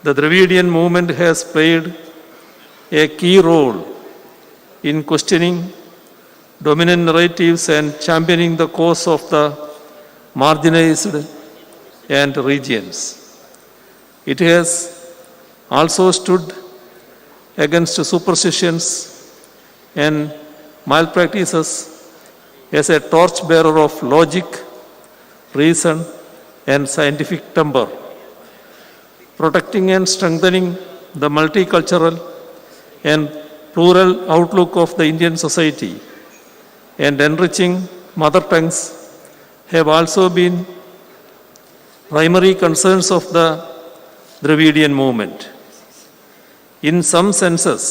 the Dravidian movement has played a key role in questioning dominant narratives and championing the cause of the marginalized and regions. It has also stood against superstitions and malpractices as a torchbearer of logic, reason, and scientific temper, protecting and strengthening the multicultural and plural outlook of the Indian society, and enriching mother tongues have also been primary concerns of the Dravidian movement. In some senses,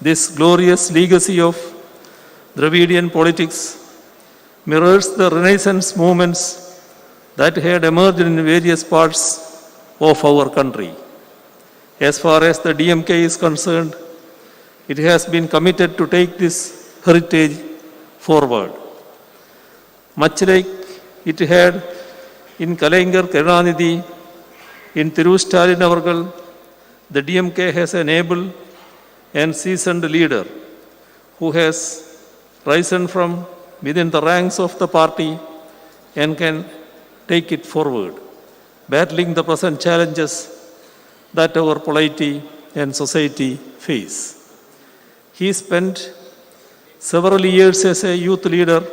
this glorious legacy of Dravidian politics mirrors the Renaissance movements that had emerged in various parts of our country. As far as the DMK is concerned, it has been committed to take this heritage forward. Much like it had in Kalaignar Karunanidhi, in Thiru Stalin Avargal, the DMK has an able and seasoned leader who has risen from within the ranks of the party and can take it forward, battling the present challenges that our polity and society face. He spent several years as a youth leader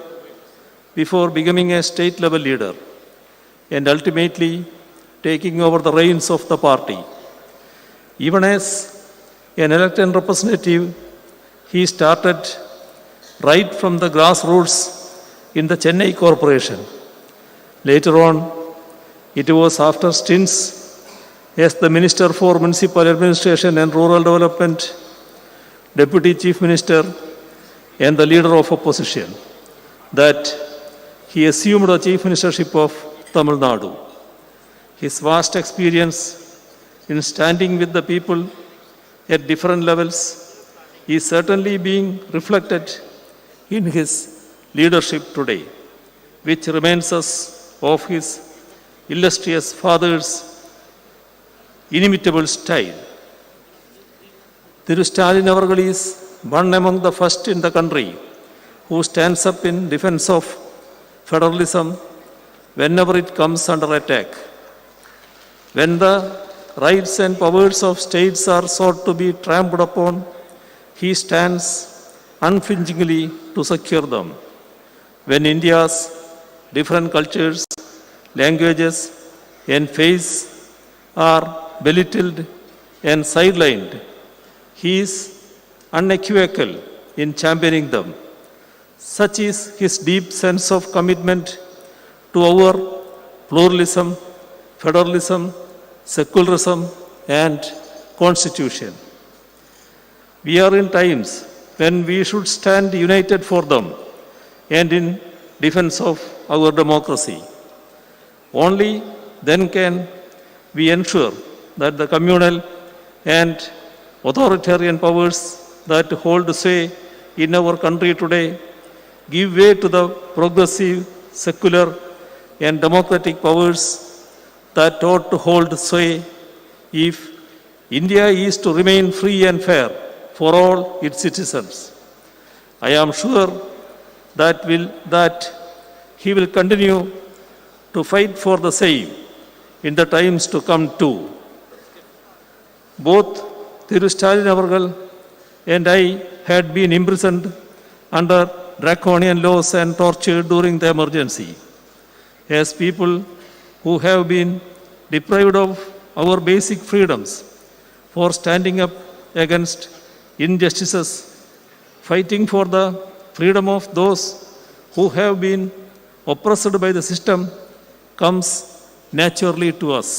before becoming a state-level leader and ultimately taking over the reins of the party. Even as an elected representative, he started right from the grassroots in the Chennai Corporation. Later on, it was after stints as the Minister for Municipal Administration and Rural Development, Deputy Chief Minister, and the Leader of Opposition that he assumed the Chief Ministership of Tamil Nadu. His vast experience in standing with the people at different levels is certainly being reflected in his leadership today, which reminds us of his illustrious father's inimitable style. Thiru Stalin Avargal is one among the first in the country who stands up in defense of federalism whenever it comes under attack. When the rights and powers of states are sought to be trampled upon, he stands unflinchingly to secure them. When India's different cultures, languages, and faiths are belittled and sidelined, he is unequivocal in championing them. Such is his deep sense of commitment to our pluralism, federalism, secularism, and Constitution. We are in times when we should stand united for them and in defense of our democracy. Only then can we ensure that the communal and authoritarian powers that hold sway in our country today give way to the progressive, secular, and democratic powers that ought to hold sway if India is to remain free and fair for all its citizens. I am sure that he will continue to fight for the same in the times to come too. Both Thiru Stalin Avargal and I had been imprisoned under draconian laws and tortured during the emergency. As people who have been deprived of our basic freedoms for standing up against injustices, fighting for the freedom of those who have been oppressed by the system comes naturally to us.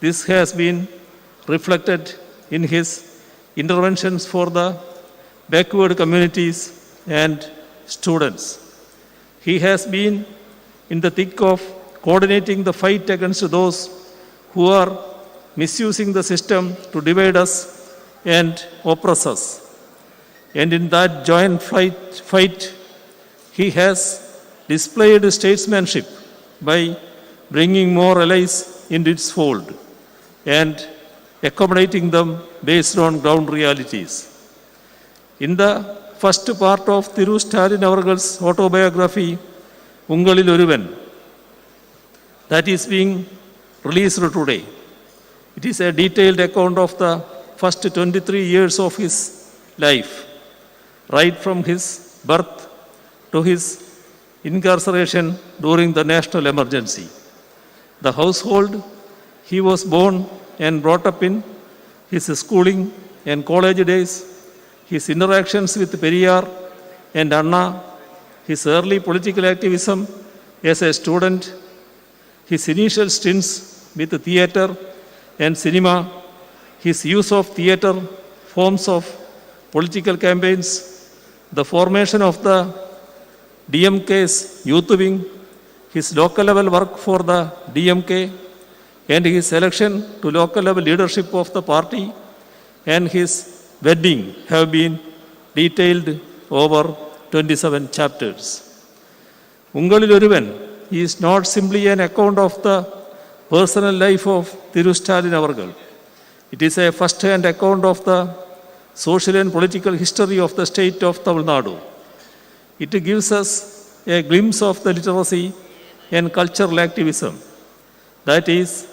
This has been reflected in his interventions for the backward communities and students. He has been in the thick of coordinating the fight against those who are misusing the system to divide us and oppress us. And in that joint fight, he has displayed statesmanship by bringing more allies into its fold and accommodating them based on ground realities. In the first part of Thiru Stalin Avargal's autobiography, ungaliloruvan, that is being released today. It is a detailed account of the first 23 years of his life, right from his birth to his incarceration during the national emergency. The household he was born and brought up in, his schooling and college days, his interactions with Periyar and Anna, his early political activism as a student, his initial stints with theatre and cinema, his use of theatre forms of political campaigns, the formation of the DMK's youth wing, his local level work for the DMK, and his election to local level leadership of the party, and his wedding have been detailed over 27 chapters. Ungaliloruvan is not simply an account of the personal life of Thiru Stalin Avargal. It is a first-hand account of the social and political history of the state of Tamilnadu. It gives us a glimpse of the literacy and cultural activism that is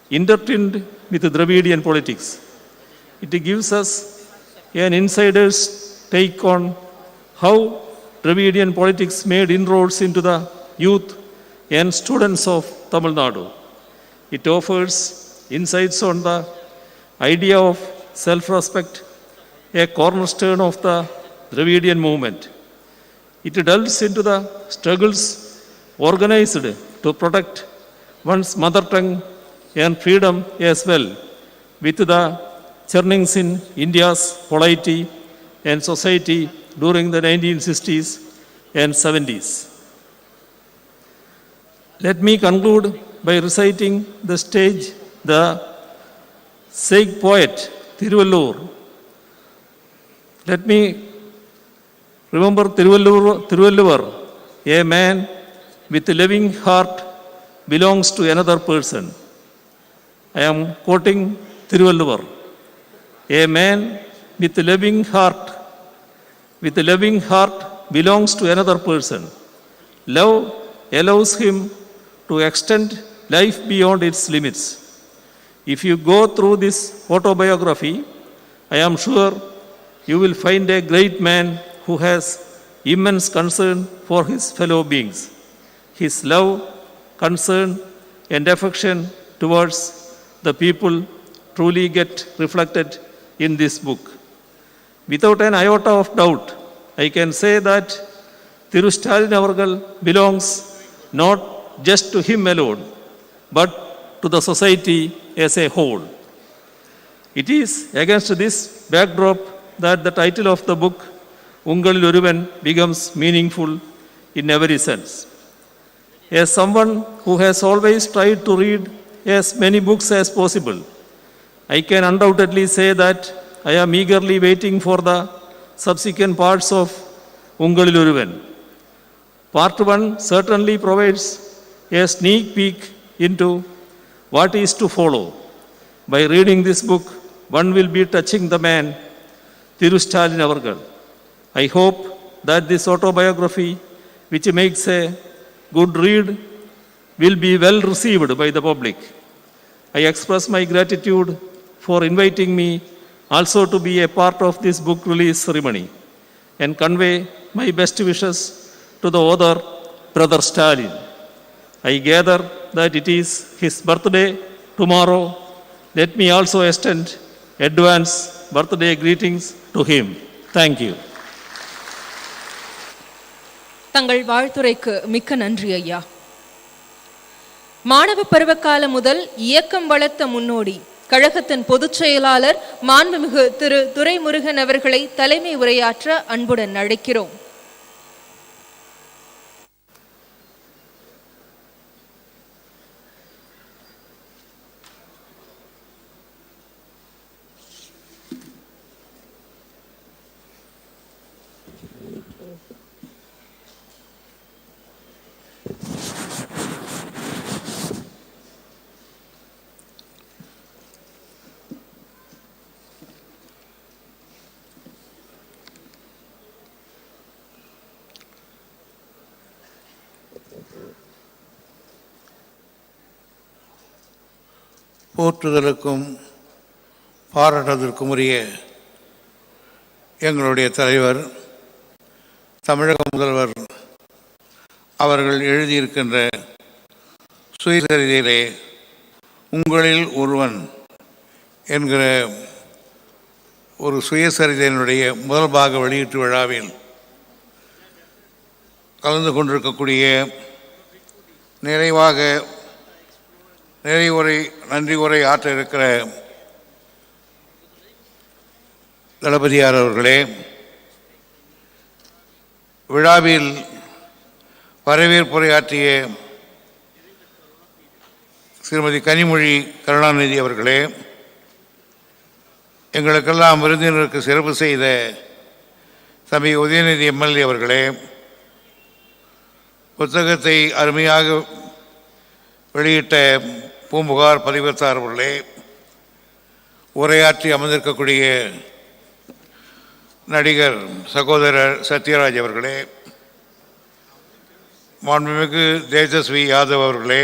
intertwined with Dravidian politics. It gives us an insider's take on how Dravidian politics made inroads into the youth and students of Tamil Nadu. It offers insights on the idea of self-respect, a cornerstone of the Dravidian movement. It delves into the struggles organized to protect one's mother tongue and freedom as well, with the churnings in India's polity and society during the 1960s and 70s. Let me conclude by reciting the sage poet Thiruvallur. Let me remember Thiruvallur, a man with a loving heart belongs to another person. I am quoting Thiruvallur. A man with a loving heart belongs to another person. Love allows him to extend life beyond its limits. If you go through this autobiography, I am sure you will find a great man who has immense concern for his fellow beings. His love, concern, and affection towards the people truly get reflected in this book. Without an iota of doubt, I can say that Thiru Stalin Avargal belongs not just to him alone, but to the society as a whole. It is against this backdrop that the title of the book, ungaliloruvan, becomes meaningful in every sense. As someone who has always tried to read as many books as possible, I can undoubtedly say that I am eagerly waiting for the subsequent parts of ungaliloruvan. Part 1 certainly provides a sneak peek into what is to follow. By reading this book, one will be touching the man, Thiru Stalin avargal. I hope that this autobiography, which makes a good read, will be well received by the public. I express my gratitude for inviting me also to be a part of this book release ceremony and convey my best wishes to the author, Brother Stalin. I gather that it is his birthday tomorrow. Let me also extend advance birthday greetings to him. Thank you. தங்கள் வாழ்த்துரைக்கு மிக்க நன்றி ஐயா. மாணவ பருவகாலம் முதல் இயக்கம் வளர்த்த முன்னோடி கழகத்தின் பொதுச் செயலாளர் மாண்புமிகு திரு துரைமுருகன் அவர்களை தலைமை உரையாற்ற அன்புடன் அழைக்கிறோம். போற்றுதலுக்கும் பாராட்டுதலுக்கும் உரிய எங்களுடைய தலைவர் தமிழக முதல்வர் அவர்கள் எழுதியிருக்கின்ற சுயசரிதையிலே உங்களில் ஒருவன் என்கிற ஒரு சுயசரிதையினுடைய முதல் பாக வெளியீட்டு விழாவில் கலந்து கொண்டிருக்கக்கூடிய நன்றி உரை ஆற்ற இருக்கிற தளபதியார் அவர்களே, விழாவில் வரவேற்புரையாற்றிய ஸ்ரீமதி கனிமொழி கருணாநிதி அவர்களே, எங்களுக்கெல்லாம் விருந்தினருக்கு சிறப்பு செய்த தம்பி உதயநிதி எம்எல்ஏ அவர்களே, புத்தகத்தை அருமையாக வெளியிட்ட பூம்புகார் பதிவத்தார் அவர்களே, உரையாற்றி அமர்ந்திருக்கக்கூடிய நடிகர் சகோதரர் சத்யராஜ் அவர்களே, மாண்புமிகு தேஜஸ்வி யாதவ் அவர்களே,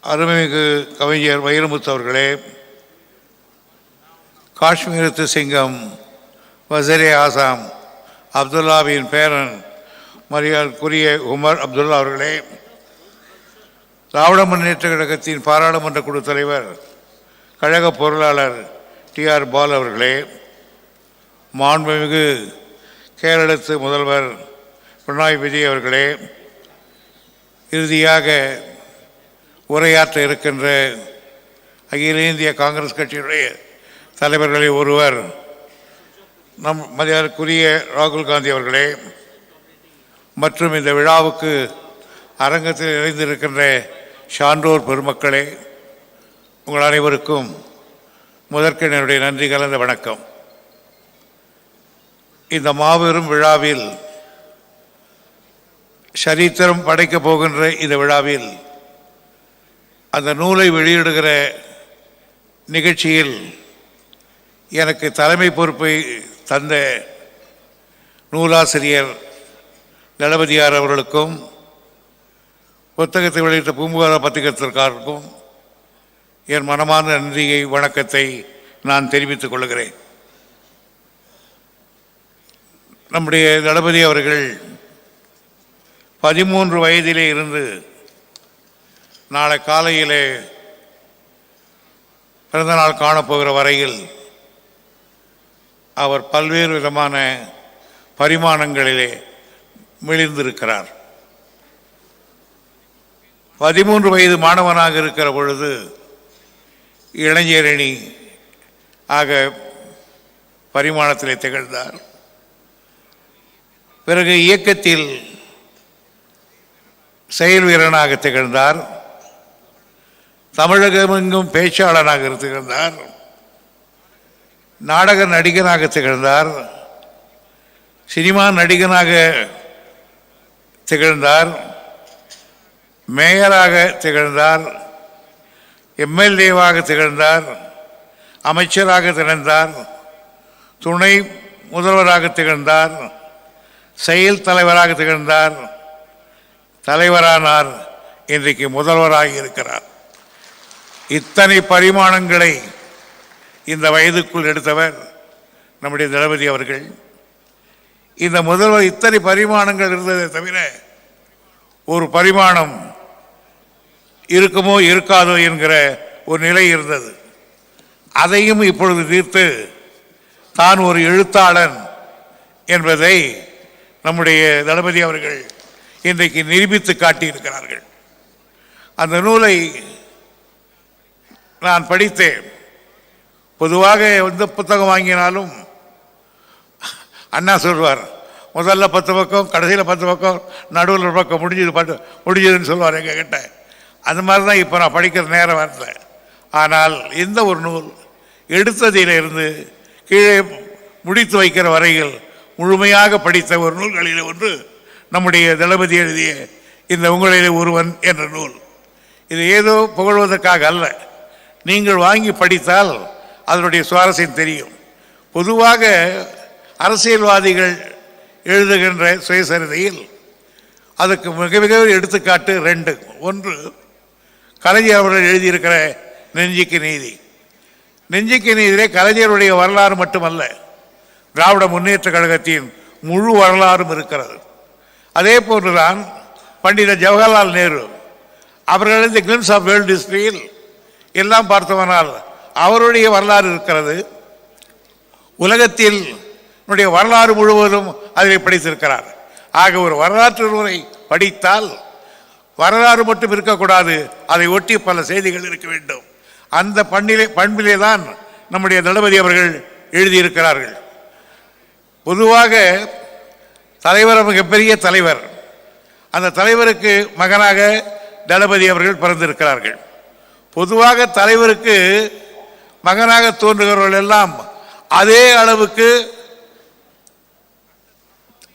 அருமைமிகு கவிஞர் வைரமுத்து அவர்களே, காஷ்மீரத்து சிங்கம் வசீரே ஆசாம் அப்துல்லாவின் பேரன் மரியாதைக்குரிய உமர் அப்துல்லா அவர்களே, திராவிட முன்னேற்ற கழகத்தின் பாராளுமன்ற குழு தலைவர் கழக பொருளாளர் டி.ஆர். பால் அவர்களே, மாண்புமிகு கேரளத்து முதல்வர் பினராயி விஜய் அவர்களே, இறுதியாக உரையாற்ற இருக்கின்ற அகில இந்திய காங்கிரஸ் கட்சியினுடைய தலைவர்களில் ஒருவர் நம் மரியாதைக்குரிய ராகுல் காந்தி அவர்களே, மற்றும் இந்த விழாவுக்கு அரங்கத்தில் இணைந்திருக்கின்ற சான்றோர் பெருமக்களே, உங்கள் அனைவருக்கும் முதற்க என்னுடைய நன்றி கலந்த வணக்கம். இந்த மாபெரும் விழாவில், சரித்திரம் படைக்கப் போகின்ற இந்த விழாவில், அந்த நூலை வெளியிடுகிற நிகழ்ச்சியில் எனக்கு தலைமை பொறுப்பை தந்த நூலாசிரியர் தளபதியார் அவர்களுக்கும், புத்தகத்தை வெளியிட்ட பூம்புகார் பத்திரிகைக்காரருக்கும் என் மனமார்ந்த நன்றியை வணக்கத்தை நான் தெரிவித்துக் கொள்கிறேன். நம்முடைய தளபதி அவர்கள் 13 வயதிலே இருந்து நாளை காலையிலே பிறந்தநாள் காணப்போகிற வரையில் அவர் பல்வேறு விதமான பரிமாணங்களிலே மிளிர்ந்திருக்கிறார். 13 வயது மாணவனாக இருக்கிற பொழுது இளைஞரணி ஆக பரிமாணத்திலே திகழ்ந்தார். பிறகு இயக்கத்தில் செயல் வீரனாக திகழ்ந்தார். தமிழகமெங்கும் பேச்சாளராக திகழ்ந்தார். நாடக நடிகனாக திகழ்ந்தார். சினிமா நடிகனாக திகழ்ந்தார். மேயராக திகழ்ந்தார். எம்எல்ஏவாக திகழ்ந்தார். அமைச்சராக திகழ்ந்தார். துணை முதல்வராக திகழ்ந்தார். செயல் தலைவராக திகழ்ந்தார். தலைவரானார். இன்றைக்கு முதல்வராக இருக்கிறார். இத்தனை பரிமாணங்களை இந்த வயதுக்குள் எடுத்தவர் நம்முடைய தளபதி அவர்கள். இந்த முதல்வர் இத்தனை பரிமாணங்கள் இருந்ததை தவிர ஒரு பரிமாணம் இருக்குமோ இருக்காதோ என்கிற ஒரு நிலை இருந்தது. அதையும் இப்பொழுது தீர்த்து தான் ஒரு எழுத்தாளன் என்பதை நம்முடைய தளபதி அவர்கள் இன்றைக்கு நிரூபித்து காட்டியிருக்கிறார்கள். அந்த நூலை நான் படித்தேன். பொதுவாக எந்த புத்தகம் வாங்கினாலும் அண்ணா சொல்வார், முதல்ல 10 பக்கம், கடைசியில் 10 பக்கம், நடுவில் ஒரு பக்கம், முடிஞ்சதுன்னு சொல்லுவார் எங்கள் கிட்ட. அந்த மாதிரி தான் இப்போ நான் படிக்கிற நேரம் வரல. ஆனால் எந்த ஒரு நூல் எடுத்ததிலிருந்து கீழே முடித்து வைக்கிற வரையில் முழுமையாக படித்த ஒரு நூல்களில் ஒன்று நம்முடைய தளபதி எழுதிய இந்த உங்களிலே ஒருவன் என்ற நூல். இது ஏதோ புகழ்வதற்காக அல்ல, நீங்கள் வாங்கி படித்தால் அதனுடைய சுவாரஸ்யம் தெரியும். பொதுவாக அரசியல்வாதிகள் எழுதுகின்ற சுயசரிதையில் அதுக்கு மிக மிக எடுத்துக்காட்டு 2. ஒன்று, கலைஞர் அவர்கள் எழுதியிருக்கிற நெஞ்சுக்கு நீதி. நெஞ்சுக்கு நீதியிலே கலைஞருடைய வரலாறு மட்டுமல்ல, திராவிட முன்னேற்ற கழகத்தின் முழு வரலாறும் இருக்கிறது. அதே போன்றுதான் பண்டித ஜவஹர்லால் நேரு அவர்கள் இந்த கிளிம்ஸ் ஆஃப் வேர்ல்டு ஹிஸ்டரியில் எல்லாம் பார்த்தவனால் அவருடைய வரலாறு இருக்கிறது. உலகத்தில் வரலாறு முழுவதும் அதில் படித்திருக்கிறார். ஆக ஒரு வரலாற்று நூலை படித்தால் வரலாறு மட்டும் இருக்கக்கூடாது, அதை ஒட்டி பல செய்திகள் இருக்க வேண்டும். அந்த பண்பிலே தான் நம்முடைய தளபதி அவர்கள் எழுதியிருக்கிறார்கள். பொதுவாக தலைவர் மிகப்பெரிய தலைவர். அந்த தலைவருக்கு மகனாக தளபதி அவர்கள் பிறந்திருக்கிறார்கள். பொதுவாக தலைவருக்கு மகனாக தோன்றுகிறவர்கள் எல்லாம் அதே அளவுக்கு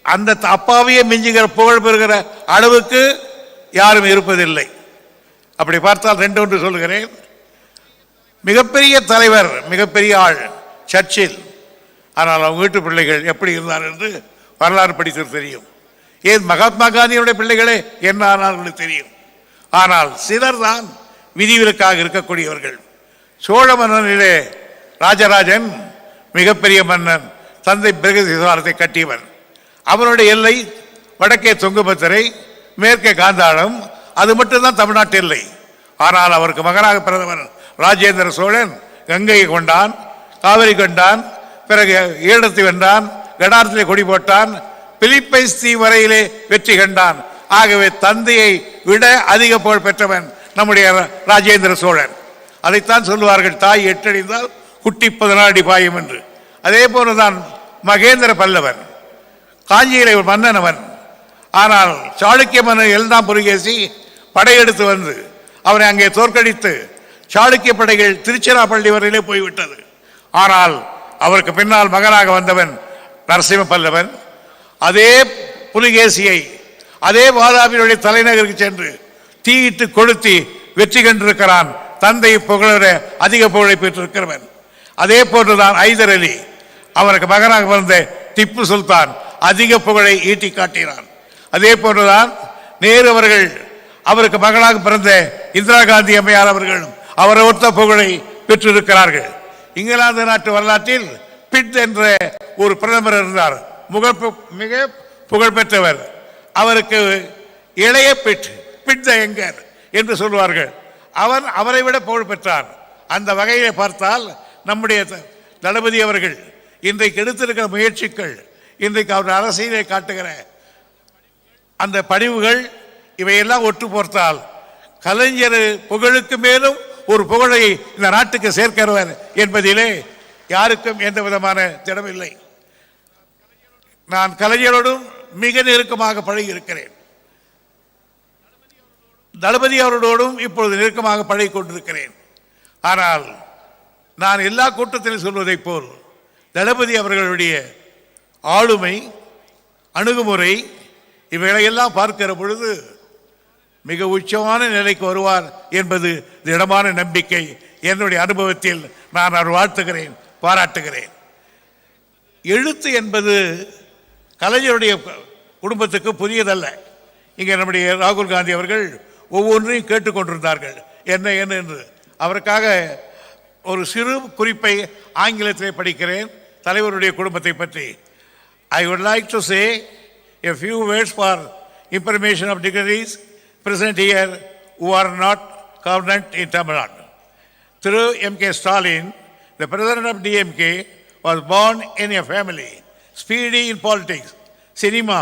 அந்த அப்பாவையே மிஞ்சுகிற புகழ் பெறுகிற அளவுக்கு யாரும் இருப்பதில்லை. அப்படி பார்த்தால் 2 ஒன்று சொல்கிறேன். மிகப்பெரிய தலைவர், மிகப்பெரிய ஆள் சர்ச்சில். ஆனால் அவங்க வீட்டு பிள்ளைகள் எப்படி இருந்தார் என்று வரலாறு படித்து தெரியும். ஏன் மகாத்மா காந்தியுடைய பிள்ளைகளே என்ன ஆனார்கள் தெரியும். ஆனால் சிலர் தான் விதிவிலக்காக இருக்கக்கூடியவர்கள். சோழ மன்னனிலே ராஜராஜன் மிகப்பெரிய மன்னன், தந்தை பிரகதீஸ்வரத்தை கட்டியவன். அவனுடைய எல்லை வடக்கே தொங்குபத்திரை, மேற்கே காந்தாளம், அது மட்டும்தான் தமிழ்நாட்டு எல்லை. ஆனால் அவருக்கு மகனாக பிறந்தவன் ராஜேந்திர சோழன் கங்கையை கொண்டான், காவிரி கொண்டான், பிறகு ஈழத்தை வென்றான், கடாரத்திலே கொடி போட்டான், பிலிப்பைன்ஸ் தீ வரையிலே வெற்றி கண்டான். ஆகவே தந்தையை விட அதிக புகழ் பெற்றவன் நம்முடைய ராஜேந்திர சோழன். அதைத்தான் சொல்லுவார்கள், தாய் 8 அடிந்தால் குட்டி 14 அடி பாயும் என்று. அதே போலதான் மகேந்திர பல்லவன், காஞ்சியிலே ஒரு மன்னன் அவன். ஆனால் சாளுக்கிய மன்னன் எல்லாம் புலிகேசி படையெடுத்து வந்து அவனை அங்கே தோற்கடித்து சாளுக்கிய படைகள் திருச்சிராப்பள்ளி வரையிலே போய்விட்டது. ஆனால் அவருக்கு பின்னால் மகனாக வந்தவன் நரசிம்ம பல்லவன். அதே புலிகேசியை அதே வாதாபியுடைய தலைநகருக்கு சென்று தீயிட்டு கொளுத்தி வெற்றி கண்டிருக்கிறான். தந்தை புகழ அதிக புகழை பெற்றிருக்கிறவன். அதே போன்றுதான் ஐதர் அலி, அவருக்கு மகனாக பிறந்த திப்பு சுல்தான் அதிக புகழை ஈட்டி காட்டினான். அதே போன்றுதான் நேரு அவர்கள், அவருக்கு மகனாக பிறந்த இந்திரா காந்தி அம்மையார் அவர்களும் அவரை ஒத்த புகழை பெற்றிருக்கிறார்கள். இங்கிலாந்து நாட்டு வரலாற்றில் பிட் என்ற ஒரு பிரதமர் இருந்தார், மிக புகழ்பெற்றவர். அவருக்கு இளைய பிட் த எங்கர் என்று சொல்வார்கள். அவரை விட புகழ் பெற்றார். அந்த வகையை பார்த்தால் நம்முடைய தளபதி அவர்கள் இன்றைக்கு எடுத்திருக்கிற முயற்சிகள், இன்றைக்கு அவர் அரசியலை காட்டுகிற அந்த படிவுகள், இவையெல்லாம் ஒட்டு போர்த்தால் கலைஞர் புகழுக்கு மேலும் ஒரு புகழை இந்த நாட்டுக்கு சேர்க்கிறவர் என்பதிலே யாருக்கும் எந்த விதமான திடமில்லை. நான் கலைஞரோடும் மிக நெருக்கமாக பழகி இருக்கிறேன். தளபதி அவர்களோடும் இப்பொழுது நெருக்கமாக பழகி கொண்டிருக்கிறேன். ஆனால் நான் எல்லா கூட்டத்திலும் சொல்வதைப் போல் தளபதி அவர்களுடைய ஆளுமை, அணுகுமுறை இவைகளையெல்லாம் பார்க்கிற பொழுது மிக உச்சமான நிலைக்கு வருவார் என்பது திடமான நம்பிக்கை. என்னுடைய அனுபவத்தில் நான் அவர் வாழ்த்துகிறேன், பாராட்டுகிறேன். எழுத்து என்பது கலைஞருடைய குடும்பத்துக்கு புதியதல்ல. இங்கே நம்முடைய ராகுல் காந்தி அவர்கள் ஒவ்வொன்றையும் கேட்டுக்கொண்டிருந்தார்கள் என்ன என்ன என்று. அவருக்காக ஒரு சிறு குறிப்பை ஆங்கிலத்திலே படிக்கிறேன் தலைவருடைய குடும்பத்தை பற்றி. I would like to say a few words for information of dignitaries present here who are not covenant in Tamilnadu. Through M.K. Stalin, the president of DMK, was born in a family speedy in politics, cinema,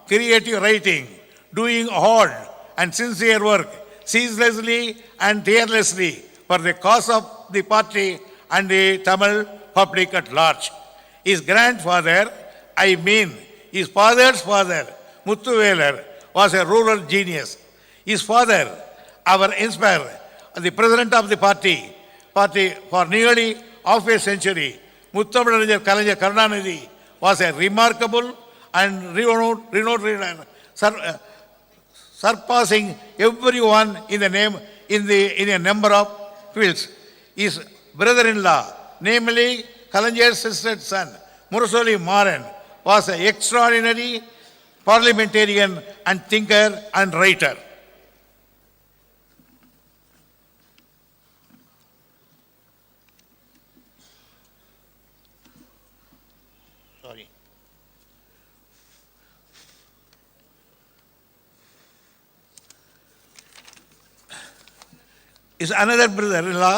creative writing, doing hard and sincere work, ceaselessly and tirelessly for the cause of the party and the Tamil public at large. His grandfather, I mean his father's father, Muthuvelar, was a rural genius. His father, our inspirer, the president of the party for nearly half a century, Muthamalajar Kalaignar Karunanidhi, was a remarkable and renowned leader, surpassing everyone in a number of fields. His brother-in-law, namely Kalaignar's sister's son, Murasoli Maran, was an extraordinary parliamentarian and thinker and writer. His another brother-in-law,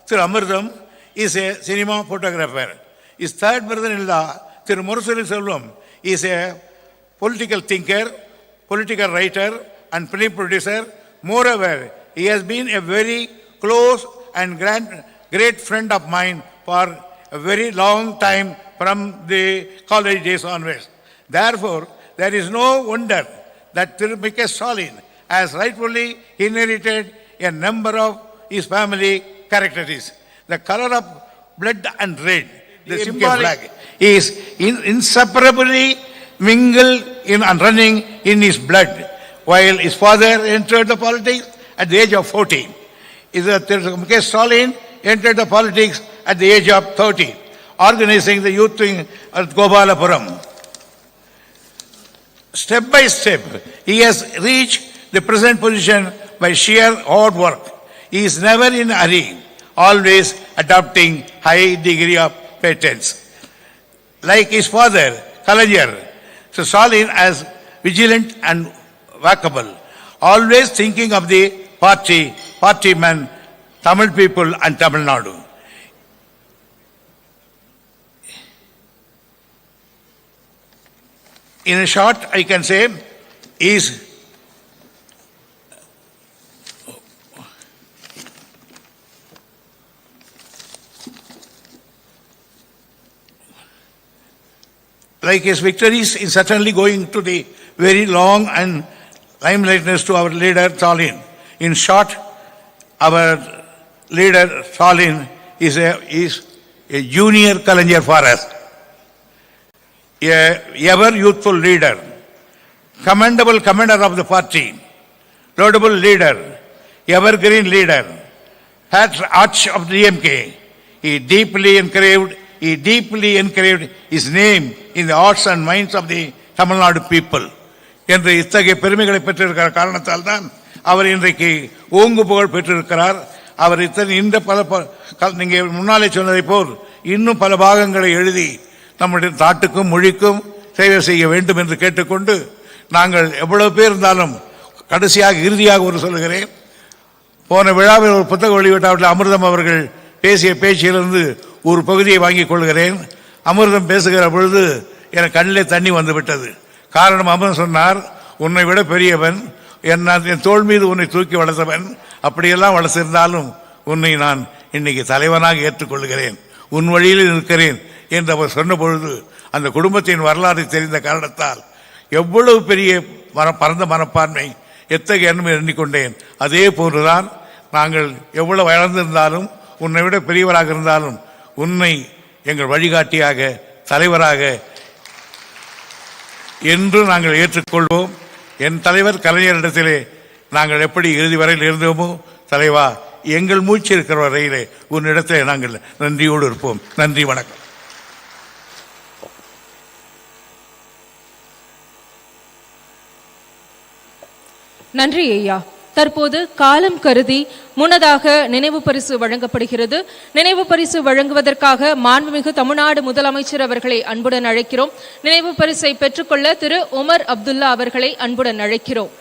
Sir Amardam, is a cinema photographer. His third brother-in-law, Sir Murasoli Selvam, is a political thinker, political writer, and film producer. Moreover, he has been a very close and great friend of mine for a very long time from the college days onwards. Therefore, there is no wonder that M.K. Stalin has rightfully inherited a number of his family characteristics. The color of blood and red, the symbolic flag, is inseparably mingled in and running in his blood. While his father entered the politics at the age of 14, M.K. Stalin entered the politics at the age of 30, organizing the youth wing at Gopalapuram. Step by step, he has reached the present position by sheer hard work. He is never in a hurry, always adopting high degree of patience. Like his father, Kalaignar, so Stalin as vigilant and workable, always thinking of the party men, Tamil people and Tamilnadu. In short, I can say, is like his victories is certainly going to the very long and limelightness to our leader Stalin. In short, our leader Stalin is a junior Kalaignar for us, a ever youthful leader, commendable commander of the party, laudable leader, evergreen leader, arch of the DMK. He deeply engraved his name in the hearts and minds of the Tamil Nadu people. என்று இத்தகைய பெருமைகளை பெற்றிருக்கிற காரணத்தால் தான் அவர் இன்றைக்கு ஓங்கு புகழ் பெற்றிருக்கிறார். அவர் இந்த பல நீங்கள் முன்னாலே சொன்னதை போல் இன்னும் பல பாகங்களை எழுதி நம்முடைய நாட்டுக்கும் மொழிக்கும் சேவை செய்ய வேண்டும் என்று கேட்டுக்கொண்டு, நாங்கள் எவ்வளவு பேர் இருந்தாலும் கடைசியாக இறுதியாக ஒரு சொல்லுகிறேன். போன விழாவில் ஒரு புத்தக வெளியிட்டாவில் அமிர்தம் அவர்கள் பேசிய பேச்சிலிருந்து ஒரு பகுதியை வாங்கிக் கொள்கிறேன். அமிர்தம் பேசுகிற பொழுது எனக்கு கண்ணிலே தண்ணி வந்து விட்டது. காரணம், அமிர்தம் சொன்னார், உன்னை விட பெரியவன், என் தோள் மீது உன்னை தூக்கி வளர்த்தவன், அப்படியெல்லாம் வளர்த்திருந்தாலும் உன்னை நான் இன்னைக்கு தலைவனாக ஏற்றுக்கொள்கிறேன், உன் வழியில் இருக்கிறேன் என்று அவர் சொன்ன பொழுது அந்த குடும்பத்தின் வரலாறு தெரிந்த காரணத்தால் எவ்வளவு பெரிய பரந்த மனப்பான்மை, எத்தகைய எண்ணம் எண்ணிக்கொண்டேன். அதே போன்றுதான் நாங்கள் எவ்வளவு வளர்ந்திருந்தாலும், உன்னை விட பெரியவராக இருந்தாலும், உன்னை எங்கள் வழிகாட்டியாக, தலைவராக என்று நாங்கள் ஏற்றுக்கொள்வோம். என் தலைவர் கலைஞரிடத்திலே நாங்கள் எப்படி இறுதி வரையில் இருந்தோமோ, தலைவா எங்கள் மூச்சு இருக்கிற வரையிலே உன்னிடத்திலே நாங்கள் நன்றியோடு இருப்போம். நன்றி, வணக்கம். நன்றி ஐயா. தற்போது காலம் கருதி முன்னதாக நினைவு பரிசு வழங்கப்படுகிறது. நினைவு பரிசு வழங்குவதற்காக மாண்புமிகு தமிழ்நாடு முதலமைச்சர் அவர்களை அன்புடன் அழைக்கிறோம். நினைவு பரிசை பெற்றுக்கொள்ள திரு உமர் அப்துல்லா அவர்களை அன்புடன் அழைக்கிறோம்.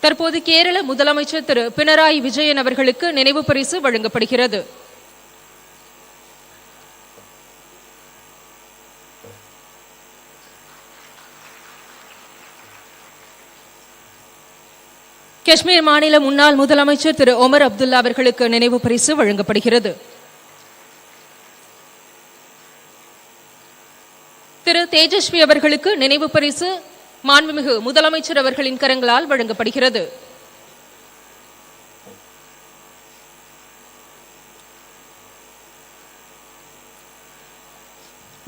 தற்போது கேரள முதலமைச்சர் திரு பினராயி விஜயன் அவர்களுக்கு நினைவு பரிசு வழங்கப்படுகிறது. காஷ்மீர் மாநில முன்னாள் முதலமைச்சர் திரு உமர் அப்துல்லா அவர்களுக்கு நினைவு பரிசு வழங்கப்படுகிறது. திரு தேஜஸ்வி அவர்களுக்கு நினைவு பரிசு மாண்புமிகு முதலமைச்சர் அவர்களின் கரங்களால் வழங்கப்படுகிறது.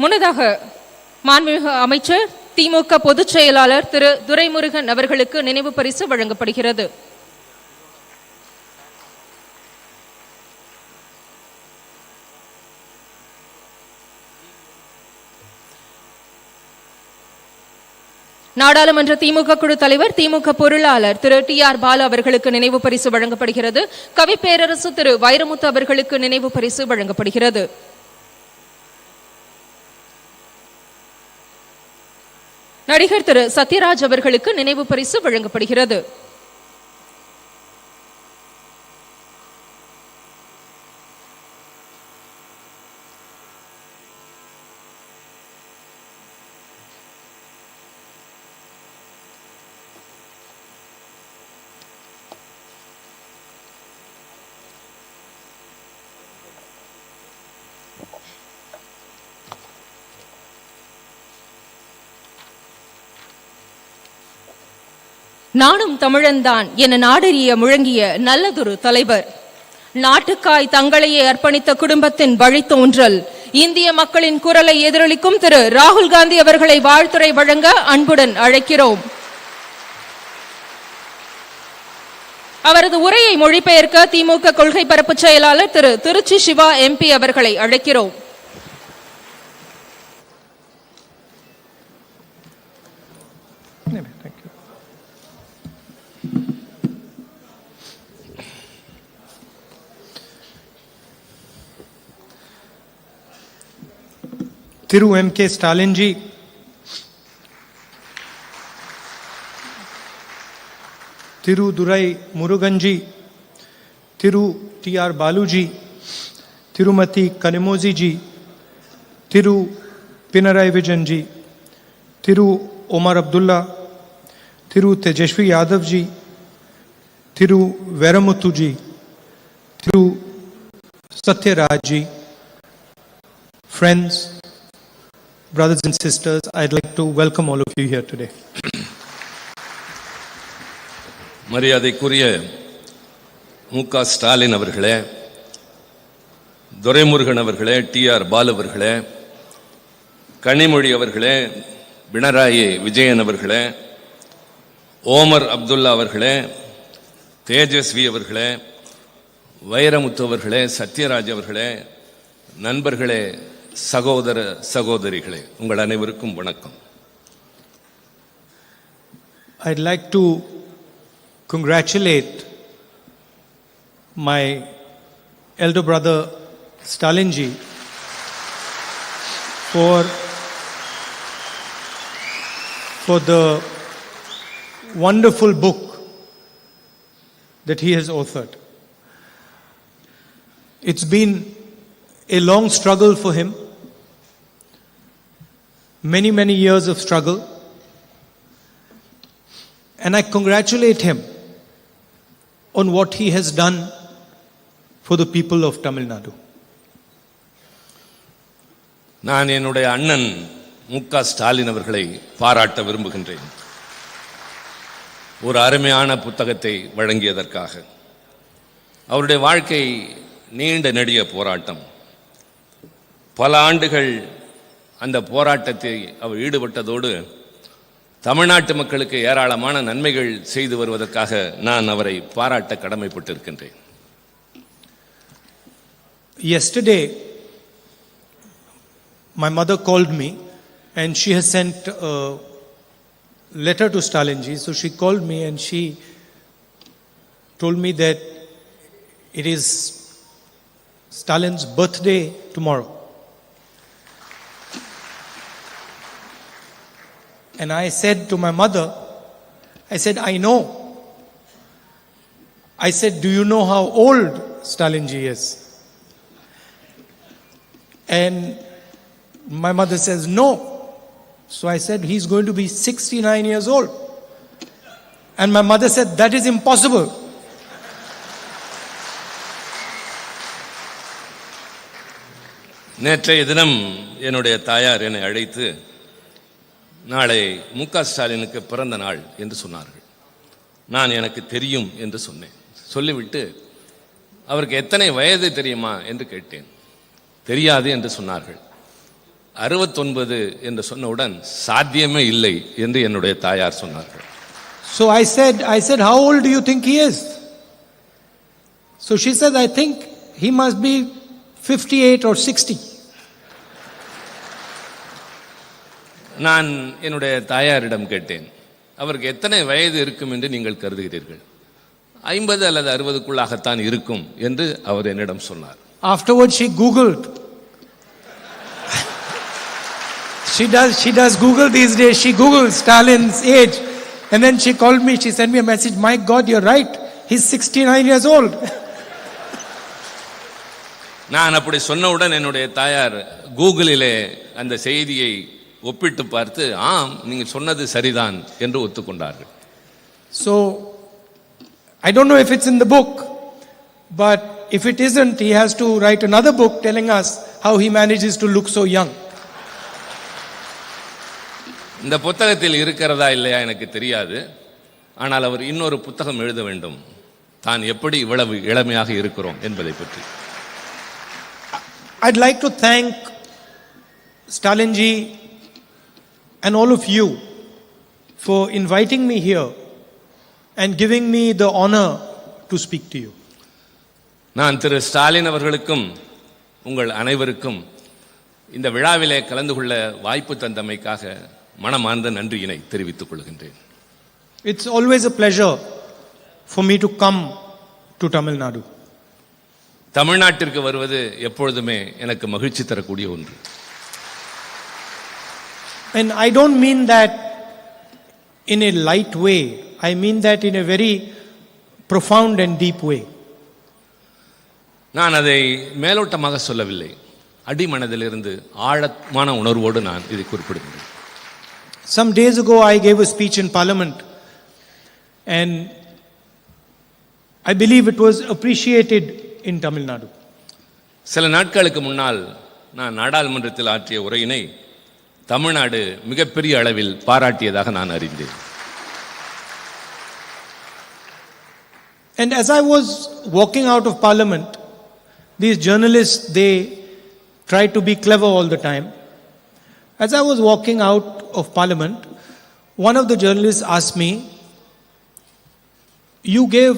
முன்னதாக மாண்புமிகு அமைச்சர் திமுக பொதுச் செயலாளர் திரு துரைமுருகன் அவர்களுக்கு நினைவு பரிசு வழங்கப்படுகிறது. நாடாளுமன்ற திமுக குழு தலைவர் திமுக பொருளாளர் திரு TR பாலு அவர்களுக்கு நினைவு பரிசு வழங்கப்படுகிறது. கவி பேரரசு திரு வைரமுத்து அவர்களுக்கு நினைவு பரிசு வழங்கப்படுகிறது. நடிகர் திரு சத்யராஜ் அவர்களுக்கு நினைவு பரிசு வழங்கப்படுகிறது. நானும் தமிழன்தான் என நாடறிய முழங்கிய நல்லதொரு தலைவர், நாட்டுக்காய் தங்களையே அர்ப்பணித்த குடும்பத்தின் வழித்தோன்றல், இந்திய மக்களின் குரலை எதிரொலிக்கும் திரு ராகுல் காந்தி அவர்களை வாழ்த்துரை வழங்க அன்புடன் அழைக்கிறோம். அவரது உரையை மொழிபெயர்க்க திமுக கொள்கை பரப்பு செயலாளர் திரு திருச்சி சிவா MP அவர்களை அழைக்கிறோம். Thiru M.K. Stalin ji, Thiru Durai Murugan ji, Thiru TR Balu ji, Tirumati Kanimozi ji, Thiru Pinarayi Vijayan ji, Thiru Omar Abdullah, Thiru Tejashwi Yadav ji, Thiru Veramuthu ji, Thiru Satyaraj ji. Friends, brothers and sisters, I'd like to welcome all of you here today. மரியாதைக்குரிய மு.க. ஸ்டாலின் அவர்களே, துரைமுருகன் அவர்களே, TR பாலு அவர்களே, கனிமொழி அவர்களே, பினராயி விஜயன் அவர்களே, ஓமர் அப்துல்லா அவர்களே, தேஜஸ்வி அவர்களே, வைரமுத்து அவர்களே, சத்யராஜ் அவர்களே, நண்பர்களே, சகோதர சகோதரிகளே, உங்கள் அனைவருக்கும் வணக்கம். I'd like to congratulate my elder brother Stalin ji for for the wonderful book that he has authored. It's been a long struggle for him, many years of struggle, and I congratulate him on what he has done for the people of Tamil Nadu. நான் என்னுடைய அண்ணன் முக ஸ்டாலின் அவர்களை பாராட்ட விரும்புகின்றேன். ஒரு அருமையான புத்தகத்தை வழங்கியதற்காக. அவருடைய வாழ்க்கை நீண்ட நெடிய போராட்டம். பல ஆண்டுகள் அந்த போராட்டத்தை அவர் ஈடுபட்டதோடு தமிழ்நாட்டு மக்களுக்கு ஏராளமான நன்மைகள் செய்து வருவதற்காக நான் அவரை பாராட்ட கடமைப்பட்டிருக்கின்றேன். Yesterday, my mother called me and she has sent a letter to Stalinji. So she called me and she told me that it is Stalin's birthday tomorrow. And I said to my mother, I said, I know. I said, do you know how old Stalinji is? And my mother says, no. So I said, he's going to be 69 years old. And my mother said, that is impossible. நேற்றைய தினம் என்னுடைய தாயார் என்னை அழைத்து நாளை முக ஸ்டாலினுக்கு பிறந்த நாள் என்று சொன்னார்கள். நான் எனக்கு தெரியும் என்று சொன்னேன். சொல்லிவிட்டு அவருக்கு எத்தனை வயது தெரியுமா என்று கேட்டேன். தெரியாது என்று சொன்னார்கள். 69 என்று சொன்னவுடன் சாத்தியமே இல்லை என்று என்னுடைய தாயார் சொன்னார்கள். So I said, how old do you think he is? So she said, I think he must be 58 or 60. நான் என்னுடைய தாயாரிடம் கேட்டேன், அவருக்கு எத்தனை வயது இருக்கும் என்று நீங்கள் கருதுகிறீர்கள்? 50 அல்லது 60க்குள்ளாகத்தான் இருக்கும் என்று அவர் என்னிடம் சொன்னார். Afterwards she Googled. She does Google these days. She Googled Stalin's age. And then she called me. She sent me a message. My God, you're right. He's 69 years old. நான் அப்படி சொன்னவுடன் என்னுடைய தாயார் கூகுளிலே அந்த செய்தியை ஒப்பிட்டு பார்த்து ஆம் நீங்கள் சொன்னது சரிதான் என்று ஒத்துக்கொண்டார்கள். So I don't know if it's in the book, but if it isn't, he has to write another book telling us how he manages to look so young. இந்த புத்தகத்தில் இருக்கிறதா இல்லையா எனக்கு தெரியாது. ஆனால் அவர் இன்னொரு புத்தகம் எழுத வேண்டும், தான் எப்படி இவ்வளவு இளமையாக இருக்கிறோம் என்பதை பற்றி. I'd like to thank Stalinji and all of you for inviting me here and giving me the honor to speak to you. நான் திரு ஸ்டாலின் அவர்களுக்கும் உங்கள் அனைவருக்கும் இந்த விழாவிலே கலந்து கொள்ள வாய்ப்பு தந்தமைக்காக மனமார்ந்த நன்றியினை தெரிவித்துக் கொள்கின்றேன். It's always a pleasure for me to come to Tamil Nadu. தமிழ்நாட்டிற்கு வருவது எப்பொழுதுமே எனக்கு மகிழ்ச்சி தரக்கூடிய ஒன்று. And I don't mean that in a light way. I mean that in a very profound and deep way. நான் அதை மேலோட்டமாக சொல்லவில்லை, அடிமனதிலிருந்து ஆழமான உணர்வோடு நான் இதை குறிப்பிடுகிறேன். Some days ago I gave a speech in Parliament and I believe it was appreciated in Tamil Nadu. சில நாட்களுக்கு முன்னால் நான் நாடாளுமன்றத்தில் ஆற்றிய உரையினை தமிழ்நாடு மிகப்பெரிய அளவில் பாராட்டியதாக நான் அறிந்தேன். And as I was walking out of Parliament, these journalists, they try to be clever all the time. As I was walking out of Parliament, one of the journalists asked me, you gave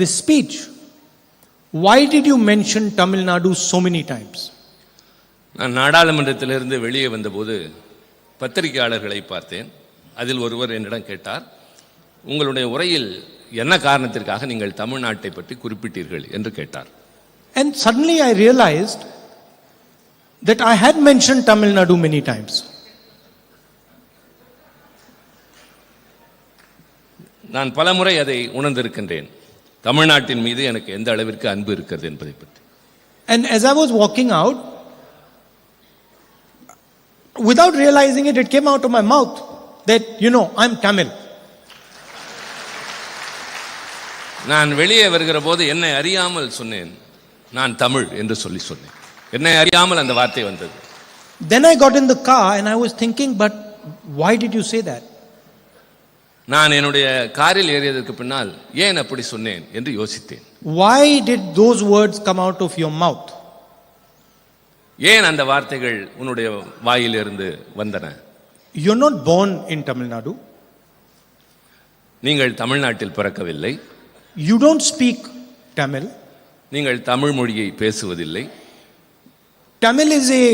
this speech. Why did you mention Tamil Nadu so many times? நான் நாடாளுமன்றத்திலிருந்து வெளியே வந்தபோது பத்திரிகையாளர்களை பார்த்தேன். அதில் ஒருவர் என்னிடம் கேட்டார், உங்களுடைய உரையில் என்ன காரணத்திற்காக நீங்கள் தமிழ்நாட்டை பற்றி குறிப்பிட்டீர்கள் என்று கேட்டார். And suddenly I realized that I had mentioned Tamil Nadu many times. நான் பலமுறை அதை உணர்ந்திருக்கின்றேன். தமிழ்நாட்டின் மீது எனக்கு எந்த அளவிற்கு அன்பு இருக்கிறது என்பதை பற்றி. And as I was walking out, without realizing it, it came out of my mouth that, I'm Tamil. நான் வெளியே வருகிற போது என்னை அறியாமல் சொன்னேன், நான் தமிழ் என்று சொன்னேன். என்னை அறியாமல் அந்த வார்த்தை வந்தது. Then I got in the car and I was thinking, but why did you say that? நான் என்னுடைய காரில் ஏறியதற்கு பின்னால் ஏன் அப்படி சொன்னேன் என்று யோசித்தேன். Why did those words come out of your mouth? ஏன் அந்த வார்த்தைகள் உன்னுடைய வாயிலிருந்து வந்தன? You're not born in Tamil Nadu. நீங்கள் தமிழ்நாட்டில் பிறக்கவில்லை. You don't speak Tamil. நீங்கள் தமிழ் மொழியை பேசுவதில்லை. Tamil is a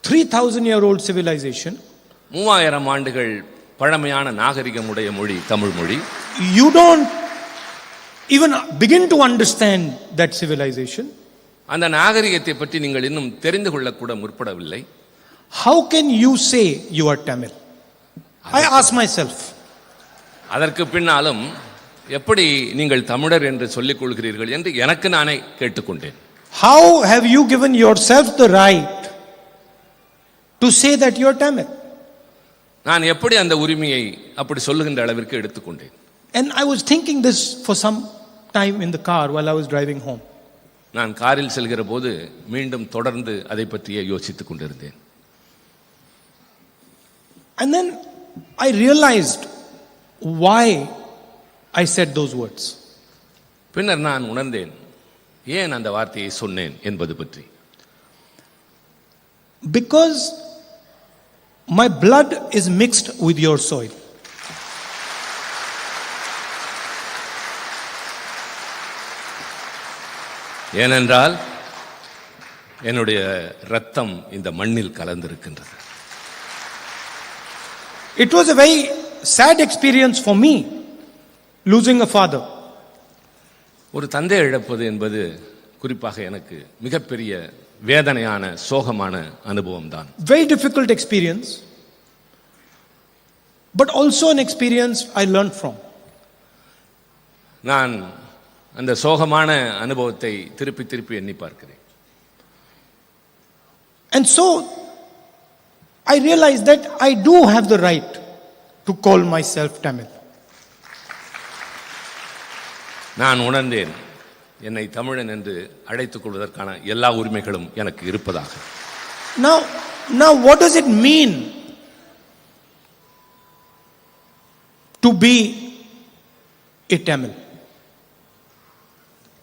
3,000-year-old civilization. 3000 ஆண்டுகள் பழமையான நாகரிகமுடைய மொழி தமிழ் மொழி. You don't even begin to understand that civilization. அந்த நாகரிகத்தை பற்றி நீங்கள் இன்னும் தெரிந்து கொள்ள கூட முற்படவில்லை. How can you say you are Tamil? I ask myself. அதற்கு பின்னாலும் எப்படி நீங்கள் தமிழர் என்று சொல்லிக் கொள்கிறீர்கள் என்று எனக்கு நானே கேட்டுக்கொண்டேன். How have you given yourself the right to say that you are Tamil? நான் எப்படி அந்த உரிமையை அப்படி சொல்லுகின்ற அளவிற்கு எடுத்துக்கொண்டேன். And I was thinking this for some time in the car while I was driving home. நான் காரில் செல்கிற போது மீண்டும் தொடர்ந்து அதை பற்றியே யோசித்துக் கொண்டிருந்தேன். And then I realized why I said those words. பின்னர் நான் உணர்ந்தேன் ஏன் அந்த வார்த்தையை சொன்னேன் என்பது பற்றி. Because my blood is mixed with your soil. ஏனென்றால் என்னுடைய இரத்தம் இந்த மண்ணில் கலந்திருக்கின்றது. It was a very sad experience for me losing a father. ஒரு தந்தை இழப்பது என்பது குறிப்பாக எனக்கு மிகப்பெரிய வேதனையான சோகமான அனுபவம் தான். Very difficult experience, but also an experience I learned from. நான் அந்த சோகமான அனுபவத்தை திருப்பி திருப்பி எண்ணி பார்க்கிறேன். And so I realized that I do have the right to call myself Tamil. நான் உணர்ந்தேன் என்னை தமிழன் என்று அழைத்துக் கொள்வதற்கான எல்லா உரிமைகளும் எனக்கு இருப்பதாக. Now what does it mean to be a Tamil?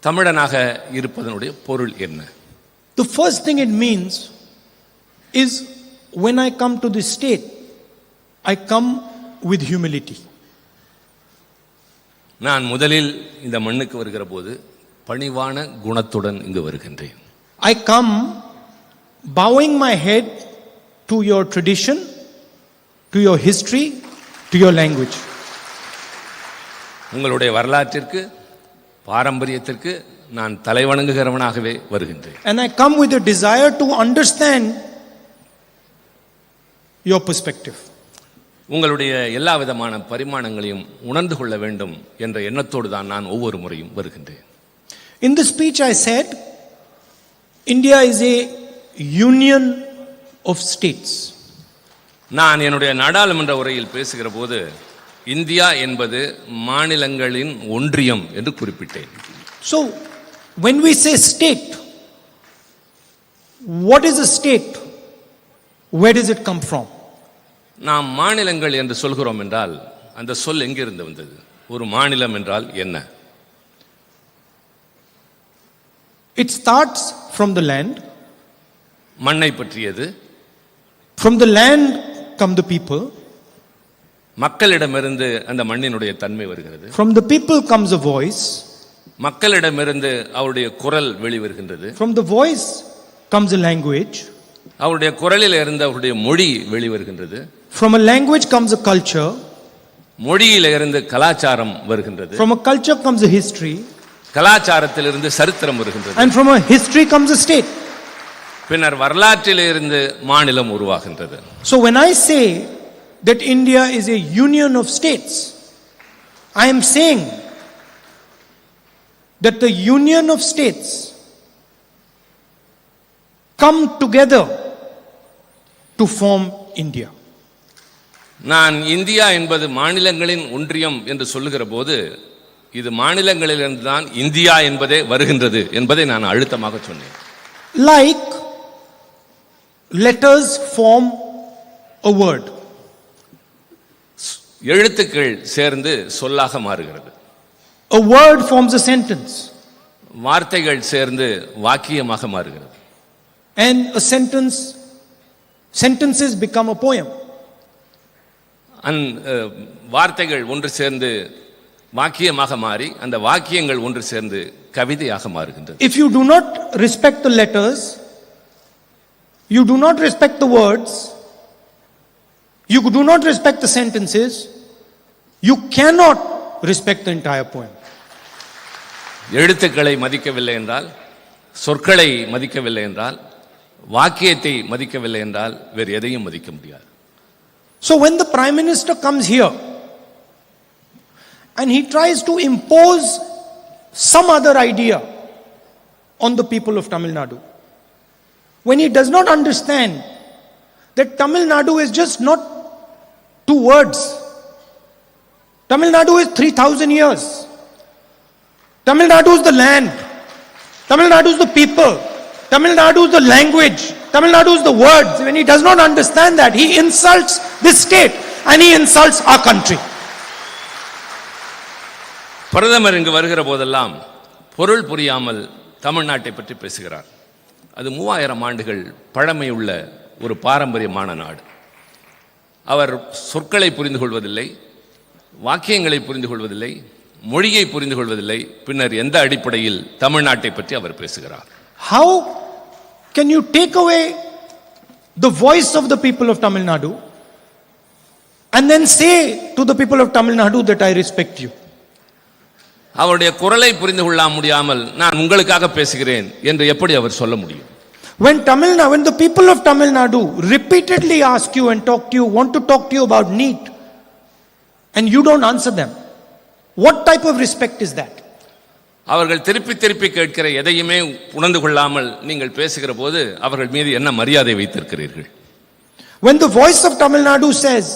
தமிழனாக இருப்பதனுடைய பொருள் என்ன? The first thing it means is when I come to this state, I come with humility. நான் முதலில் இந்த மண்ணுக்கு வருகிற போது பணிவான குணத்துடன் இங்கு வருகின்றேன். I come bowing my head to your tradition, to your history, to your language. உங்களுடைய வரலாற்றிற்கு பாரம்பரியத்திற்கு நான் தலைவணங்குகிறவனாகவே வருகின்றேன். And I come with a desire to understand your perspective. உங்களுடைய எல்லா விதமான பரிமாணங்களையும் உணர்ந்து கொள்ள வேண்டும் என்ற எண்ணத்தோடு தான் நான் ஒவ்வொரு முறையும் வருகின்றேன். In the speech I said, India is a union of states. நான் என்னுடைய நாடாளுமன்ற உரையில் பேசுகிற போது இந்தியா என்பது மாநிலங்களின் ஒன்றியம் என்று குறிப்பிட்டேன். So when we say state, what is a state? Where does it come from? நாம் மாநிலங்கள் என்று சொல்கிறோம் என்றால் அந்த சொல் எங்கிருந்து வந்தது? ஒரு மாநிலம் என்றால் என்ன? It starts from the land. மண்ணை பற்றியது. From the land come the people. மக்களிடமிருந்து அந்த மண்ணினுடைய தன்மை வருகிறது. From the people comes a voice. மக்களிடமிருந்து அவருடைய குரல் வெளிவருகின்றது. From the voice comes a language. அவருடைய குரலில் இருந்து அவருடைய மொழி வெளிவருகின்றது. From a language comes a culture. மொழியில இருந்து கலாச்சாரம் வருகின்றது. From a culture comes a history. கலாச்சாரத்திலிருந்து சரித்திரம் வருகின்றது. And from a history comes a state. பின்னர் வரலாற்றிலிருந்து மாநிலம் உருவாகின்றது. So when I say that India is a union of states, I am saying that the union of states come together to form India. நான் இந்தியா என்பது மாநிலங்களின் ஒன்றியம் என்று சொல்லுகிற போது இது மாநிலங்களிலிருந்து தான் இந்தியா என்பதே வருகின்றது என்பதை நான் அழுத்தமாக சொன்னேன். Like letters form a word. எழுத்துக்கள் சேர்ந்து சொல்லாக மாறுகிறது. A word forms a sentence. வார்த்தைகள் சேர்ந்து வாக்கியமாக மாறுகிறது. And sentences become a poem. வார்த்தைகள் ஒன்று சேர்ந்து வாக்கியமாக மாறி அந்த வாக்கியங்கள் ஒன்று சேர்ந்து கவிதையாக மாறுகின்றது. If you do not respect the letters, you do not respect the words, you do not respect the sentences, you cannot respect the entire poem. எழுத்துக்களை மதிக்கவில்லை என்றால், சொற்களை மதிக்கவில்லை என்றால், வாக்கியத்தை மதிக்கவில்லை என்றால் வேறு எதையும் மதிக்க முடியாது. So when the Prime Minister comes here and he tries to impose some other idea on the people of Tamil Nadu, when he does not understand that Tamil Nadu is just not two words. Tamil Nadu is 3,000 years. Tamil Nadu is the land. Tamil Nadu is the people. Tamil Nadu is the language. Tamil Nadu is the words. When he does not understand that, he insults this state and he insults our country. பிரதமர் இங்கு வருகிற போதெல்லாம் பொருள் புரியாமல் தமிழ்நாட்டை பற்றி பேசுகிறார். அது 3000 ஆண்டுகள் பழமையுள்ள ஒரு பாரம்பரியமான நாடு. அவர் சொற்களை புரிந்து கொள்வதில்லை, வாக்கியங்களை புரிந்து கொள்வதில்லை, மொழியை புரிந்து கொள்வதில்லை. பின்னர் எந்த அடிப்படையில் தமிழ்நாட்டை பற்றி அவர் பேசுகிறார்? How can you take away the voice of the people of Tamil Nadu and then say to the people of Tamil Nadu that I respect you? அவருடைய குரலை புரிந்து கொள்ள முடியாமல் நான் உங்களுக்காக பேசுகிறேன் என்று எப்படி அவர் சொல்ல முடியும்? When the people of Tamil Nadu repeatedly ask you and talk to you, want to talk to you about NEET, and you don't answer them, what type of respect is that? அவர்கள் திருப்பி திருப்பி கேட்கிற எதையுமே உணர்ந்து கொள்ளாமல் நீங்கள் பேசுகிற போது அவர்கள் மீது என்ன மரியாதை வைத்திருக்கிறீர்கள்? When the voice of Tamil Nadu says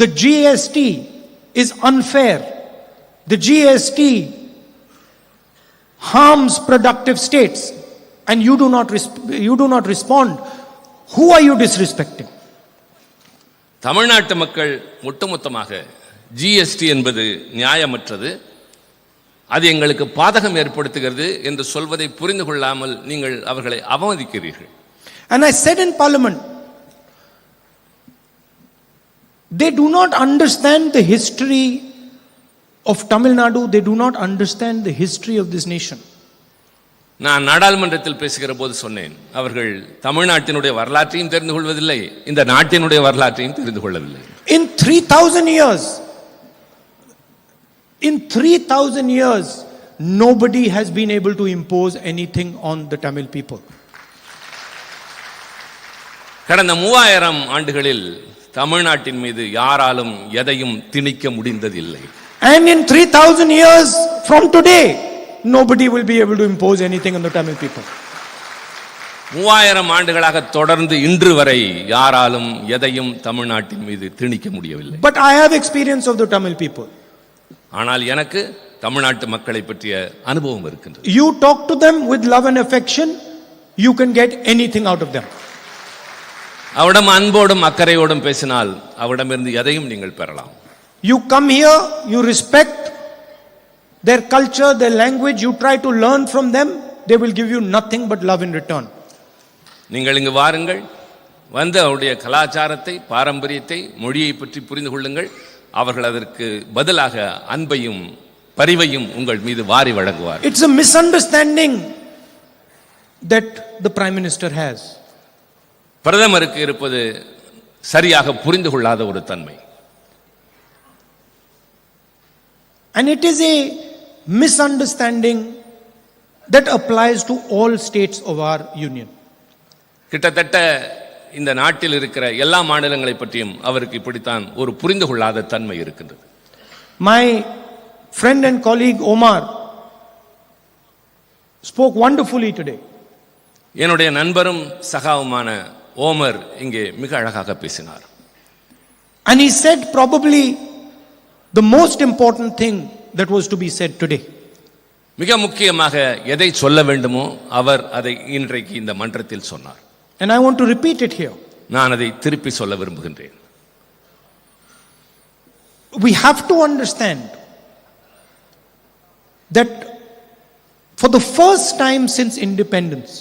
the GST is unfair, the GST harms productive states, and you do not respond, who are you disrespecting? தமிழ்நாட்டு மக்கள் ஒட்டுமொத்தமாக ஜிஎஸ்டி என்பது நியாயமற்றது, அது எங்களுக்கு பாதகம் ஏற்படுத்துகிறது என்று சொல்வதை புரிந்து கொள்ளாமல் நீங்கள் அவர்களை அவமதிக்கிறீர்கள். And I said in Parliament, they do not understand the history of Tamil Nadu, they do not understand the history of this nation. நான் நாடாளுமன்றத்தில் பேசுகிற போது சொன்னேன், அவர்கள் தமிழ்நாட்டினுடைய வரலாற்றையும் தெரிந்து கொள்வதில்லை, இந்த நாட்டினுடைய வரலாற்றையும் தெரிந்து கொள்ளவில்லை. In 3,000 years, nobody has been able to impose anything on the Tamil people. கடந்த 3000 ஆண்டுகளில் தமிழ்நாட்டின் மீது யாராலும் எதையும் திணிக்க முடிந்ததில்லை. And in 3,000 years from today, nobody will be able to impose anything on the Tamil people. 3000 ஆண்டுகளாக தொடர்ந்து இன்று வரை யாராலும் எதையும் தமிழ்நாட்டின் மீது திணிக்க முடியவில்லை. But I have experience of the Tamil people. ஆனால் எனக்கு தமிழ்நாட்டு மக்களை பற்றிய அனுபவம் இருக்கின்றது. You talk to them with love and affection, you can get anything out of them. அவரிடம் அன்போடும் அக்கறையோடும் பேசினால் அவரிடமிருந்து எதையும் நீங்கள் பெறலாம். You come here, you respect their culture, their language, you try to learn from them, they will give you nothing but love in return. நீங்கள் இங்கு வாருங்கள், வந்து அவருடைய கலாச்சாரத்தை, பாரம்பரியத்தை, மொழியை பற்றி புரிந்து கொள்ளுங்கள். அவர்கள் அதற்கு பதிலாக அன்பையும் பரிவையும் உங்கள் மீது வாரி வழங்குவார். It's a misunderstanding that the Prime Minister has. பிரதமருக்கு இருப்பது சரியாக புரிந்து கொள்ளாத ஒரு தன்மை. And it is a misunderstanding that applies to all states of our union. கிட்டத்தட்ட இந்த நாட்டில் இருக்கிற எல்லா மாநிலங்களை பற்றியும் அவருக்கு இப்படித்தான் ஒரு புரிந்து கொள்ளாத தன்மை இருக்கின்றது. My friend and colleague Omar spoke wonderfully today. என்னுடைய நண்பரும் சகாவுமான ஓமர் இங்கே மிக அழகாக பேசினார். And he said probably the most important thing that was to be said today. மிக முக்கியமாக எதை சொல்ல வேண்டுமோ அவர் அதை இன்றைக்கு இந்த மன்றத்தில் சொன்னார். And I want to repeat it here. நான் அதை திருப்பி சொல்ல விரும்புகின்றேன். We have to understand that for the first time since independence,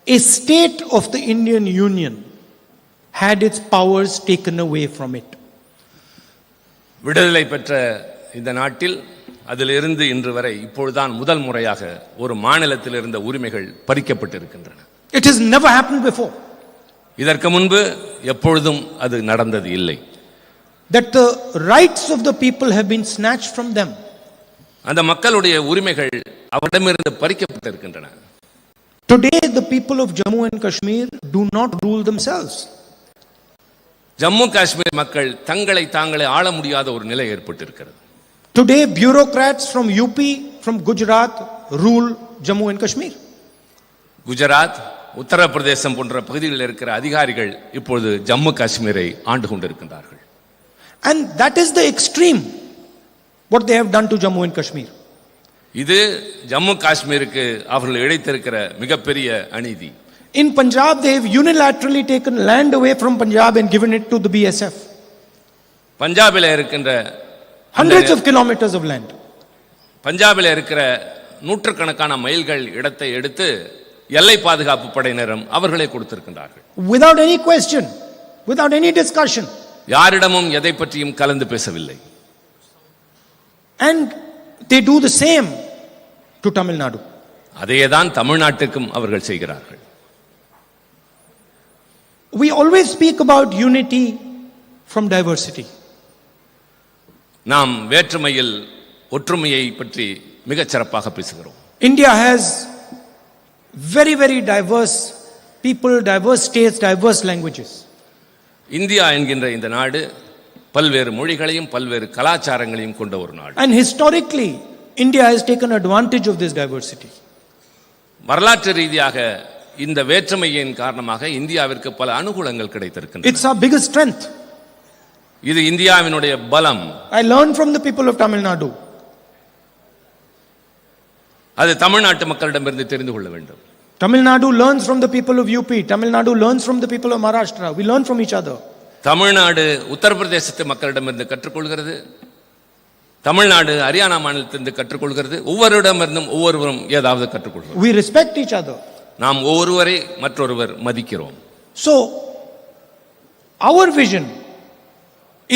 a state of the Indian Union had its powers taken away from it. விடுதலை பெற்ற இந்த நாட்டில் அதிலிருந்து இன்று வரை இப்பொழுதுதான் முதல் முறையாக ஒரு மாநிலத்தில் இருந்த உரிமைகள் பறிக்கப்பட்டிருக்கின்றன. It has never happened before. இதற்கு முன்பு எப்பொழுதும் அது நடந்தது இல்லை. That the rights of the people have been snatched from them. அந்த மக்களுடைய உரிமைகள் அவரிடமிருந்து பறிக்கப்பட்டிருக்கின்றன. Today the people of Jammu and Kashmir do not rule themselves. Jammu Kashmir மக்கள் தங்களை தாங்களே ஆள முடியாத ஒரு நிலை ஏற்பட்டிருக்கிறது. Today bureaucrats from UP, from Gujarat rule Jammu and Kashmir. Gujarat, Uttar Pradesh போன்ற பகுதிகளில் இருக்கிற அதிகாரிகள் இப்பொழுது ஜம்மு காஷ்மீரை ஆண்டு கொண்டிருக்கின்றார்கள். And that is the extreme what they have done to Jammu and Kashmir. இது ஜம்மு காஷ்மீருக்கு அவர்கள் இழைத்திருக்கிற மிகப்பெரிய அநீதி. In Punjab they have unilaterally taken land away from Punjab and given it to the BSF. பஞ்சாபில் இருக்கின்ற hundreds of kilometers of land. பஞ்சாபில் இருக்கிற நூற்றுக்கணக்கான மைல்கள் இடத்தை எடுத்து எல்லை பாதுகாப்பு படையினரும் அவர்களே கொடுத்திருக்கின்றார்கள். Without any question, without any discussion. யாரிடமும் எதை பற்றியும் கலந்து பேசவில்லை. And they do the same to Tamil Nadu. அதேதான் தமிழ்நாட்டுக்கும் அவர்கள் செய்கிறார்கள். We always speak about unity from diversity. நாம் வேற்றுமையில் ஒற்றுமையை பற்றி மிகச் சிறப்பாக பேசுகிறோம். India has very very diverse people, diverse states, diverse languages. India என்கின்ற இந்த நாடு பல்வேறு மொழிகளையும் பல்வேறு கலாச்சாரங்களையும் கொண்ட ஒரு நாடு. And historically India has taken advantage of this diversity. வரலாற்று ரீதியாக இந்த வேற்றுமையின் காரணமாக இந்தியாவிற்கு பல அனுகூலங்கள் கிடைத்திருக்கின்றன. It's our biggest strength. இது இந்தியாவினுடைய பலம். I learned from the people of Tamil Nadu. அது தமிழ்நாட்டு மக்களிடமிருந்து தெரிந்து கொள்ள வேண்டும். Tamil Nadu learns from the people of UP. Tamil Nadu learns from the people of Maharashtra. We learn from each other. Tamil Nadu உத்தரப்பிரதேசத்து மக்களிடமிருந்து கற்றுக்கொள்கிறது. தமிழ்நாடு ஹரியானா மாநிலத்திலிருந்து கற்றுக்கொள்கிறது. ஒவ்வொருவரிடமிருந்தும் ஒவ்வொருவரும் ஏதாவது கற்றுக்கொள்கிறோம். We respect each other. நாம் ஒருவரை மற்றொருவர் மதிக்கிறோம். So our vision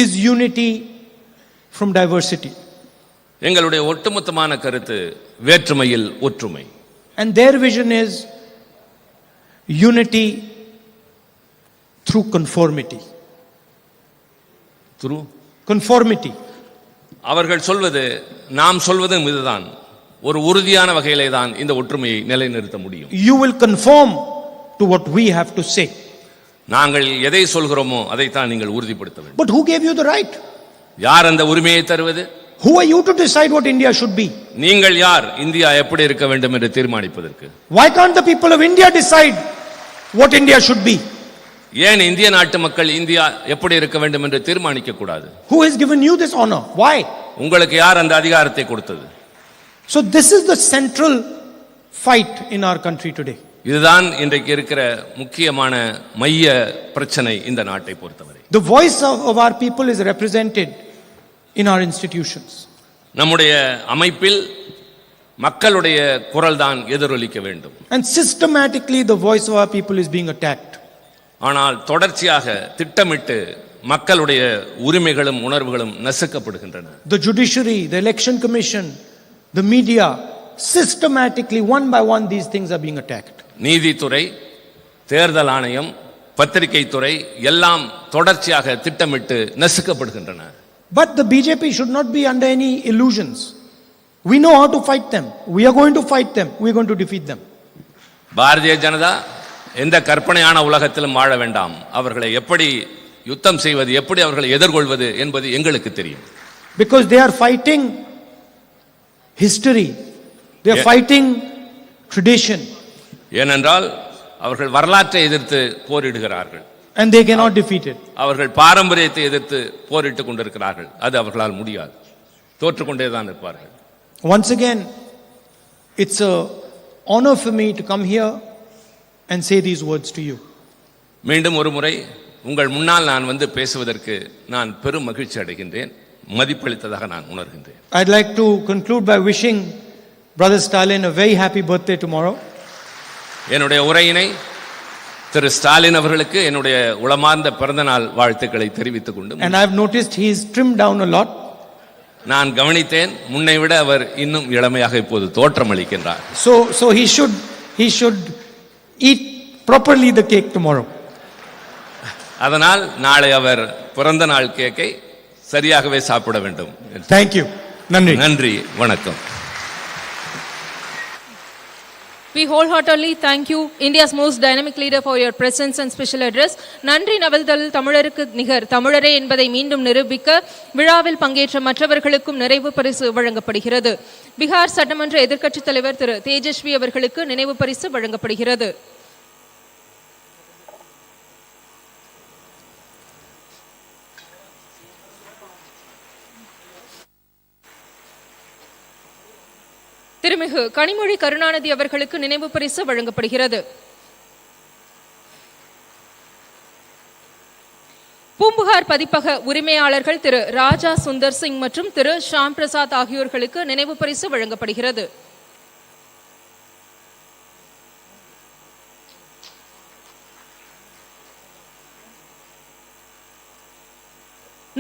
is unity from diversity. எங்களுடைய ஒட்டுமொத்தமான கருத்து வேற்றுமையில் ஒற்றுமை. And their vision is unity through conformity. Through conformity. அவர்கள் சொல்வது நாம் சொல்வதும் இதுதான். ஒரு உறுதியான வகையிலே தான் இந்த ஒற்றுமையை நிலைநிறுத்த முடியும். You will conform to what we have to say. நாங்கள் எதை சொல்கிறோமோ அதை தான் நீங்கள் உறுதிப்படுத்த வேண்டும். But who gave you the right? யார் அந்த உரிமையை தருவது? Who are you to decide what India should be? நீங்கள் யார் இந்தியா எப்படி இருக்க வேண்டும் என்று தீர்மானிப்பதற்கு? Why can't the people of India decide what India should be? ஏன் இந்திய நாட்டு மக்கள் இந்தியா எப்படி இருக்க வேண்டும் என்று தீர்மானிக்க கூடாது? Who has given you this honor? Why? உங்களுக்கு யார் அந்த அதிகாரத்தை கொடுத்தது? So this is the central fight in our country today. இதுதான் இன்றைக்கு இருக்கிற முக்கியமான மைய பிரச்சனை இந்த நாட்டை பொறுத்தவரை. The voice of our people is represented in our institutions. நம்முடைய அமைப்பில் மக்களுடைய குரல் தான் எதிரொலிக்க வேண்டும். And systematically the voice of our people is being attacked. ஆனால் தொடர்ச்சியாக திட்டமிட்டு மக்களுடைய உரிமைகளும் உணர்வுகளும் நசுக்கப்படுகின்றன. The judiciary, the election commission, the media, systematically one by one these things are being attacked. நீதித்துறை, தேர்தல் ஆணையம், பத்திரிகை துறை எல்லாம் தொடர்ச்சியாக திட்டமிட்டு நசுக்கப்படுகின்றன. But the BJP should not be under any illusions. We know how to fight them. We are going to fight them. We are going to defeat them. Bharatiya Janata எந்த கற்பனையான உலகத்திலும் வாழ வேண்டாம். அவர்களை எப்படி யுத்தம் செய்வது, எப்படி அவர்களை எதிர்கொள்வது என்பது எங்களுக்கு தெரியும். Because they are fighting history, they are fighting tradition. ஏனென்றால் அவர்கள் வரலாற்றை எதிர்த்து போரிடுகிறார்கள். And they cannot defeat it. அவர்கள் பாரம்பரியத்தை எதிர்த்து போரிட்டுக் கொண்டிருக்கிறார்கள். அது அவர்களால் முடியாது. தோற்றுக்கொண்டே தான் இருப்பார்கள். Once again, it's a honor for me to come here and say these words to you. மீண்டும் ஒரு முறை உங்கள் முன்னால் நான் வந்து பேசுவதற்கு நான் பெரும் மகிழ்ச்சி அடைகின்றேன். மதிப்பளித்ததாக நான் உணர்கின்றேன். I'd like to conclude by wishing Brother Stalin a very happy birthday tomorrow. என்னுடைய உரையினை திரு ஸ்டாலின் அவர்களுக்கு என்னுடைய உளமார்ந்த பிறந்தநாள் வாழ்த்துக்களை தெரிவித்துக் கொண்டு, and I've noticed he's trimmed down a lot. நான் கவனித்தேன், முன்னை விட அவர் இன்னும் இளமையாக இப்போது தோற்றமளிக்கின்றார். So he should eat properly the cake tomorrow. அதனால் நாளை அவர் பிறந்த நாள் கேக்கை சரியாகவே சாப்பிட வேண்டும். Thank you. நன்றி. நன்றி, வணக்கம். We wholeheartedly thank you, India's most dynamic leader, for your presence and special address. நன்றி நவல்தல் தமிழருக்கு நிகர் தமிழரே என்பதை மீண்டும் நிரூபிக்க விழாவில் பங்கேற்ற மற்றவர்களுக்கும் நிறைவு பரிசு வழங்கப்படுகிறது. பீகார் சட்டமன்ற எதிர்க்கட்சித் தலைவர் திரு தேஜஸ்வி அவர்களுக்கு நினைவு பரிசு வழங்கப்படுகிறது. திருமிகு கனிமொழி கருணாநிதி அவர்களுக்கு நினைவு பரிசு வழங்கப்படுகிறது. பூம்புகார் பதிப்பக உரிமையாளர்கள் திரு ராஜா சுந்தர் சிங் மற்றும் திரு ஷாம் பிரசாத் ஆகியோர்களுக்கு நினைவு பரிசு வழங்கப்படுகிறது.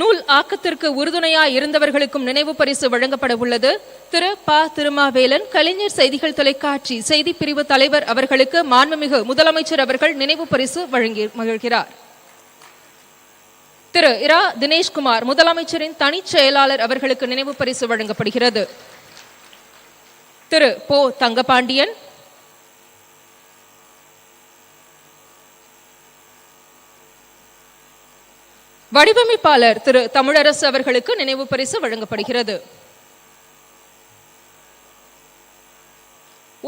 நூல் ஆக்கத்திற்கு உறுதுணையாய் இருந்தவர்களுக்கும் நினைவு பரிசு வழங்கப்பட உள்ளது. திரு ப. திருமாவேலன், கலைஞர் செய்திகள் தொலைக்காட்சி செய்தி பிரிவு தலைவர் அவர்களுக்கு மாண்புமிகு முதலமைச்சர் அவர்கள் நினைவு பரிசு வழங்கி மகிழ்கிறார். திரு இரா. தினேஷ்குமார், முதலமைச்சரின் தனிச் செயலாளர் அவர்களுக்கு நினைவு பரிசு வழங்கப்படுகிறது. திரு போ. தங்கபாண்டியன், வடிவமைப்பாளர் திரு தமிழரசு அவர்களுக்கு நினைவு பரிசு வழங்கப்படுகிறது.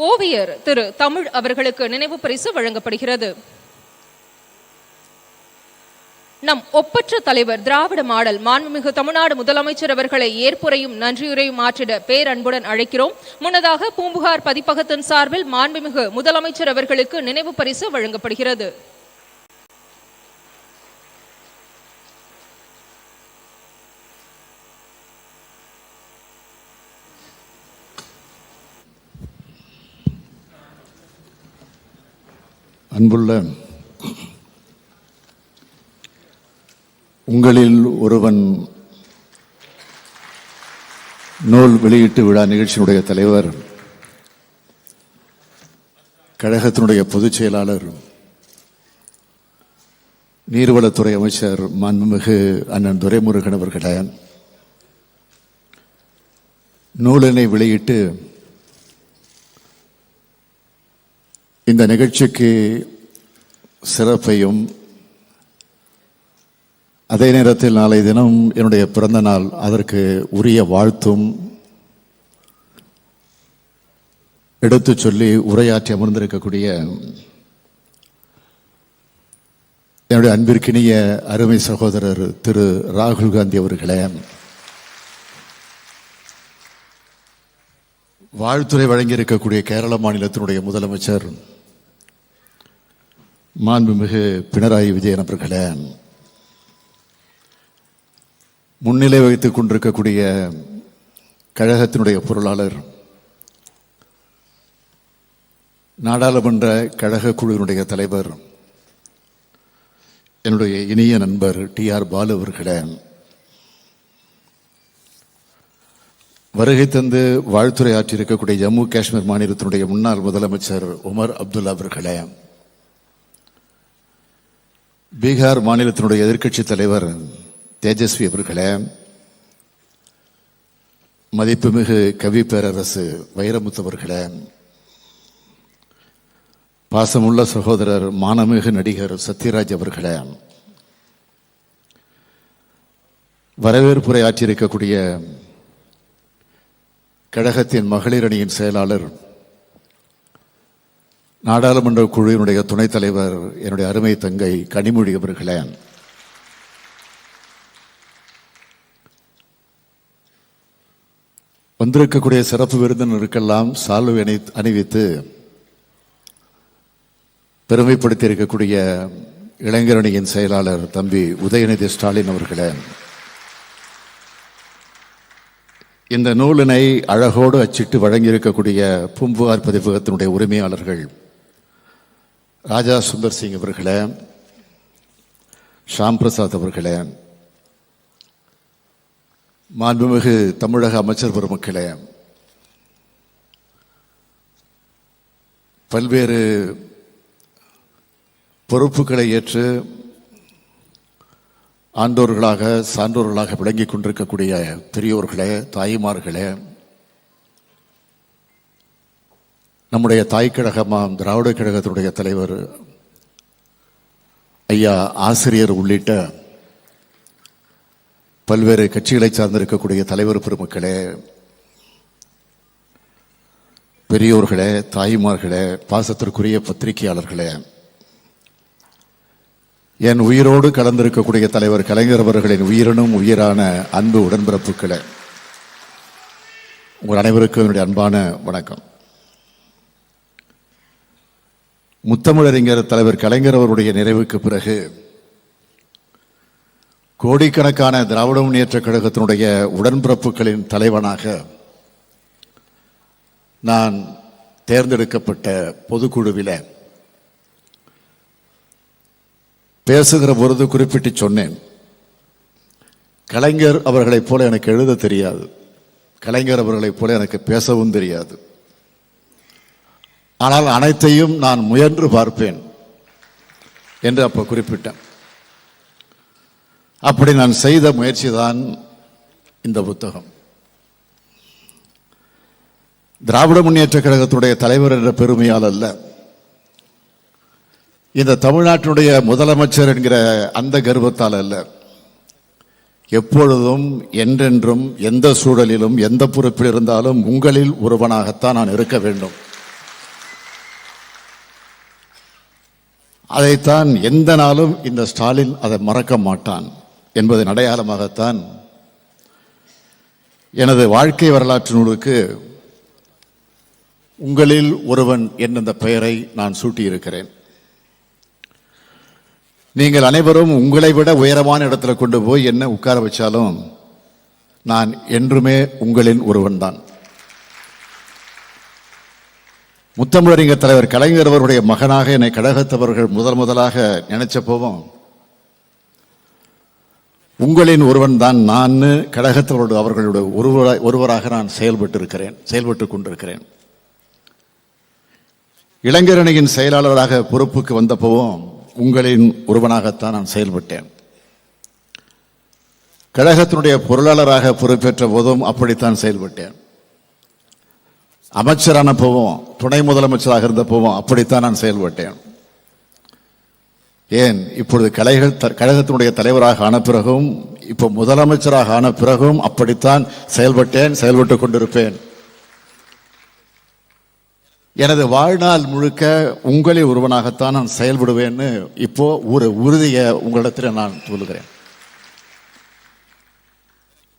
ஓவியர் திரு தமிழ் அவர்களுக்கு நினைவு பரிசு வழங்கப்படுகிறது. நம் ஒப்பற்ற தலைவர் திராவிட மாடல் மாண்புமிகு தமிழ்நாடு முதலமைச்சர் அவர்களை ஏற்புரையும் நன்றியுரையும் ஆற்றிட பேரன்புடன் அழைக்கிறோம். முன்னதாக பூம்புகார் பதிப்பகத்தின் சார்பில் மாண்புமிகு முதலமைச்சர் அவர்களுக்கு நினைவு பரிசு வழங்கப்படுகிறது. அன்புள்ள உங்களில் ஒருவன் நூல் வெளியீட்டு விழா நிகழ்ச்சியினுடைய தலைவர், கழகத்தினுடைய பொதுச் செயலாளர், நீர்வளத்துறை அமைச்சர் மாண்புமிகு அண்ணன் துரைமுருகன் அவர்களே, நூலினை வெளியிட்டு இந்த நிகழ்ச்சிக்கு சிறப்பையும், அதே நேரத்தில் நாளை தினம் என்னுடைய பிறந்த நாள், அதற்கு உரிய வாழ்த்தும் எடுத்து சொல்லி உரையாற்றி அமர்ந்திருக்கக்கூடிய என்னுடைய அன்பிற்கினிய அருமை சகோதரர் திரு ராகுல் காந்தி அவர்களே, வாழ்த்துறை வழங்கியிருக்கக்கூடிய கேரள மாநிலத்தினுடைய முதலமைச்சர் மாண்புமிகு பினராயி விஜயன் அவர்களே, முன்னிலை வைத்துக் கொண்டிருக்கக்கூடிய கழகத்தினுடைய பொருளாளர், நாடாளுமன்ற கழக குழுவினுடைய தலைவர், என்னுடைய இனிய நண்பர் டி.ஆர். பாலு அவர்களே, வருகை தந்து வாழ்த்துறை ஆற்றியிருக்கக்கூடிய ஜம்மு காஷ்மீர் மாநிலத்தினுடைய முன்னாள் முதலமைச்சர் உமர் அப்துல்லா அவர்களே, பீகார் மாநிலத்தினுடைய எதிர்க்கட்சி தலைவர் தேஜஸ்வி அவர்களே, மதிப்புமிகு கவி பேரரசு வைரமுத்து அவர்களே, பாசமுள்ள சகோதரர் மானமிகு நடிகர் சத்யராஜ் அவர்களே, வரவேற்புரை ஆற்றியிருக்கக்கூடிய கழகத்தின் மகளிர் அணியின் செயலாளர், நாடாளுமன்ற குழுவினுடைய துணைத் தலைவர், என்னுடைய அருமை தங்கை கனிமொழி அவர்களே, வந்திருக்கக்கூடிய சிறப்பு விருந்தினருக்கெல்லாம் சால்வை அணிவித்து பெருமைப்படுத்தி இருக்கக்கூடிய இளைஞரணியின் செயலாளர் தம்பி உதயநிதி ஸ்டாலின் அவர்களே, இந்த நூலினை அழகோடு அச்சிட்டு வழங்கியிருக்கக்கூடிய பூம்புகார் பதிப்பகத்தினுடைய உரிமையாளர்கள் ராஜா சுந்தர் சிங் அவர்களே, ஷாம் பிரசாத் அவர்களே, மாண்புமிகு தமிழக அமைச்சர் பெருமக்களே, பல்வேறு பொறுப்புகளை ஏற்று ஆண்டோர்களாக சான்றோர்களாக விளங்கிக் கொண்டிருக்கக்கூடிய பெரியோர்களே, தாய்மார்களே, நம்முடைய தாய் கழகமாம் திராவிட கழகத்தினுடைய தலைவர் ஐயா ஆசிரியர் உள்ளிட்ட பல்வேறு கட்சிகளை சார்ந்திருக்கக்கூடிய தலைவர் பெருமக்களே, பெரியோர்களே, தாய்மார்களே, பாசத்திற்குரிய பத்திரிகையாளர்களே, என் உயிரோடு கலந்திருக்கக்கூடிய தலைவர் கலைஞர் அவர்களின் உயிரினும் உயிரான அன்பு உடன்பிறப்புகளே, உங்கள் அனைவருக்கும் என்னுடைய அன்பான வணக்கம். முத்தமிழறிஞர் தலைவர் கலைஞர் அவருடைய நிறைவுக்கு பிறகு கோடிக்கணக்கான திராவிட முன்னேற்ற கழகத்தினுடைய உடன்பிறப்புகளின் தலைவனாக நான் தேர்ந்தெடுக்கப்பட்ட பொதுக்குழுவில் பேசுகிற பொழுது குறிப்பிட்டு சொன்னேன், கலைஞர் அவர்களைப் போல எனக்கு எழுத தெரியாது, கலைஞர் அவர்களைப் போல எனக்கு பேசவும் தெரியாது, ஆனால் அனைத்தையும் நான் முயன்று பார்ப்பேன் என்று அப்போ குறிப்பிட்டேன். அப்படி நான் செய்த முயற்சி தான் இந்த புத்தகம். திராவிட முன்னேற்ற கழகத்துடைய தலைவர் என்ற பெருமையால் அல்ல, இந்த தமிழ்நாட்டினுடைய முதலமைச்சர் என்கிற அந்த கர்வத்தால் அல்ல, எப்பொழுதும் என்றென்றும் எந்த சூழலிலும் எந்த பொறுப்பில் இருந்தாலும் உங்களில் ஒருவனாகத்தான் நான் இருக்க வேண்டும். அதைத்தான் எந்த நாளும் இந்த ஸ்டாலின் அதை மறக்க மாட்டான் என்பதன் அடையாளமாகத்தான் எனது வாழ்க்கை வரலாற்று நூலுக்கு உங்களில் ஒருவன் என்ற பெயரை நான் சூட்டியிருக்கிறேன். நீங்கள் அனைவரும் உங்களை விட உயரமான இடத்துல கொண்டு போய் என்ன உட்கார வச்சாலும் நான் என்றுமே உங்களின் ஒருவன் தான். முத்தமிழறிஞர் தலைவர் கலைஞர் அவருடைய மகனாக என்னை கழகத்தவர்கள் முதலாக நினைச்சப்போவும் உங்களின் ஒருவன் தான் நான் கழகத்தவரோடு அவர்களுடைய ஒருவராக நான் செயல்பட்டு கொண்டிருக்கிறேன். இளைஞரணியின் செயலாளராக பொறுப்புக்கு வந்தப்போவும் உங்களின் ஒருவனாகத்தான் நான் செயல்பட்டேன். கழகத்தினுடைய பொருளாளராக பொறுப்பேற்ற போதும் அப்படித்தான் செயல்பட்டேன். அமைச்சரான போவோம், துணை முதலமைச்சராக இருந்த போவோம் அப்படித்தான் நான் செயல்பட்டேன். ஏன் இப்பொழுது கழகத்தினுடைய தலைவராக ஆன பிறகும் இப்போ முதலமைச்சராக ஆன பிறகும் அப்படித்தான் செயல்பட்டு கொண்டிருப்பேன். எனது வாழ்நாள் முழுக்க உங்களில் ஒருவனாகத்தான் நான் செயல்படுவேன்னு இப்போ ஒரு உறுதியை உங்களிடத்தில் நான் சொல்லுகிறேன்.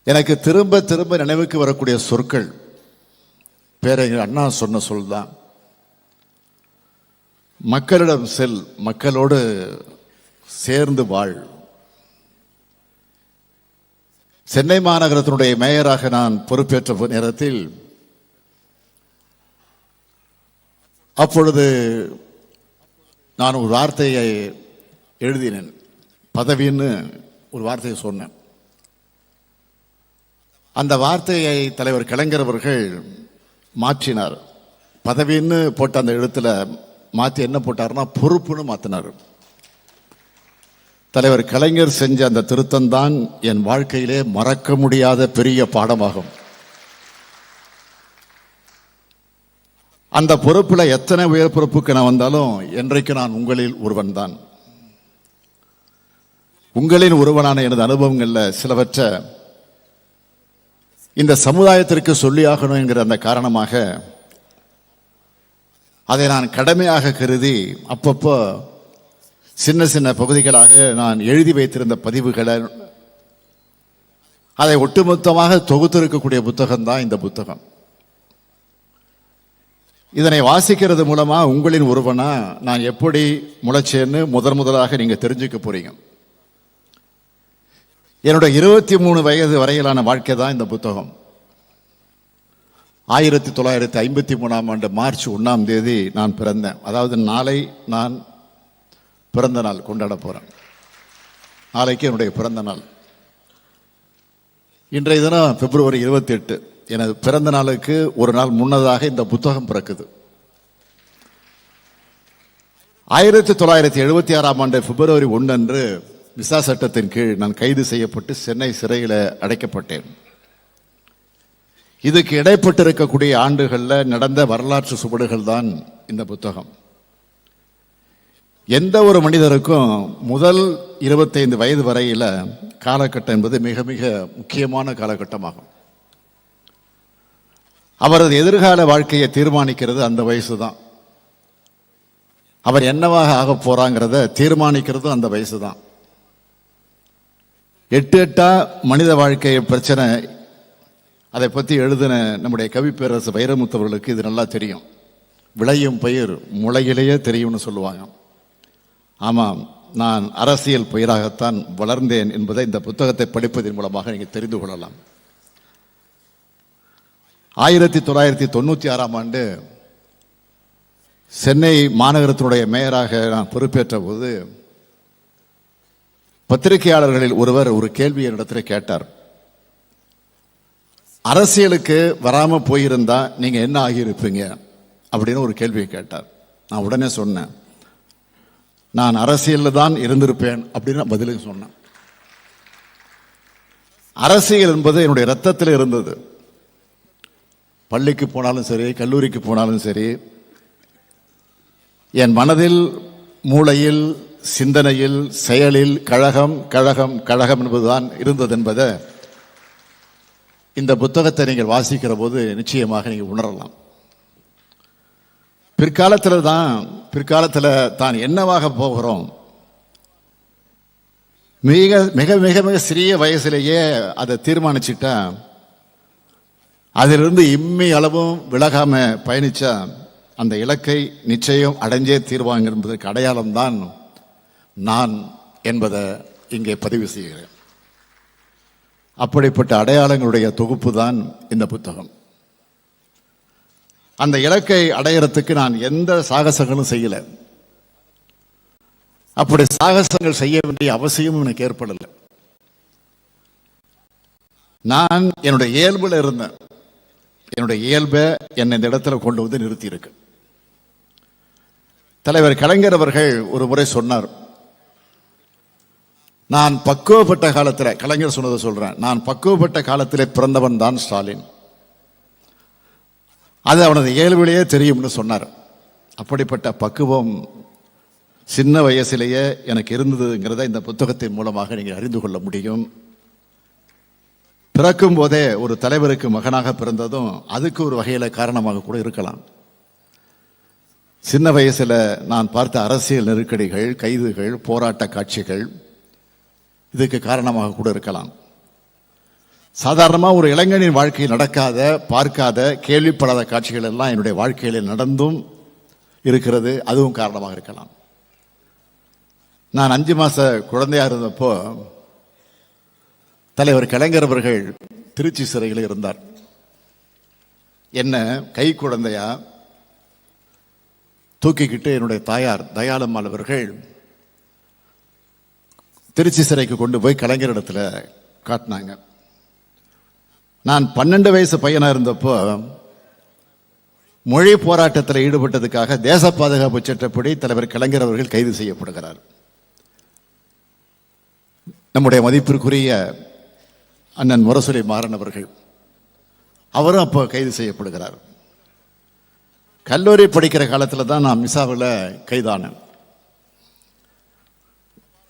எனக்கு திரும்ப திரும்ப நினைவுக்கு வரக்கூடிய சொற்கள் பேரறிஞர் அண்ணா சொன்ன சொல் தான். மக்களிடம் செல், மக்களோடு சேர்ந்து வாழ். சென்னை மாநகரத்தினுடைய மேயராக நான் பொறுப்பேற்ற நேரத்தில் அப்பொழுது நான் ஒரு வார்த்தையை எழுதினேன், பதவின்னு ஒரு வார்த்தையை சொன்னேன். அந்த வார்த்தையை தலைவர் கலைஞர் அவர்கள் மாற்றினார். பதவின்னு போட்ட அந்த எழுத்துல மாற்றி என்ன போட்டார்னா பொறுப்புன்னு மாற்றினார். தலைவர் கலைஞர் செஞ்ச அந்த திருத்தம் தான் என் வாழ்க்கையிலே மறக்க முடியாத பெரிய பாடமாகும். அந்த பொறுப்பில் எத்தனை உயர் பொறுப்புக்கு நான் வந்தாலும் என்றைக்கு நான் உங்களில் ஒருவன் தான். உங்களின் ஒருவனான எனது அனுபவங்களில் சிலவற்றை இந்த சமுதாயத்திற்கு சொல்லியாகணும் என்கிற அந்த காரணமாக அதை நான் கடமையாக கருதி அப்பப்போ சின்ன சின்ன பகுதிகளாக நான் எழுதி வைத்திருந்த பதிவுகளை அதை ஒட்டுமொத்தமாக தொகுத்திருக்கக்கூடிய புத்தகம்தான் இந்த புத்தகம். இதனை வாசிக்கிறது மூலமா உங்களின் ஒருவனா நான் எப்படி முளைச்சேன்னு முதலாக நீங்க தெரிஞ்சுக்க போறீங்க. என்னோட 23 வயது வரையிலான வாழ்க்கை தான் இந்த புத்தகம். 1953ஆம் ஆண்டு மார்ச் 1ஆம் தேதி நான் பிறந்தேன். அதாவது நாளை நான் பிறந்த நாள் கொண்டாட போறேன். நாளைக்கு என்னுடைய பிறந்த நாள். இன்றைய தினம் பிப்ரவரி 28. எனது பிறந்த நாளுக்கு ஒரு நாள் முன்னதாக இந்த புத்தகம் பிறக்குது. 1976ஆம் ஆண்டு பிப்ரவரி 1 அன்று விசா சட்டத்தின் கீழ் நான் கைது செய்யப்பட்டு சென்னை சிறையில் அடைக்கப்பட்டேன். இதுக்கு இடைப்பட்டிருக்கக்கூடிய ஆண்டுகளில் நடந்த வரலாற்று சுவடுகள் தான் இந்த புத்தகம். எந்த ஒரு மனிதருக்கும் முதல் 25 வயது வரையில காலகட்டம் என்பது மிக மிக முக்கியமான காலகட்டமாகும். அவரது எதிர்கால வாழ்க்கையை தீர்மானிக்கிறது அந்த வயசு தான். அவர் என்னவாக ஆக போறாங்கிறத தீர்மானிக்கிறது அந்த வயசு தான். 8 மனித வாழ்க்கை பிரச்சனை அதை பற்றி எழுதின நம்முடைய கவி பேரரசு வைரமுத்தவர்களுக்கு இது நல்லா தெரியும். விளையும் பயிர் முளையிலேயே தெரியும்னு சொல்லுவாங்க. ஆமாம், நான் அரசியல் பயிராகத்தான் வளர்ந்தேன் என்பதை இந்த புத்தகத்தை படிப்பதன் மூலமாக நீங்கள் தெரிந்து கொள்ளலாம். 1996ஆம் ஆண்டு சென்னை மாநகரத்தினுடைய மேயராக நான் பொறுப்பேற்ற போது பத்திரிகையாளர்களில் ஒருவர் ஒரு கேள்வி என்னிடத்தில் கேட்டார். அரசியலுக்கு வராம போயிருந்தா நீங்க என்ன ஆகியிருப்பீங்க அப்படின்னு ஒரு கேள்வியை கேட்டார். நான் உடனே சொன்னேன், நான் அரசியலில் தான் இருந்திருப்பேன் அப்படின்னு பதிலுக்கு சொன்னேன். அரசியல் என்பது என்னுடைய ரத்தத்தில் இருந்தது. பள்ளிக்கு போனாலும் சரி, கல்லூரிக்கு போனாலும் சரி, என் மனதில், மூளையில், சிந்தனையில், செயலில் கழகம் கழகம் கழகம் என்பதுதான் இருந்தது என்பதை இந்த புத்தகத்தை நீங்கள் வாசிக்கிற போது நிச்சயமாக நீங்கள் உணரலாம். பிற்காலத்தில் தான் என்னவாக போகிறோம், மிக மிக மிக மிக சிறிய வயசிலேயே அதை தீர்மானிச்சுட்டா, அதிலிருந்து இம்மி அளவும் விலகாம பயணிச்சா அந்த இலக்கை நிச்சயம் அடைஞ்சே தீர்வாங்க என்பதற்கு அடையாளம்தான் நான் என்பதை இங்கே பதிவு செய்கிறேன். அப்படிப்பட்ட அடையாளங்களுடைய தொகுப்பு தான் இந்த புத்தகம். அந்த இலக்கை அடையறதுக்கு நான் எந்த சாகசங்களும் செய்யல. அப்படி சாகசங்கள் செய்ய வேண்டிய அவசியமும் எனக்கு ஏற்படலை. நான் என்னுடைய இயல்புல இருந்தேன். என்னுடைய இயல்பை என்னை இந்த இடத்துல கொண்டு வந்து நிறுத்தி இருக்கு. தலைவர் கலைஞர் அவர்கள் ஒரு முறை சொன்னார், நான் பக்குவப்பட்ட காலத்தில், கலைஞர் சொன்னதை சொல்றேன், நான் பக்குவப்பட்ட காலத்தில் பிறந்தவன் தான் ஸ்டாலின். அது அவனது இயல்பிலேயே தெரியும்னு சொன்னார். அப்படிப்பட்ட பக்குவம் சின்ன வயசிலேயே எனக்கு இருந்ததுங்கிறத இந்த புத்தகத்தின் மூலமாக நீங்கள் அறிந்து கொள்ள முடியும். பிறக்கும் போதே ஒரு தலைவருக்கு மகனாக பிறந்ததும் அதுக்கு ஒரு வகையில் காரணமாக கூட இருக்கலாம். சின்ன வயசுல நான் பார்த்த அரசியல் நெருக்கடிகள், கைதுகள், போராட்ட காட்சிகள் இதுக்கு காரணமாக கூட இருக்கலாம். சாதாரணமாக ஒரு இளைஞனின் வாழ்க்கையில் நடக்காத, பார்க்காத, கேள்விப்படாத காட்சிகள் எல்லாம் என்னுடைய வாழ்க்கையில் நடந்தும் இருக்கிறது. அதுவும் காரணமாக இருக்கலாம். நான் 5 மாச குழந்தையா இருந்தப்போ தலைவர் கலைஞர் அவர்கள் திருச்சி சிறையில் இருந்தார். என்ன கை குழந்தையா தூக்கிக்கிட்டு என்னுடைய தாயார் தயாளம்மாள் அவர்கள் திருச்சி சிறைக்கு கொண்டு போய் கலைஞரிடத்தில் காட்டினாங்க. நான் 12 வயசு பையனா இருந்தப்போ மொழி போராட்டத்தில் ஈடுபட்டதுக்காக தேச பாதுகாப்பு சட்டப்படி தலைவர் கலைஞர் அவர்கள் கைது செய்யப்படுகிறார். நம்முடைய மதிப்பிற்குரிய அண்ணன் முரசொலி மாறன் அவர்கள், அவரும் அப்போ கைது செய்யப்படுகிறார். கல்லூரி படிக்கிற காலத்தில் தான் நான் மிசாவில் கைதானேன்.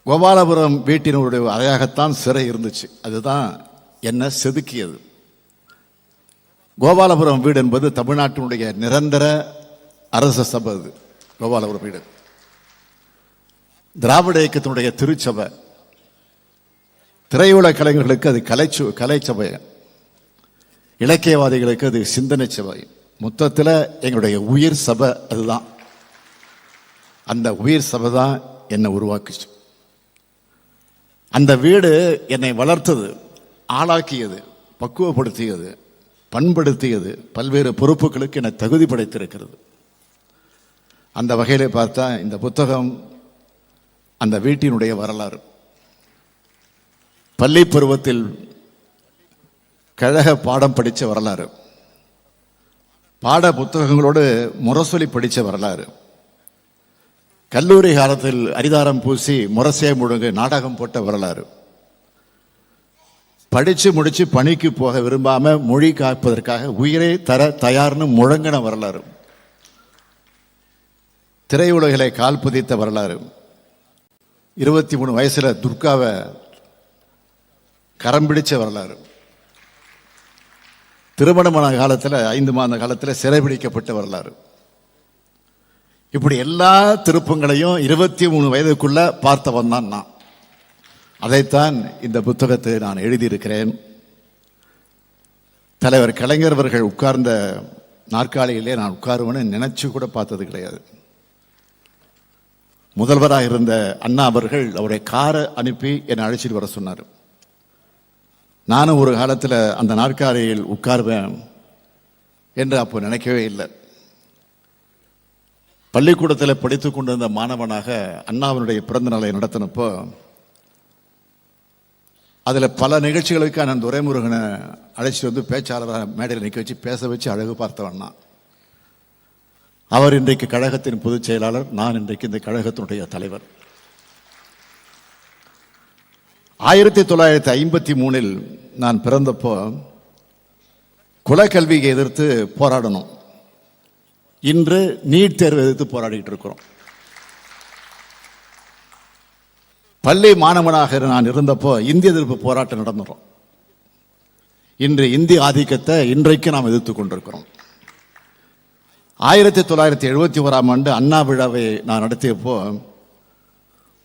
கோபாலபுரம் வீட்டினுடைய அறையாகத்தான் சிறை இருந்துச்சு. அதுதான் என்ன செதுக்கியது. கோபாலபுரம் வீடு என்பது தமிழ்நாட்டினுடைய நிரந்தர அரச சபை. அது கோபாலபுரம் வீடு திராவிட இயக்கத்தினுடைய திருச்சபை. திரையுலக கலைஞர்களுக்கு அது கலைச்சபை, இலக்கியவாதிகளுக்கு அது சிந்தனை சபை. மொத்தத்தில் எங்களுடைய உயிர் சபை அதுதான். அந்த உயிர் சபை தான் என்னை உருவாக்குச்சு. அந்த வீடு என்னை வளர்த்தது, ஆளாக்கியது, பக்குவப்படுத்தியது, பண்படுத்தியது, பல்வேறு பொறுப்புகளுக்கு என்னை தகுதி படைத்திருக்கிறது. அந்த வகையிலே பார்த்தா இந்த புத்தகம் அந்த வீட்டினுடைய வரலாறு. பள்ளி பருவத்தில் கழக பாடம் படித்த வரலாறு, பாட புத்தகங்களோடு முரசொலி படித்த வரலாறு, கல்லூரி காலத்தில் அரிதாரம் பூசி முரசே முழுங்கு நாடகம் போட்ட வரலாறு, படித்து முடித்து பணிக்கு போக விரும்பாம மொழி காப்பதற்காக உயிரை தர தயார்னு முழங்கின வரலாறு, திரையுலகிலே கால் பதித்த வரலாறு, 23 வயசுல துர்காவை கரம் பிடிச்ச வரலாறு, திருமணமான காலத்தில் 5 மாத காலத்தில் சிறைபிடிக்கப்பட்ட வரலாறு. இப்படி எல்லா திருப்பங்களையும் 23 வயதுக்குள்ள பார்த்தவன் தான் நான். அதைத்தான் இந்த புத்தகத்தை நான் எழுதியிருக்கிறேன். தலைவர் கலைஞர் அவர்கள் உட்கார்ந்த நாற்காலியிலே நான் உட்காருவேன்னு நினைச்சு கூட பார்த்தது கிடையாது. முதல்வராக இருந்த அண்ணா அவர்கள் அவருடைய காரை அனுப்பி என்னை அழைச்சிட்டு வர சொன்னார். நானும் ஒரு காலத்தில் அந்த நாற்காலியில் உட்காருவேன் என்று அப்போ நினைக்கவே இல்லை. பள்ளிக்கூடத்தில் படித்து கொண்டிருந்த மாணவனாக அண்ணாவினுடைய பிறந்த நாளை நடத்தினப்போ அதில் பல நிகழ்ச்சிகளுக்கு நான் துரைமுருகனை அழைச்சிட்டு வந்து பேச்சாளராக மேடையில் நிற்க வச்சு பேச வச்சு அழகு பார்த்தவண்ணா. அவர் இன்றைக்கு கழகத்தின் பொதுச் செயலாளர், நான் இன்றைக்கு இந்த கழகத்தினுடைய தலைவர். 1953 நான் பிறந்தப்போ குலக்கல்வியை எதிர்த்து போராடணும். இன்று நீட் தேர்வு எதிர்த்து போராடிட்டு இருக்கிறோம். பள்ளி மாணவனாக நான் இருந்தப்போ இந்திய எதிர்ப்பு போராட்டம் நடந்துடும். இன்று இந்திய ஆதிக்கத்தை இன்றைக்கு நாம் எதிர்த்து கொண்டிருக்கிறோம். 1971 அண்ணா விழாவை நான் நடத்தியப்போ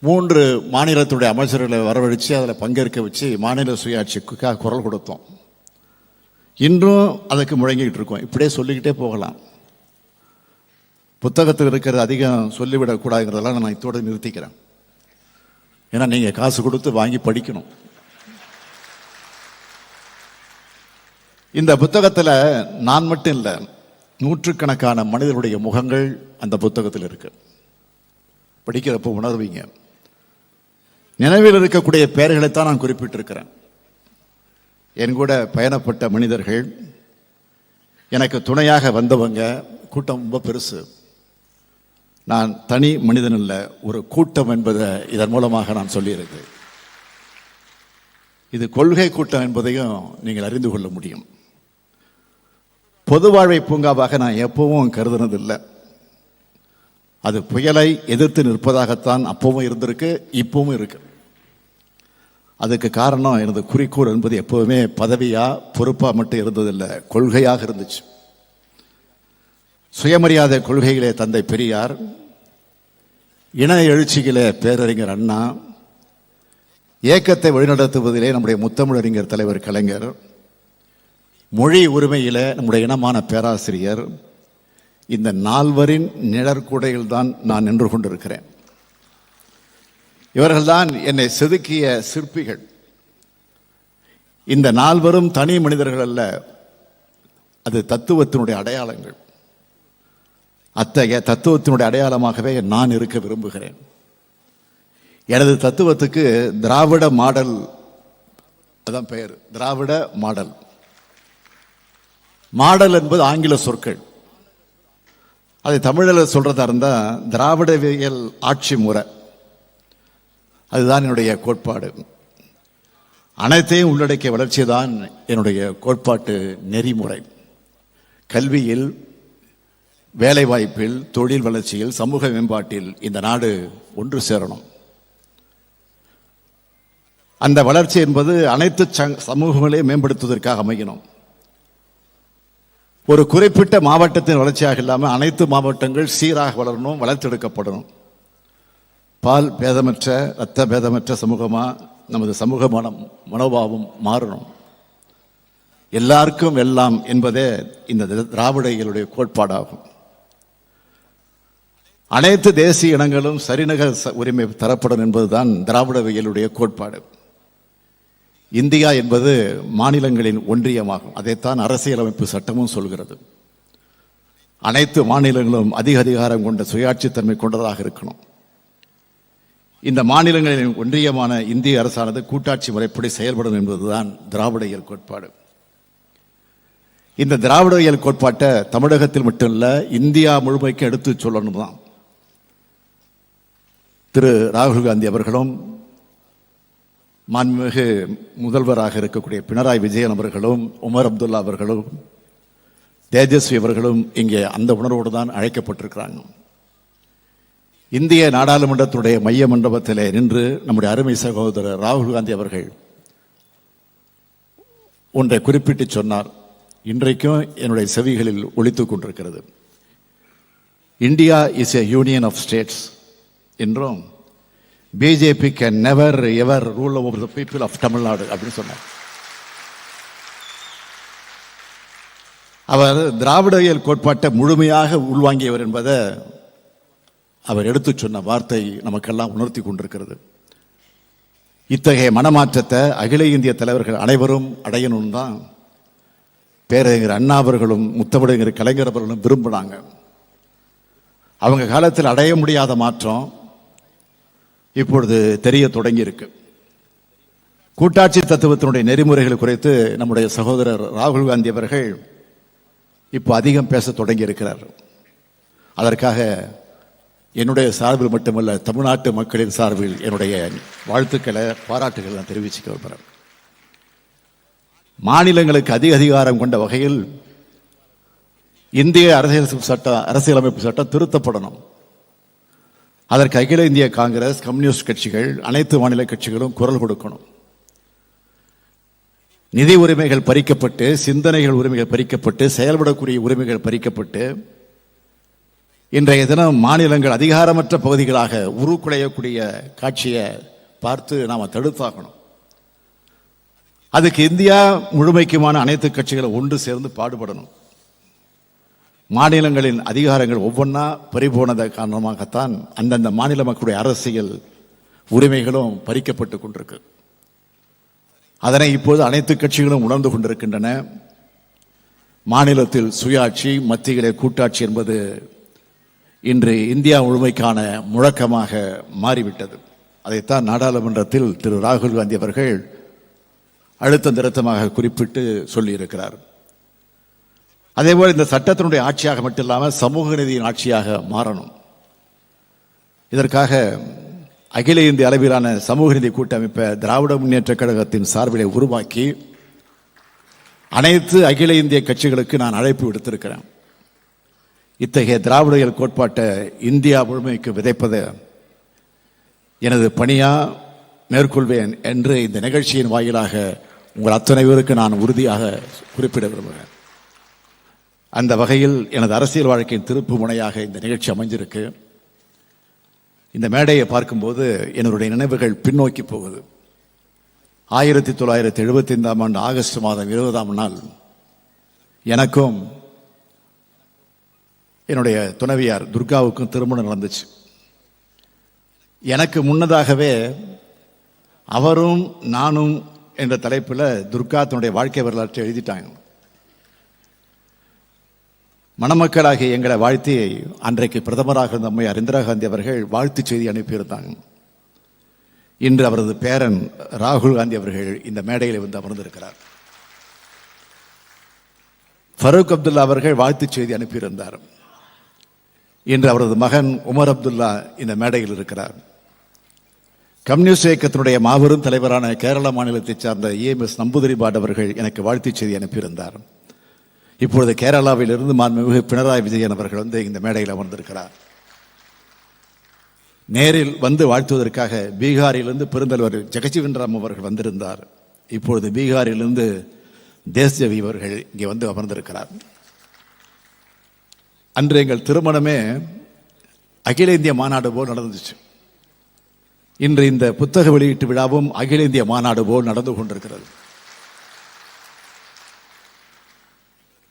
3 மாநிலத்துடைய அமைச்சர்களை வரவழைச்சு அதில் பங்கேற்க வச்சு மாநில சுயாட்சிக்காக குரல் கொடுத்தோம். இன்றும் அதுக்கு முழங்கிட்டு இருக்கோம். இப்படியே சொல்லிக்கிட்டே போகலாம். புத்தகத்தில் இருக்கிறது அதிகம் சொல்லிவிடக்கூடாதுங்கிறதெல்லாம் நான் இதோடு நிறுத்திக்கிறேன். ஏன்னா நீங்கள் காசு கொடுத்து வாங்கி படிக்கணும். இந்த புத்தகத்தில் நான் மட்டும் இல்லை, நூற்றுக்கணக்கான மனிதனுடைய முகங்கள் அந்த புத்தகத்தில் இருக்கு. படிக்கிறப்போ உணர்வீங்க. நினைவில் இருக்கக்கூடிய பெயர்களைத்தான் நான் குறிப்பிட்டிருக்கிறேன். என் கூட பயணப்பட்ட மனிதர்கள், எனக்கு துணையாக வந்தவங்க, கூட்டம் ரொம்ப பெருசு. நான் தனி மனிதன் இல்லை, ஒரு கூட்டம் என்பதை இதன் மூலமாக நான் சொல்லியிருக்கிறேன். இது கொள்கை கூட்டம் என்பதையும் நீங்கள் அறிந்து கொள்ள முடியும். பொது வாழ்வை பூங்காவாக நான் எப்பவும் கருதுனதில்லை. அது புயலை எதிர்த்து நிற்பதாகத்தான் அப்பவும் இருந்திருக்கு, இப்பவும் இருக்கு. அதுக்கு காரணம் எனது குறிக்கோள் என்பது எப்போவுமே பதவியா பொறுப்பா மட்டும் இருந்ததில்லை, கொள்கையாக இருந்துச்சு. சுயமரியாதை கொள்கையிலே தந்தை பெரியார், இன எழுச்சியிலே பேரறிஞர் அண்ணா, இயக்கத்தை வழிநடத்துவதிலே நம்முடைய முத்தமிழறிஞர் தலைவர் கலைஞர், மொழி உரிமையிலே நம்முடைய இனமான பேராசிரியர், இந்த 4வரின் நிழற்குடையில் தான் நான் நின்று கொண்டிருக்கிறேன். இவர்கள்தான் என்னை செதுக்கிய சிற்பிகள். இந்த 4வரும் தனி மனிதர்கள் அல்ல, அது தத்துவத்தினுடைய அடையாளங்கள். அத்தகைய தத்துவத்தினுடைய அடையாளமாகவே நான் இருக்க விரும்புகிறேன். எனது தத்துவத்துக்கு திராவிட மாடல் அதான் பெயர். திராவிட மாடல். மாடல் என்பது ஆங்கில சொற்கள். அதை தமிழில் சொல்றதா இருந்தால் திராவிடவியல் ஆட்சி முறை. அதுதான் என்னுடைய கோட்பாடு. அனைத்தையும் உள்ளடக்கிய வளர்ச்சி தான் என்னுடைய கோட்பாட்டு நெறிமுறை. கல்வியில், வேலைவாய்ப்பில், தொழில் வளர்ச்சியில், சமூக மேம்பாட்டில் இந்த நாடு ஒன்று சேரணும். அந்த வளர்ச்சி என்பது அனைத்து சமூகங்களையும் மேம்படுத்துவதற்காக அமையணும். ஒரு குறிப்பிட்ட மாவட்டத்தின் வளர்ச்சியாக இல்லாமல் அனைத்து மாவட்டங்கள் சீராக வளரணும், வளர்த்தெடுக்கப்படணும். பால் பேதமற்ற, இரத்த பேதமற்ற சமூகமா நமது சமூக மனோபாவம் மாறணும். எல்லாருக்கும் எல்லாம் என்பதே இந்த திராவிட இயலுடைய கோட்பாடாகும். அனைத்து தேசிய இனங்களும் சரிநிகர் உரிமை தரப்படும் என்பதுதான் திராவிட இயலுடைய கோட்பாடு. இந்தியா என்பது மாநிலங்களின் ஒன்றியமாகும். அதைத்தான் அரசியலமைப்பு சட்டமும் சொல்கிறது. அனைத்து மாநிலங்களும் அதிக அதிகாரம் கொண்ட சுயாட்சித்தன்மை கொண்டதாக இருக்கணும். இந்த மாநிலங்களின் ஒன்றியமான இந்திய அரசானது கூட்டாட்சி முறைப்படி செயல்படும் என்பதுதான் திராவிட இயல் கோட்பாடு. இந்த திராவிட இயல் கோட்பாட்டை தமிழகத்தில் மட்டுமல்ல, இந்தியா முழுமைக்கு எடுத்து சொல்லணும் தான் திரு ராகுல் காந்தி அவர்களும், மாண்புமிகு முதல்வராக இருக்கக்கூடிய பினராயி விஜயன் அவர்களும், உமர் அப்துல்லா அவர்களும், தேஜஸ்வி அவர்களும் இங்கே அந்த உணர்வோடு தான் அழைக்கப்பட்டிருக்கிறாங்க. இந்திய நாடாளுமன்றத்துடைய மைய மண்டபத்திலே நின்று நம்முடைய அருமை சகோதரர் ராகுல் காந்தி அவர்கள் ஒன்றை குறிப்பிட்டு சொன்னார். இன்றைக்கும் என்னுடைய செவிகளில் ஒலித்துக் கொண்டிருக்கிறது. India is a union of states என்றும், BJP can never ever rule over the people of Tamil Nadu அப்படின்னு சொன்னார். அவர் திராவிட இயல் கோட்பாட்டை முழுமையாக உள்வாங்கியவர் என்பதை அவர் எடுத்து சொன்ன வார்த்தை நமக்கெல்லாம் உணர்த்தி கொண்டிருக்கிறது. இத்தகைய மனமாற்றத்தை அகில இந்திய தலைவர்கள் அனைவரும் அடையணும் தான் பேரறிஞர் அண்ணா அவர்களும் முத்தமிழறிஞர் கலைஞர் அவர்களும் விரும்பினாங்க. அவங்க காலத்தில் அடைய முடியாத மாற்றம் இப்பொழுது தெரிய தொடங்கி இருக்கு. கூட்டாட்சி தத்துவத்தினுடைய நெறிமுறைகள் குறித்து நம்முடைய சகோதரர் ராகுல் காந்தி அவர்கள் இப்போ அதிகம் பேச தொடங்கி இருக்கிறார். அதற்காக என்னுடைய சார்பில் மட்டுமல்ல, தமிழ்நாட்டு மக்களின் சார்பில் என்னுடைய வாழ்த்துக்களை, பாராட்டுகளை நான் தெரிவிச்சுக்க விரும்புகிறேன். மாநிலங்களுக்கு அதிக அதிகாரம் கொண்ட வகையில் இந்திய அரசியலமைப்பு சட்டம் திருத்தப்படணும். அதற்கு அகில இந்திய காங்கிரஸ், கம்யூனிஸ்ட் கட்சிகள், அனைத்து மாநில கட்சிகளும் குரல் கொடுக்கணும். நிதி உரிமைகள் பறிக்கப்பட்டு, சிந்தனைகள் உரிமைகள் பறிக்கப்பட்டு, செயல்படக்கூடிய உரிமைகள் பறிக்கப்பட்டு, இன்றைய தினம் மாநிலங்கள் அதிகாரமற்ற பகுதிகளாக உருக்குலையக்கூடிய காட்சியை பார்த்து நாம் தடுத்தாகணும். அதுக்கு இந்தியா முழுமைக்குமான அனைத்து கட்சிகளும் ஒன்று சேர்ந்து பாடுபடணும். மாநிலங்களின் அதிகாரங்கள் ஒவ்வொன்றா பறிபோனத காரணமாகத்தான் அந்தந்த மாநில மக்களுடைய அரசியல் உரிமைகளும் பறிக்கப்பட்டு கொண்டிருக்கு. அதனை இப்போது அனைத்து கட்சிகளும் உணர்ந்து கொண்டிருக்கின்றன. மாநிலத்தில் சுயாட்சி, மத்தியிலே கூட்டாட்சி என்பது இன்று இந்தியா முழுமைக்கான முழக்கமாக மாறிவிட்டது. அதைத்தான் நாடாளுமன்றத்தில் திரு ராகுல் காந்தி அவர்கள் அழுத்தம் திருத்தமாக குறிப்பிட்டு சொல்லியிருக்கிறார். அதேபோல் இந்த சட்டத்தினுடைய ஆட்சியாக மட்டும் இல்லாமல் சமூக நீதியின் ஆட்சியாக மாறணும். இதற்காக அகில இந்திய அளவிலான சமூக நீதி கூட்டமைப்பை திராவிட முன்னேற்ற கழகத்தின் சார்பிலே உருவாக்கி அனைத்து அகில இந்திய கட்சிகளுக்கு நான் அழைப்பு விடுத்திருக்கிறேன். இத்தகைய திராவிட இயல் கோட்பாட்டை இந்தியா முழுமைக்கு விதைப்பதை எனது பணியா மேற்கொள்வேன் என்று இந்த நிகழ்ச்சியின் வாயிலாக உங்கள் அத்தனை பேருக்கு நான் உறுதியாக குறிப்பிட விரும்புகிறேன். அந்த வகையில் எனது அரசியல் வாழ்க்கையின் திருப்பு முனையாக இந்த நிகழ்ச்சி அமைஞ்சிருக்கு. இந்த மேடையை பார்க்கும்போது என்னுடைய நினைவுகள் பின்னோக்கி போகுது. 1975 ஆண்டு ஆகஸ்ட் மாதம் 20ஆம் நாள் எனக்கும் என்னுடைய துணைவியார் துர்காவுக்கும் திருமணம் நடந்துச்சு. எனக்கு முன்னதாகவே அவரும் நானும் என்ற தலைப்பில் துர்கா தன்னுடைய வாழ்க்கை வரலாற்றை எழுதிட்டாங்க. மணமக்களாகிய எங்களை வாழ்த்தி அன்றைக்கு பிரதமராக இருந்த அம்மையார் இந்திரா காந்தி அவர்கள் வாழ்த்து செய்தி அனுப்பியிருந்தாங்க. இன்று அவரது பேரன் ராகுல் காந்தி அவர்கள் இந்த மேடையில் வந்து அமர்ந்திருக்கிறார். ஃபரூக் அப்துல்லா அவர்கள் வாழ்த்து செய்தி அனுப்பியிருந்தார். இன்று அவரது மகன் உமர் அப்துல்லா இந்த மேடையில் இருக்கிறார். கம்யூனிஸ்ட் இயக்கத்தினுடைய மாபெரும் தலைவரான கேரள மாநிலத்தைச் சார்ந்த EMS நம்பூதிரிபாட் அவர்கள் எனக்கு வாழ்த்து செய்தி அனுப்பியிருந்தார். இப்பொழுது கேரளாவிலிருந்து மாண்புமிகு பினராயி விஜயன் அவர்கள் வந்து இந்த மேடையில் அமர்ந்திருக்கிறார். நேரில் வந்து வாழ்த்துவதற்காக பீகாரிலிருந்து பெருந்தலைவர் ஜெகஜீவன் ராம் அவர்கள் வந்திருந்தார். இப்பொழுது பீகாரிலிருந்து தேஸ்ஜவி அவர்கள் இங்கே வந்து அமர்ந்திருக்கிறார். அன்று எங்கள் திருமணமே அகில இந்திய மாநாடு போல் நடந்துச்சு. இன்று இந்த புத்தக வெளியீட்டு விழாவும் அகில இந்திய மாநாடு போல் நடந்து கொண்டிருக்கிறது.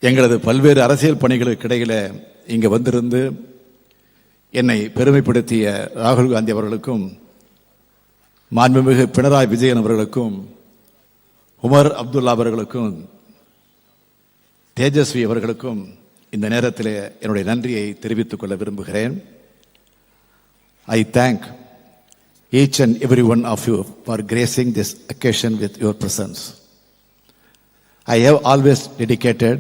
எங்களது பல்வேறு அரசியல் பணிகளுக்கு இடையில இங்கே வந்திருந்து என்னை பெருமைப்படுத்திய ராகுல் காந்தி அவர்களுக்கும் மாண்புமிகு பினராயி விஜயன் அவர்களுக்கும் உமர் அப்துல்லா அவர்களுக்கும் தேஜஸ்வி அவர்களுக்கும் இந்த நேரத்தில் என்னுடைய நன்றியை தெரிவித்துக் கொள்ள விரும்புகிறேன். I thank each and every one of you for gracing this occasion with your presence. I have always dedicated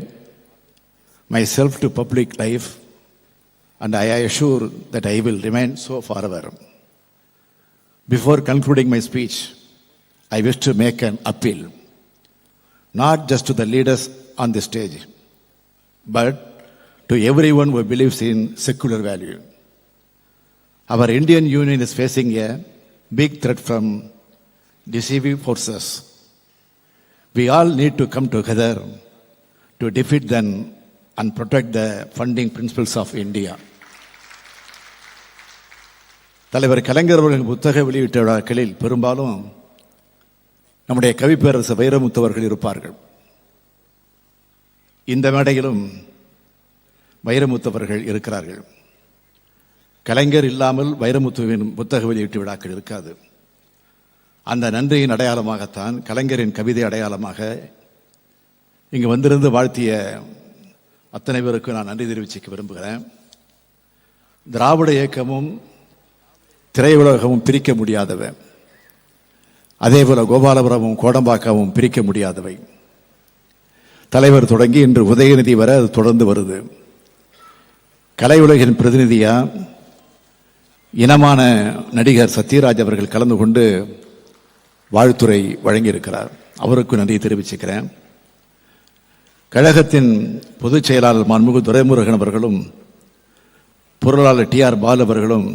myself to public life, and I assure that I will remain so forever. Before concluding my speech, I wish to make an appeal, not just to the leaders on the stage, but to everyone who believes in secular value. Our Indian Union is facing a big threat from deceiving forces. We all need to come together to defeat them and protect the founding principles of India. தலைவர் கலைஞர் அவர்கள் புத்தக வெளியீட்டு விழாக்களில் பெரும்பாலும் நம்முடைய கவிப்பேரரசு வைரமுத்தவர்கள் இருப்பார்கள். இந்த மேடையிலும் வைரமுத்தவர்கள் இருக்கிறார்கள். கலைஞர் இல்லாமல் வைரமுத்துவின் புத்தக வெளியீட்டு விழாக்கள் இருக்காது. அந்த நன்றியின் அடையாளமாகத்தான், கலைஞரின் கவிதை அடையாளமாக இங்கு வந்திருந்து வாழ்த்திய அத்தனை பேருக்கு நான் நன்றி தெரிவிச்சுக்க விரும்புகிறேன். திராவிட இயக்கமும் திரையுலகமும் பிரிக்க முடியாதவை. அதேபோல கோபாலபுரமும் கோடம்பாக்கமும் பிரிக்க முடியாதவை. தலைவர் தொடங்கி இன்று உதயநிதி வரை அது தொடர்ந்து வருது. கலை உலகின் பிரதிநிதியா இனமான நடிகர் சத்யராஜ் அவர்கள் கலந்து கொண்டு வாழ்த்துரை வழங்கியிருக்கிறார். அவருக்கு நன்றி தெரிவிச்சுக்கிறேன். கழகத்தின் பொதுச் செயலாளர் மாண்புமிகு துரைமுருகன் அவர்களும் பொருளாளர் டிஆர் பாலு அவர்களும்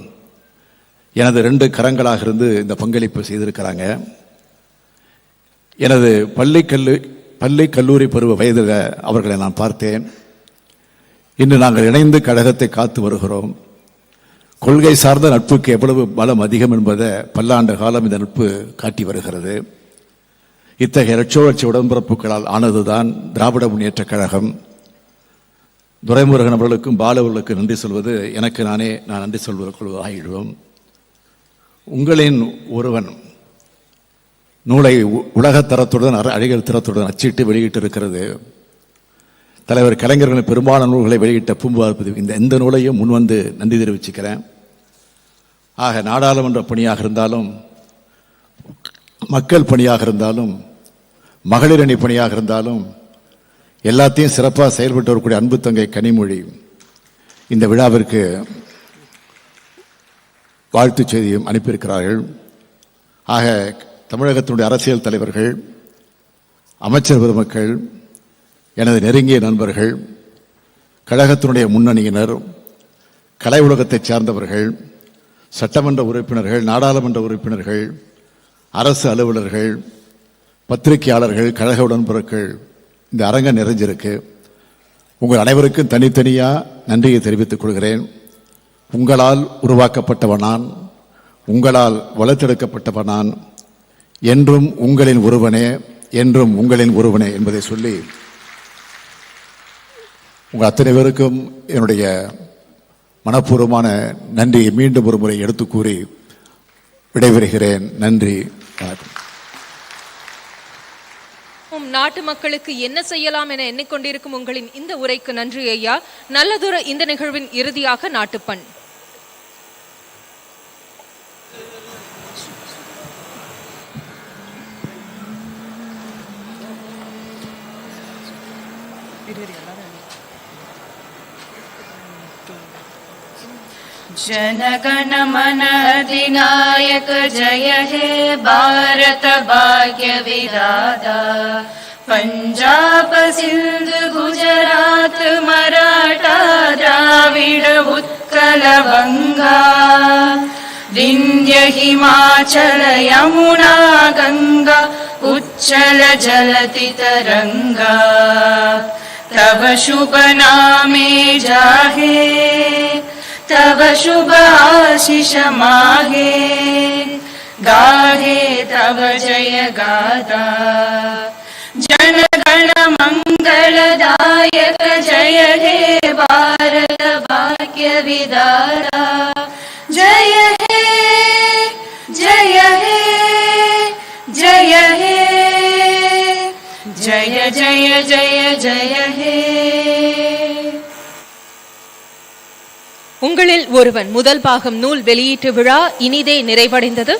எனது 2 கரங்களாக இருந்து இந்த பங்களிப்பு செய்திருக்கிறாங்க. எனது பள்ளி கல்லூரி பருவ வயதில் அவர்களை நான் பார்த்தேன். இன்று நாங்கள் இணைந்து கழகத்தை காத்து வருகிறோம். கொள்கை சார்ந்த நட்புக்கு எவ்வளவு பலம் அதிகம் என்பதை பல்லாண்டு காலம் இந்த நட்பு காட்டி வருகிறது. இத்தகைய லட்சோலட்ச உடன்பிறப்புகளால் ஆனதுதான் திராவிட முன்னேற்ற கழகம். துரைமுருகன் அவர்களுக்கும் பாலவர்களுக்கு நன்றி சொல்வது எனக்கு நான் நன்றி சொல்வதற்குள் ஆகிடுவோம். உங்களின் ஒருவன் நூலை உலகத்தரத்துடன் அழகியல் தரத்துடன் அச்சிட்டு வெளியிட்டு இருக்கிறது. தலைவர் கலைஞர்களின் பெரும்பாலான நூல்களை வெளியிட்ட பூம்புகார் இந்த நூலையும் முன்வந்து நன்றி தெரிவிச்சுக்கிறேன். ஆக நாடாளுமன்ற பணியாக இருந்தாலும், மக்கள் பணியாக இருந்தாலும், மகளிர் அணி பணியாக இருந்தாலும் எல்லாத்தையும் சிறப்பாக செயல்பட்டு வரக்கூடிய அன்பு தங்கை கனிமொழி இந்த விழாவிற்கு வாழ்த்து செய்தியும் அனுப்பியிருக்கிறார்கள். ஆக தமிழகத்தினுடைய அரசியல் தலைவர்கள், அமைச்சர் பெருமக்கள், எனது நெருங்கிய நண்பர்கள், கழகத்தினுடைய முன்னணியினர், கலை உலகத்தைச் சார்ந்தவர்கள், சட்டமன்ற உறுப்பினர்கள், நாடாளுமன்ற உறுப்பினர்கள், அரசு அலுவலர்கள், பத்திரிகையாளர்கள், கழக உடன்பிறர்கள், இந்த அரங்கம் நிறைஞ்சிருக்கு. உங்கள் அனைவருக்கும் தனித்தனியாக நன்றியை தெரிவித்துக் கொள்கிறேன். உங்களால் உருவாக்கப்பட்டவனான், உங்களால் வளர்த்தெடுக்கப்பட்டவனான், என்றும் உங்களின் ஒருவனே, என்றும் உங்களின் ஒருவனே என்பதை சொல்லி உங்கள் அத்தனை பேருக்கும் என்னுடைய மனப்பூர்வமான நன்றியை மீண்டும் ஒரு முறை எடுத்து கூறி விடைபெறுகிறேன். நன்றி, வணக்கம். நாட்டு மக்களுக்கு என்ன செய்யலாம் என எண்ணிக்கொண்டிருக்கும் உங்களின் இந்த உரைக்கு நன்றி ஐயா. நல்லதொரு இந்த நிகழ்வின் இறுதியாக நாட்டுப்பண். जनगण मन अधिनायक जय हे भारत भाग्य विधाता पंजाब सिंध गुजरात हिमाचल यमुना गंगा उच्चल जलति तरंगा तव शुभ नामे जाहे तव शुभ आशीष मागे गाहे तव जय गाथा जन गण मंगलदायक जय हे भारत भाग्य विधाता जय हे जय हे जय हे जय जय जय जय हे. உங்களில் ஒருவன் முதல் பாகம் நூல் வெளியீட்டு விழா இனிதே நிறைவடைந்தது.